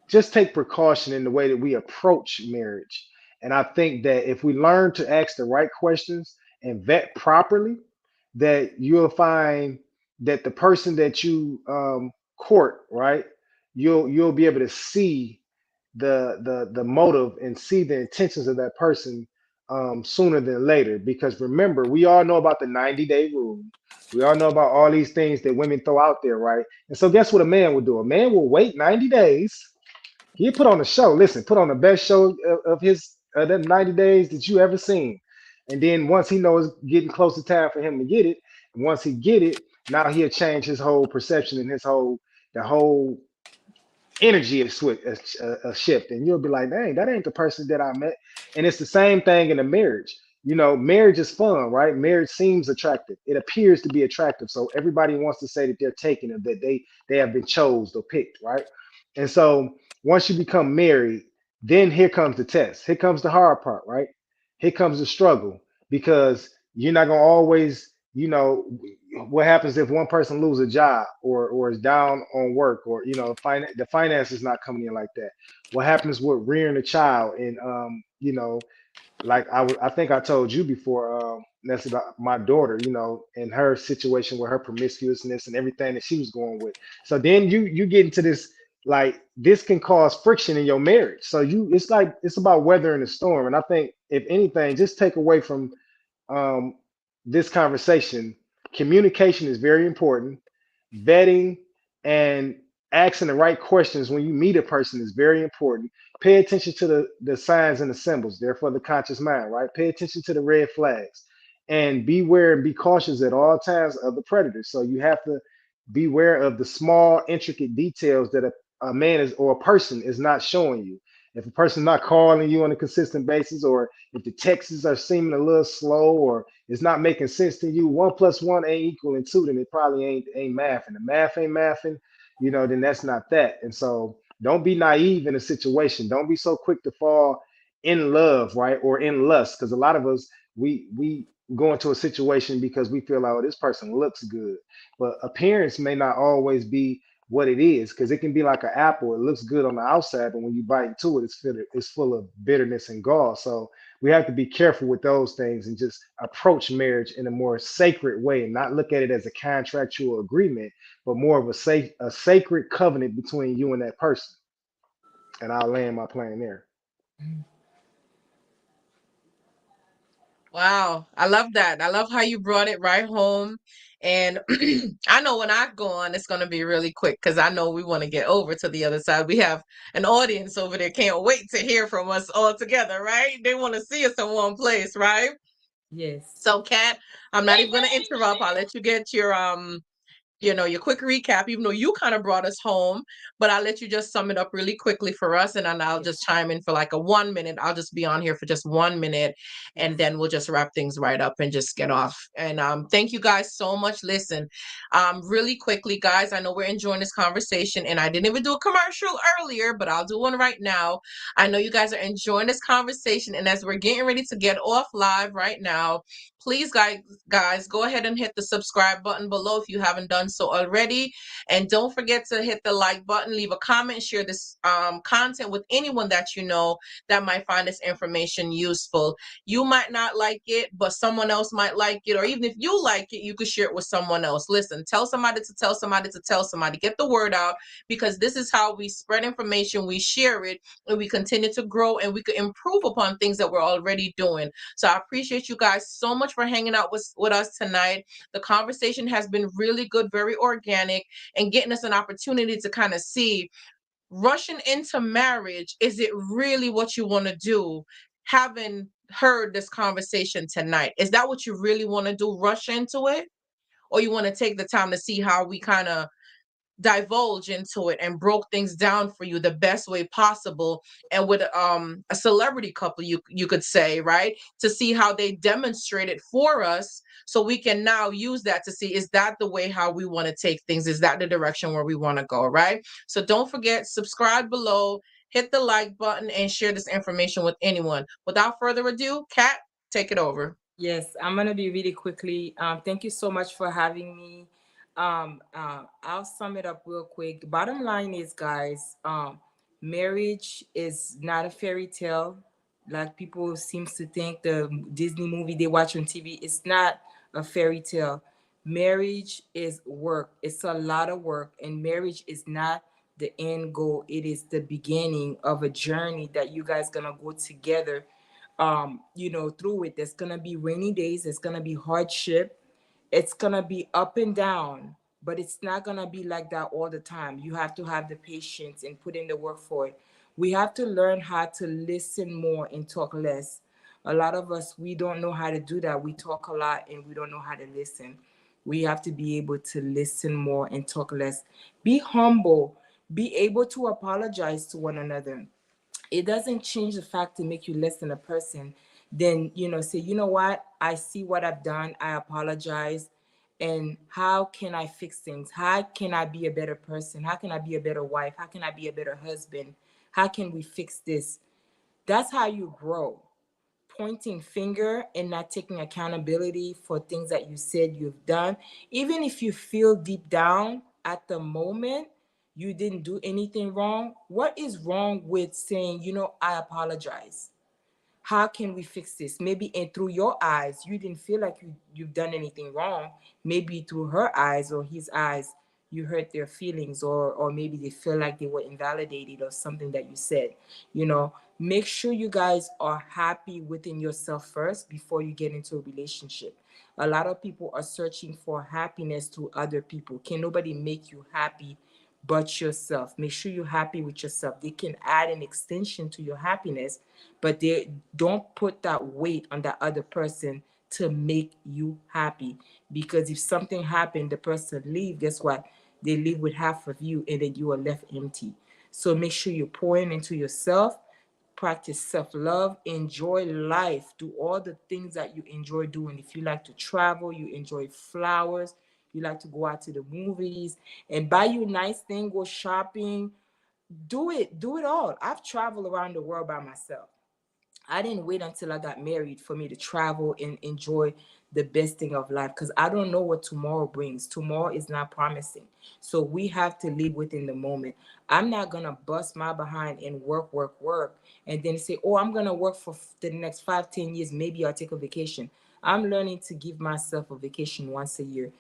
B: just take precaution in the way that we approach marriage. And I think that if we learn to ask the right questions and vet properly, that you'll find that the person that you court, right, you'll be able to see the motive and see the intentions of that person sooner than later. Because remember, we all know about the 90-day rule. We all know about all these things that women throw out there, right? And so, guess what a man will do? A man will wait 90 days. He put on a show. Listen, put on the best show of his them 90 days that you ever seen. And then once he knows getting close to time for him to get it, and once he get it, now he'll change his whole perception and the whole energy is a shift, and you'll be like, dang, that ain't the person that I met. And it's the same thing in a marriage. You know, marriage is fun, right? Marriage seems attractive. It appears to be attractive. So everybody wants to say that they're taken or that they have been chose or picked, right? And so once you become married, then here comes the test. Here comes the hard part, right? Here comes the struggle because you're not gonna always, you know, what happens if one person loses a job or is down on work or you know the finance is not coming in like that. What happens with rearing a child and you know, like I think I told you before, that's about my daughter, you know, and her situation with her promiscuousness and everything that she was going with. So then you get into this, like this can cause friction in your marriage. So it's like it's about weathering the storm. And I think if anything, just take away from um, this conversation, communication is very important. Vetting and asking the right questions when you meet a person is very important. Pay attention to the signs and the symbols. They're for the conscious mind, right? Pay attention to the red flags and beware and be cautious at all times of the predators. So you have to beware of the small, intricate details that a man is or a person is not showing you. If a person's not calling you on a consistent basis, or if the texts are seeming a little slow, or it's not making sense to you, 1 + 1 ain't equaling 2, then it probably ain't mathing. The math ain't mathing, you know, then that's not that. And so don't be naive in a situation. Don't be so quick to fall in love, right? Or in lust. Because a lot of us we go into a situation because we feel like, oh, this person looks good. But appearance may not always be what it is, because it can be like an apple. It looks good on the outside, but when you bite into it, it's full of bitterness and gall. So we have to be careful with those things and just approach marriage in a more sacred way and not look at it as a contractual agreement, but more of a sacred covenant between you and that person. And I'll land my plane there.
A: Wow, I love that. I love how you brought it right home. And I know when I go on, it's going to be really quick because I know we want to get over to the other side. We have an audience over there. Can't wait to hear from us all together, right? They want to see us in one place, right?
E: Yes.
A: So, Kat, I'm not even going to interrupt. I'll let you get your your quick recap, even though you kind of brought us home, but I'll let you just sum it up really quickly for us. And then I'll just chime in for like a 1 minute. I'll just be on here for just 1 minute and then we'll just wrap things right up and just get off. And thank you guys so much. Listen, really quickly, guys, I know we're enjoying this conversation and I didn't even do a commercial earlier, but I'll do one right now. I know you guys are enjoying this conversation. And as we're getting ready to get off live right now, please, guys, go ahead and hit the subscribe button below if you haven't done so already. And don't forget to hit the like button, leave a comment, share this content with anyone that you know that might find this information useful. You might not like it, but someone else might like it. Or even if you like it, you could share it with someone else. Listen, tell somebody to tell somebody to tell somebody. Get the word out, because this is how we spread information. We share it, and we continue to grow, and we could improve upon things that we're already doing. So I appreciate you guys so much for hanging out with us tonight. The conversation has been really good, very organic, and getting us an opportunity to kind of see, rushing into marriage, is it really what you want to do? Having heard this conversation tonight, is that what you really want to do? Rush into it? Or you want to take the time to see how we kind of divulge into it and broke things down for you the best way possible, and with a celebrity couple, you could say, right, to see how they demonstrate it for us, so we can now use that to see, is that the way how we want to take things, is that the direction where we want to go, right? So don't forget, subscribe below, hit the like button, and share this information with anyone. Without further ado, Kat, take it over.
E: Yes, I'm gonna be really quickly. Thank you so much for having me. I'll sum it up real quick. The bottom line is, guys, marriage is not a fairy tale, like people seems to think. The Disney movie they watch on TV, it's not a fairy tale. Marriage is work. It's a lot of work, and marriage is not the end goal. It is the beginning of a journey that you guys gonna go together, through it. There's gonna be rainy days, there's gonna be hardship, it's gonna be up and down, but it's not gonna be like that all the time. You have to have the patience and put in the work for it. We have to learn how to listen more and talk less. A lot of us, we don't know how to do that. We talk a lot and we don't know how to listen. We have to be able to listen more and talk less. Be humble, be able to apologize to one another. It doesn't change the fact to make you less than a person. Then, say, you know what, I see what I've done, I apologize, and how can I fix things? How can I be a better person? How can I be a better wife? How can I be a better husband? How can we fix this? That's how you grow. Pointing finger and not taking accountability for things that you said you've done, even if you feel deep down at the moment you didn't do anything wrong. What is wrong with saying, I apologize? How can we fix this? Maybe and through your eyes, you didn't feel like you've done anything wrong. Maybe through her eyes or his eyes, you hurt their feelings, or maybe they feel like they were invalidated or something that you said. Make sure you guys are happy within yourself first before you get into a relationship. A lot of people are searching for happiness through other people. Can nobody make you happy but yourself? Make sure you're happy with yourself. They can add an extension to your happiness, but they don't put that weight on that other person to make you happy. Because if something happened, the person leave, guess what? They leave with half of you and then you are left empty. So make sure you're pouring into yourself. Practice self-love, enjoy life, do all the things that you enjoy doing. If you like to travel, you enjoy flowers, you like to go out to the movies and buy you nice thing, go shopping, do it all. I've traveled around the world by myself. I didn't wait until I got married for me to travel and enjoy the best thing of life, because I don't know what tomorrow brings. Tomorrow is not promising. So we have to live within the moment. I'm not going to bust my behind and work, and then say, oh, I'm going to work for the next 5, 10 years. Maybe I'll take a vacation. I'm learning to give myself a vacation once a year.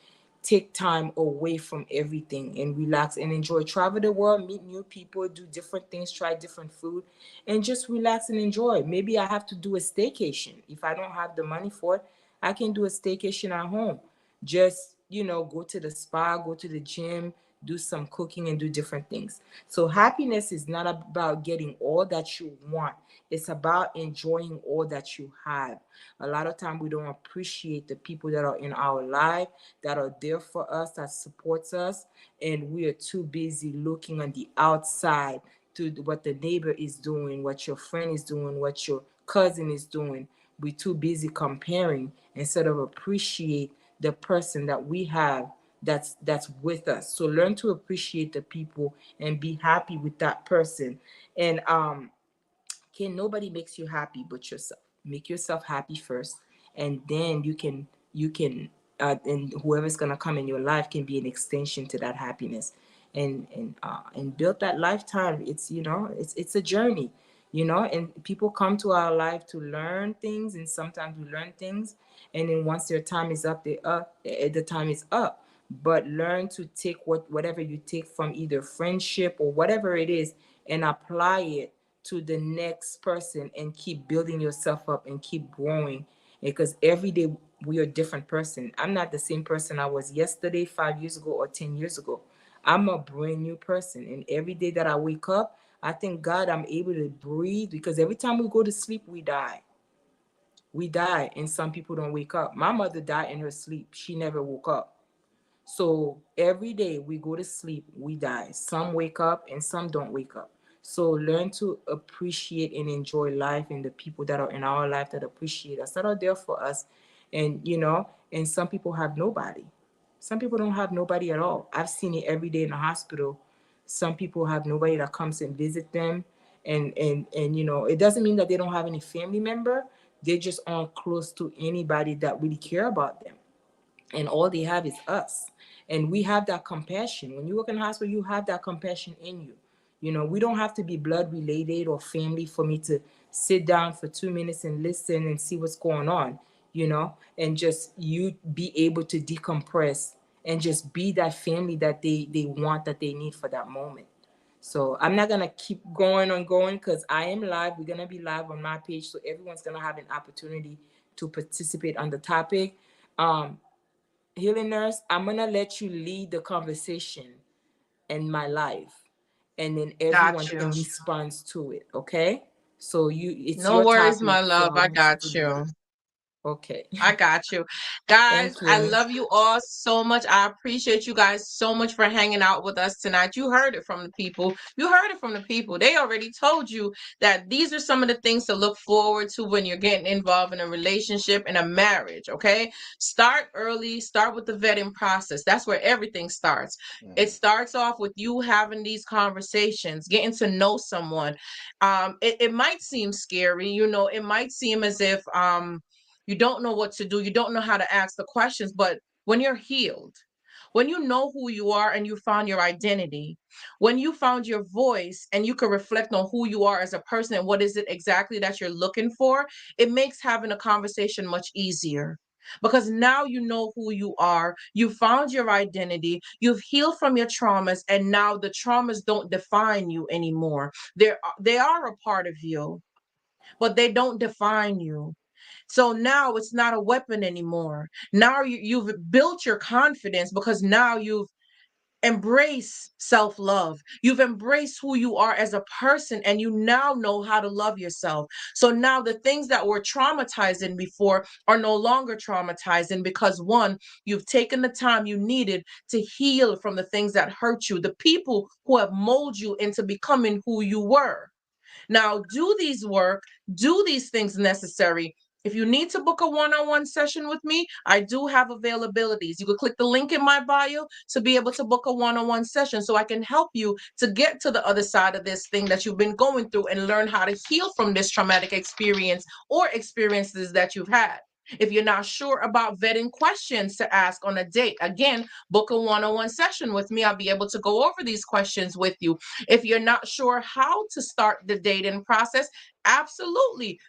E: Take time away from everything and relax and enjoy. Travel the world, meet new people, do different things, try different food, and just relax and enjoy. Maybe I have to do a staycation. If I don't have the money for it, I can do a staycation at home. Just, go to the spa, go to the gym, do some cooking and do different things. So happiness is not about getting all that you want. It's about enjoying all that you have. A lot of time we don't appreciate the people that are in our life, that are there for us, that supports us, and we are too busy looking on the outside to what the neighbor is doing, what your friend is doing, what your cousin is doing. We're too busy comparing instead of appreciate the person that we have that's with us. So learn to appreciate the people and be happy with that person. And can nobody makes you happy but yourself. Make yourself happy first, and then you can and whoever's gonna come in your life can be an extension to that happiness, and build that lifetime. It's, it's a journey, and people come to our life to learn things, and sometimes we learn things, and then once their time is up, the time is up. But learn to take whatever you take from either friendship or whatever it is, and apply it to the next person, and keep building yourself up and keep growing, because every day we are a different person. I'm not the same person I was yesterday, 5 years ago, or 10 years ago. I'm a brand new person. And every day that I wake up, I thank God I'm able to breathe, because every time we go to sleep, we die. We die, and some people don't wake up. My mother died in her sleep. She never woke up. So every day we go to sleep, we die. Some wake up and some don't wake up. So learn to appreciate and enjoy life, and the people that are in our life that appreciate us, that are there for us. And, and some people have nobody. Some people don't have nobody at all. I've seen it every day in the hospital. Some people have nobody that comes and visit them. And it doesn't mean that they don't have any family member. They just aren't close to anybody that really care about them, and all they have is us. And we have that compassion. When you work in the hospital, you have that compassion in you. We don't have to be blood related or family for me to sit down for 2 minutes and listen and see what's going on, and just you be able to decompress and just be that family that they want, that they need for that moment. So I'm not gonna keep going on going, because I am live. We're gonna be live on my page, so everyone's gonna have an opportunity to participate on the topic. um Healing nurse, I'm gonna let you lead the conversation in my life, and then everyone
A: Got
E: can
A: you.
E: respond to it. Okay? So it's
A: No
E: your
A: worries,
E: topic,
A: my
E: so
A: love.
E: I
A: I
E: want you
A: got
E: to lead
A: you.
E: it. Okay.
A: I got you. Guys,
E: Thank
A: I
E: you.
A: love you all so much. I appreciate you guys so much for hanging out with us tonight. You heard it from the people. You heard it from the people. They already told you that these are some of the things to look forward to when you're getting involved in a relationship and a marriage, okay? Start early, start with the vetting process. That's where everything starts. It starts off with you having these conversations, getting to know someone. It might seem scary, it might seem as if you don't know what to do, you don't know how to ask the questions, but when you're healed, when you know who you are and you found your identity, when you found your voice and you can reflect on who you are as a person and what is it exactly that you're looking for, it makes having a conversation much easier. Because now you know who you are, you found your identity, you've healed from your traumas, and now the traumas don't define you anymore. They are a part of you, but they don't define you. So now it's not a weapon anymore. Now you've built your confidence, because now you've embraced self-love. You've embraced who you are as a person, and you now know how to love yourself. So now the things that were traumatizing before are no longer traumatizing, because one, you've taken the time you needed to heal from the things that hurt you, the people who have molded you into becoming who you were. Now, do these things necessary. If you need to book a one-on-one session with me, I do have availabilities. You can click the link in my bio to be able to book a one-on-one session, so I can help you to get to the other side of this thing that you've been going through and learn how to heal from this traumatic experience or experiences that you've had. If you're not sure about vetting questions to ask on a date, again, book a one-on-one session with me. I'll be able to go over these questions with you. If you're not sure how to start the dating process, absolutely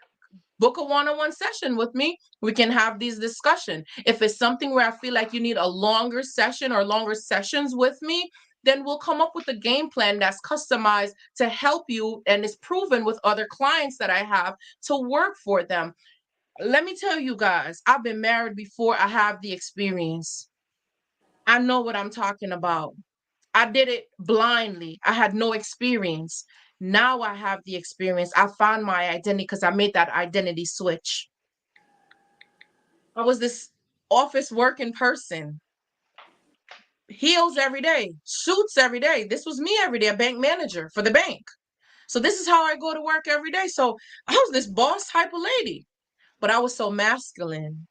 A: book a one-on-one session with me. We can have these discussions. If it's something where I feel like you need a longer session or longer sessions with me, then we'll come up with a game plan that's customized to help you and is proven with other clients that I have to work for them. Let me tell you guys, I've been married before. I have the experience. I know what I'm talking about. I did it blindly. I had no experience. Now I have the experience. I found my identity because I made that identity switch. I was this office working person, heels every day, suits every day. This was me every day, a bank manager for the bank. So this is how I go to work every day. So I was this boss type of lady, but I was so masculine.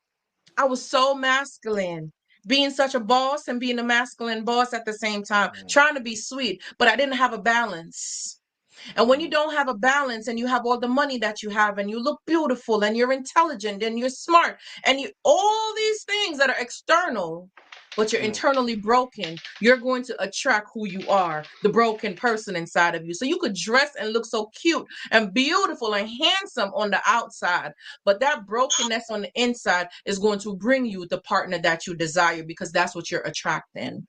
A: I was so masculine, being such a boss and being a masculine boss at the same time, trying to be sweet, but I didn't have a balance. And when you don't have a balance and you have all the money that you have and you look beautiful and you're intelligent and you're smart and you all these things that are external, but you're internally broken, you're going to attract who you are, the broken person inside of you. So you could dress and look so cute and beautiful and handsome on the outside, but that brokenness on the inside is going to bring you the partner that you desire, because that's what you're attracting.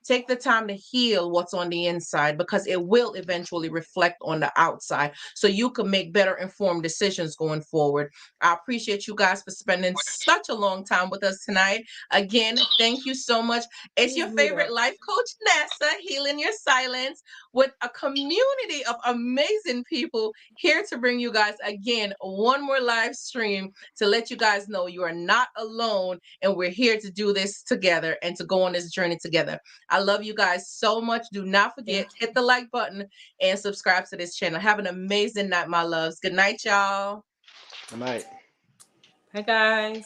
A: Take the time to heal what's on the inside, because it will eventually reflect on the outside, so you can make better informed decisions going forward. I appreciate you guys for spending such a long time with us tonight. Again, thank you so much. It's your favorite life coach, Nessa, healing your silence, with a community of amazing people here to bring you guys again one more live stream to let you guys know you are not alone, and we're here to do this together and to go on this journey together. I love you guys so much. Do not forget, hit the like button and subscribe to this channel. Have an amazing night, my loves. Good night, y'all.
B: Good night.
E: Hi, guys.